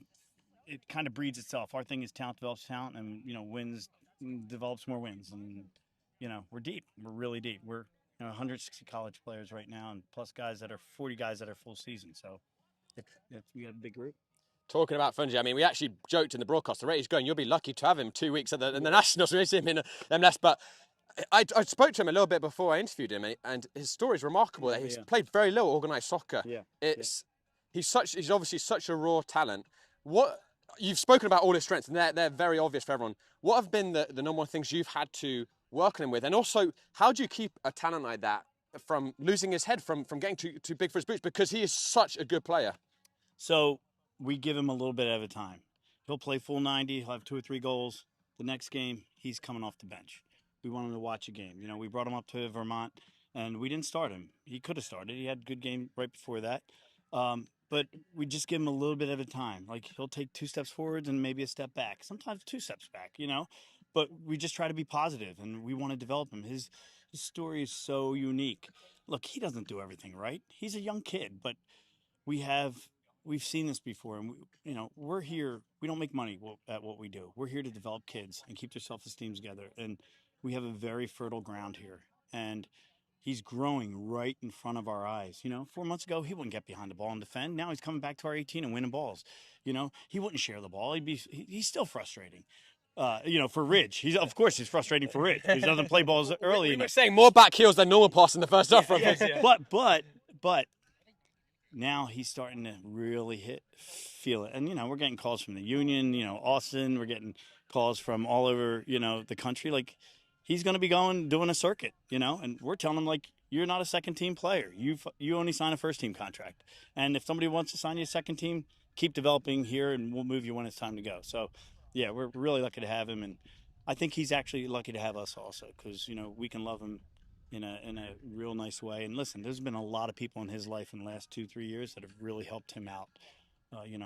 it kind of breeds itself. Our thing is talent develops talent, and, you know, wins develops more wins. And, you know, we're deep. We're really deep. We're 160 college players right now, and plus 40 guys that are full season. So we got a big group. Talking about Fungi, I mean, we actually joked in the broadcast, the rate he's going, you'll be lucky to have him 2 weeks in the Nationals. We see him in MLS, but I spoke to him a little bit before I interviewed him, and his story is remarkable. Yeah, he's played very little organised soccer. Yeah. He's obviously such a raw talent. What you've spoken about all his strengths, and they're very obvious for everyone. What have been the number one things you've had to working him with? And also, how do you keep a talent like that from losing his head, from getting too big for his boots? Because he is such a good player. So we give him a little bit at a time. He'll play full 90. He'll have 2 or 3 goals. The next game, he's coming off the bench. We want him to watch a game. You know, we brought him up to Vermont, and we didn't start him. He could have started. He had a good game right before that. But we just give him a little bit at a time. Like, he'll take 2 steps forwards and maybe a step back. Sometimes 2 steps back, you know. But we just try to be positive, and we want to develop him. His story is so unique. Look, he doesn't do everything right. He's a young kid, but we've seen this before, and we're here. We don't make money at what we do. We're here to develop kids and keep their self-esteem together, and we have a very fertile ground here. And he's growing right in front of our eyes. 4 months ago he wouldn't get behind the ball and defend. Now he's coming back to our 18 and winning balls. He wouldn't share the ball. He's still frustrating. For Ridge, of course he's frustrating for Ridge. He doesn't play balls early. We were saying more back heels than normal pass in the first half from him. But now he's starting to really feel it. And, we're getting calls from the Union, Austin. We're getting calls from all over, the country. Like, he's going to be doing a circuit, and we're telling him, like, you're not a second-team player. You only sign a first-team contract. And if somebody wants to sign you a second team, keep developing here, and we'll move you when it's time to go. So, yeah, we're really lucky to have him. And I think he's actually lucky to have us also because, we can love him in a real nice way. And listen, there's been a lot of people in his life in the last 2-3 years that have really helped him out. It's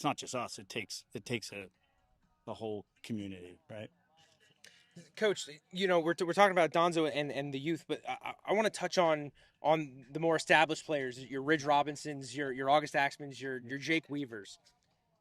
not just us. It takes the whole community, right? Coach, we're talking about Donzo and the youth, but I want to touch on the more established players, your Ridge Robinsons, your August Axmans, your Jake Weavers.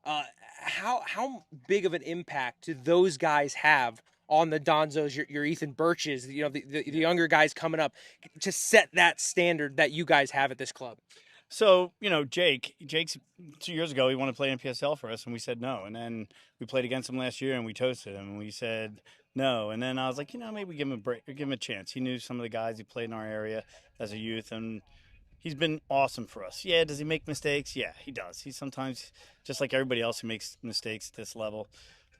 How big of an impact do those guys have on the Donzos, your Ethan Birches, the younger guys coming up, to set that standard that you guys have at this club? So, Jake's 2 years ago, he wanted to play in APSL for us, and we said no. And then we played against him last year, and we toasted him, and we said no. And then I was like, maybe give him a break, give him a chance. He knew some of the guys. He played in our area as a youth, and he's been awesome for us. Yeah, does he make mistakes? Yeah, he does. He's sometimes, just like everybody else who makes mistakes at this level,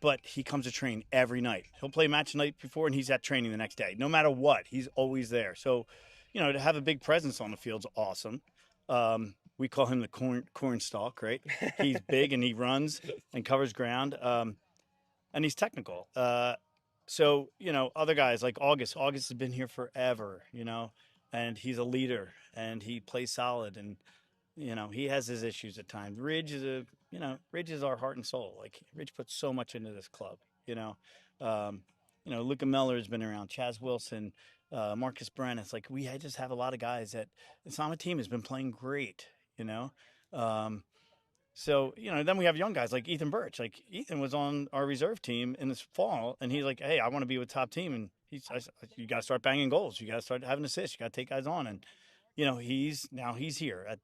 but he comes to train every night. He'll play a match the night before, and he's at training the next day. No matter what, he's always there. So, to have a big presence on the field's awesome. We call him the corn stalk, right? He's big and he runs and covers ground. And he's technical. So, other guys like August has been here forever, and he's a leader and he plays solid and, he has his issues at times. Ridge is our heart and soul. Like, Ridge puts so much into this club, Luca Miller has been around, Chaz Wilson, Marcus Brennan. It's like we just have a lot of guys that the Sama team has been playing great, So, then we have young guys like Ethan Birch. Like, Ethan was on our reserve team in this fall, and he's like, hey, I want to be with top team. And you got to start banging goals. You got to start having assists. You got to take guys on. And, he's here at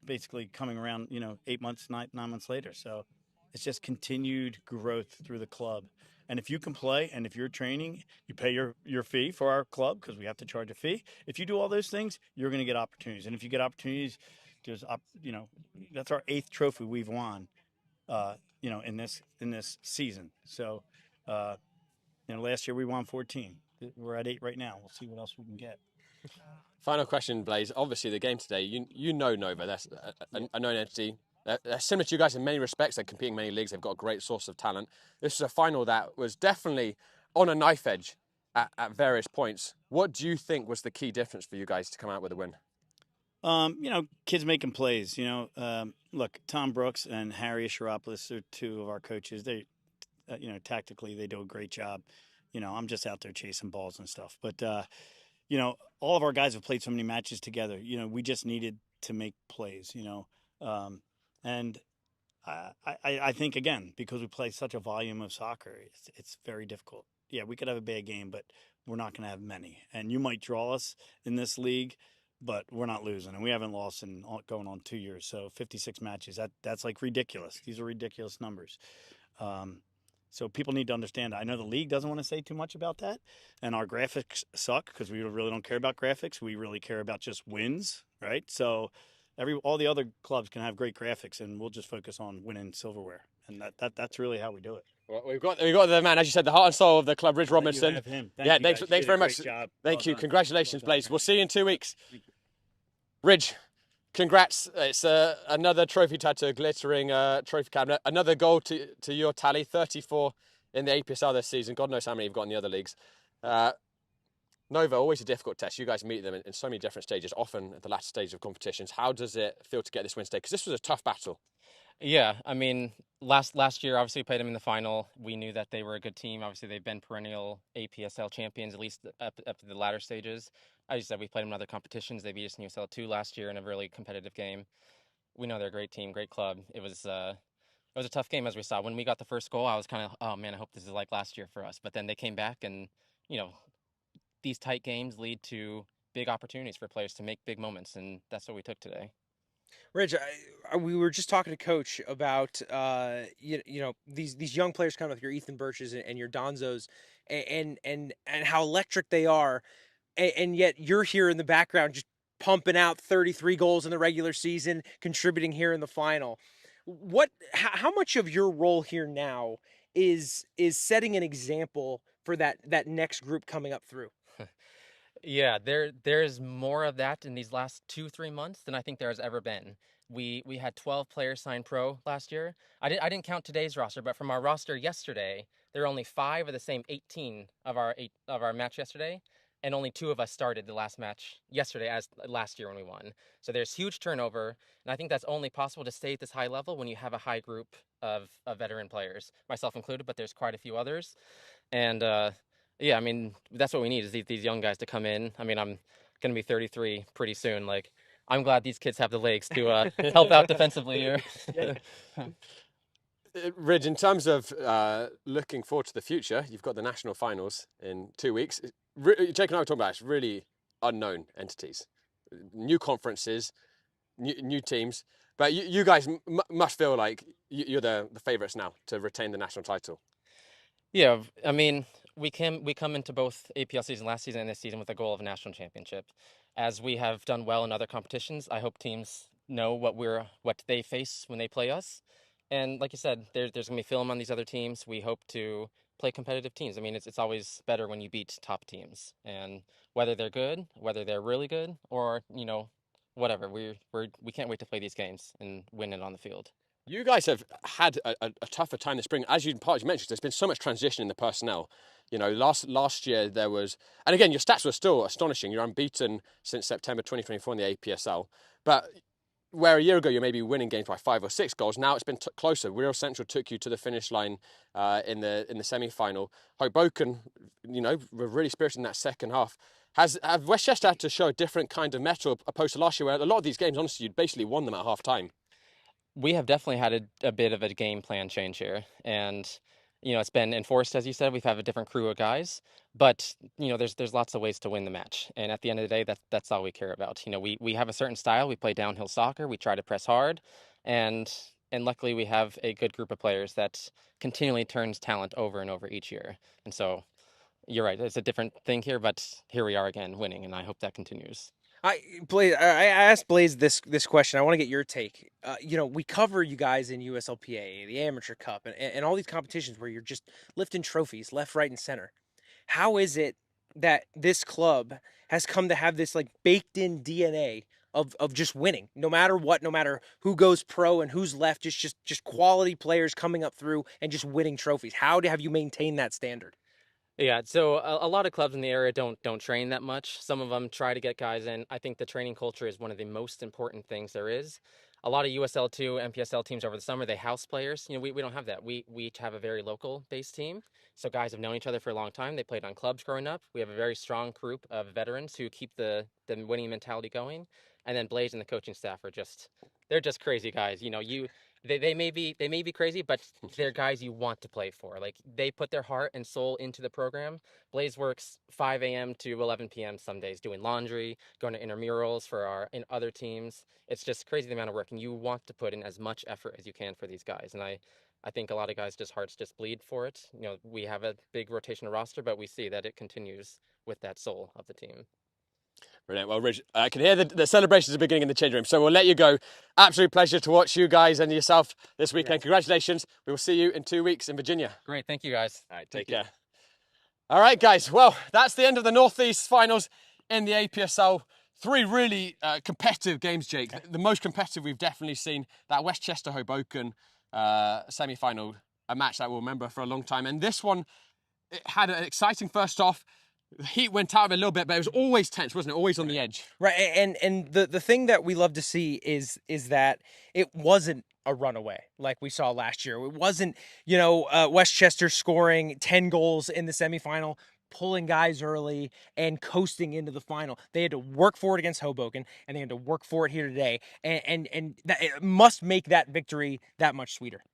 basically coming around, 8 months, 9 months later. So it's just continued growth through the club. And if you can play and if you're training, you pay your fee for our club because we have to charge a fee. If you do all those things, you're going to get opportunities. And if you get opportunities, that's our 8th trophy we've won, in this season. So, last year we won 14. We're at 8 right now. We'll see what else we can get. Final question, Blaze. Obviously, the game today, you know Nova. That's a known entity. They're similar to you guys in many respects. They compete in many leagues. They've got a great source of talent. This is a final that was definitely on a knife edge at various points. What do you think was the key difference for you guys to come out with a win? Kids making plays. Look, Tom Brooks and Harry Shiropoulos are 2 of our coaches. They, tactically, they do a great job. I'm just out there chasing balls and stuff. But, all of our guys have played so many matches together. We just needed to make plays, and I think, again, because we play such a volume of soccer, it's very difficult. Yeah, we could have a bad game, but we're not going to have many. And you might draw us in this league, but we're not losing. And we haven't lost in going on 2 years. So 56 matches, that's like ridiculous. These are ridiculous numbers. So people need to understand. I know the league doesn't want to say too much about that. And our graphics suck because we really don't care about graphics. We really care about just wins, right? So all the other clubs can have great graphics, and we'll just focus on winning silverware. And that's really how we do it. Well, we've got the man, as you said, the heart and soul of the club, Ridge I'll let you Robinson. have him. Yeah, You thanks, guys. You thanks did a very much. great job. Thank Well you. done. Congratulations, Well done. Blaze. We'll see you in 2 weeks. Ridge, congrats. It's another trophy tied to a glittering trophy cabinet. Another goal to your tally, 34 in the APSL this season. God knows how many you've got in the other leagues. Nova, always a difficult test. You guys meet them in so many different stages, often at the latter stage of competitions. How does it feel to get this win today? Because this was a tough battle. Yeah, I mean, last year, obviously, we played them in the final. We knew that they were a good team. Obviously, they've been perennial APSL champions, at least up to the latter stages. As you said, we played them in other competitions. They beat us in USL 2 last year in a really competitive game. We know they're a great team, great club. It was a tough game, as we saw. When we got the first goal, I was kind of, oh man, I hope this is like last year for us. But then they came back, and you know, these tight games lead to big opportunities for players to make big moments, and that's what we took today. Rich, we were just talking to Coach about these young players coming with your Ethan Birches and your Donzos, and how electric they are, and yet you're here in the background just pumping out 33 goals in the regular season, contributing here in the final. How much of your role here now is setting an example for that next group coming up through? Yeah, there's more of that in these last 2-3 months than I think there has ever been. We had 12 players sign pro last year. I didn't count today's roster, but from our roster yesterday, there are only 5 of the same 18 of our match yesterday, and only 2 of us started the last match yesterday as last year when we won. So there's huge turnover, and I think that's only possible to stay at this high level when you have a high group of veteran players, myself included, but there's quite a few others. And yeah, I mean, that's what we need is these young guys to come in. I mean, I'm going to be 33 pretty soon. Like, I'm glad these kids have the legs to help out defensively here. Ridge, in terms of looking forward to the future, you've got the national finals in 2 weeks. Jake and I were talking about it's really unknown entities, new conferences, new teams. But you guys must feel like you're the favourites now to retain the national title. Yeah, I mean, we come into both APL season last season and this season with a goal of a national championship. As we have done well in other competitions, I hope teams know what they face when they play us. And like you said, there's gonna be film on these other teams. We hope to play competitive teams. I mean, it's always better when you beat top teams, and whether they're good, whether they're really good, or whatever. We can't wait to play these games and win it on the field. You guys have had a tougher time this spring. As you partly mentioned, there's been so much transition in the personnel. You know, last year there was, and again, your stats were still astonishing. You're unbeaten since September 2024 in the APSL. But where a year ago you may be winning games by 5 or 6 goals, now it's been closer. Wirral Central took you to the finish line in the semi-final. Hoboken, were really spirited in that second half. Have Westchester had to show a different kind of mettle opposed to last year, where a lot of these games, honestly, you'd basically won them at half time? We have definitely had a bit of a game plan change here, and it's been enforced, as you said. We've had a different crew of guys, but there's lots of ways to win the match, and at the end of the day, that's all we care about. We have a certain style. We play downhill soccer. We try to press hard, and luckily we have a good group of players that continually turns talent over and over each year. And so you're right, it's a different thing here, but here we are again winning, and I hope that continues. I asked Blaze this question. I want to get your take. We cover you guys in USLPA, the Amateur Cup, and all these competitions where you're just lifting trophies left, right, and center. How is it that this club has come to have this like baked in DNA of just winning, no matter what, no matter who goes pro and who's left, just quality players coming up through and just winning trophies? How have you maintained that standard? Yeah, so a lot of clubs in the area don't train that much. Some of them try to get guys in. I think the training culture is one of the most important things there is. A lot of USL2, MPSL teams over the summer, they house players. We don't have that. We each have a very local based team. So guys have known each other for a long time. They played on clubs growing up. We have a very strong group of veterans who keep the winning mentality going. And then Blaze and the coaching staff they're just crazy guys. They may be crazy, but they're guys you want to play for. Like, they put their heart and soul into the program. Blaze works 5 a.m. to 11 p.m. some days, doing laundry, going to intramurals for in other teams. It's just crazy the amount of work, and you want to put in as much effort as you can for these guys. And I think a lot of guys' hearts just bleed for it. We have a big rotational roster, but we see that it continues with that soul of the team. Brilliant. Well, Ridge, I can hear the celebrations are beginning in the change room, so we'll let you go. Absolute pleasure to watch you guys and yourself this weekend. Congratulations. We will see you in 2 weeks in Virginia. Great. Thank you, guys. All right, take care. All right, guys. Well, that's the end of the Northeast finals in the APSL. 3 really competitive games, Jake. The most competitive we've definitely seen. That Westchester Hoboken semi-final, a match that we'll remember for a long time. And this one, it had an exciting first off. The heat went out of it a little bit, but it was always tense, wasn't it? Always on the edge. Right, and the thing that we love to see is that it wasn't a runaway like we saw last year. It wasn't, Westchester scoring 10 goals in the semifinal, pulling guys early and coasting into the final. They had to work for it against Hoboken, and they had to work for it here today, and that, it must make that victory that much sweeter.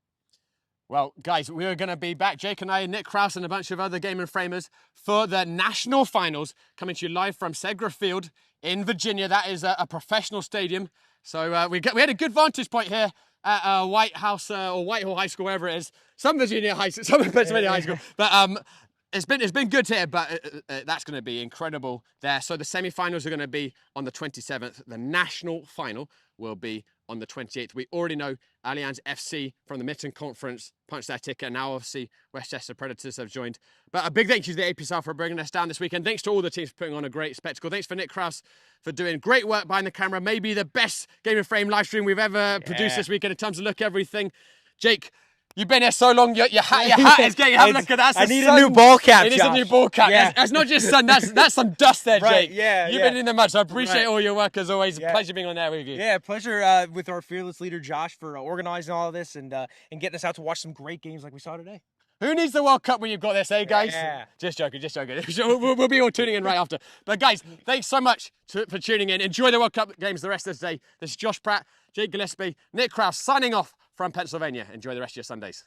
Well, guys, we're going to be back, Jake and I, Nick Krause and a bunch of other Game and Framers, for the national finals, coming to you live from Segra Field in Virginia. That is a professional stadium. So we had a good vantage point here at White House or Whitehall High School, wherever it is. Some Virginia High School, some Pennsylvania High School. But it's been good here, but that's going to be incredible there. So the semi-finals are going to be on the 27th. The national final will be on the 28th. We already know Allianz FC from the Mitten Conference punched their ticket, and now obviously Westchester Predators have joined. But a big thank you to the APSL for bringing us down this weekend. Thanks to all the teams for putting on a great spectacle. Thanks for Nick Krause for doing great work behind the camera. Maybe the best Game and Frame live stream we've ever produced this weekend in terms of look everything. Jake, you've been here so long, your hat is getting, have a look at that. I need a new ball cap, It is a new ball cap. Yeah. That's not just sun, that's some dust there, Jake. Right, yeah, You've been in the mud, so I appreciate Right. all your work as always. Yeah. Pleasure being on there with you. Yeah, pleasure with our fearless leader, Josh, for organizing all of this and getting us out to watch some great games like we saw today. Who needs the World Cup when you've got this, eh, guys? Yeah. Just joking, just joking. We'll be all tuning in right after. But guys, thanks so much for tuning in. Enjoy the World Cup games the rest of the day. This is Josh Pratt, Jake Gillespie, Nick Krause signing off from Pennsylvania. Enjoy the rest of your Sundays.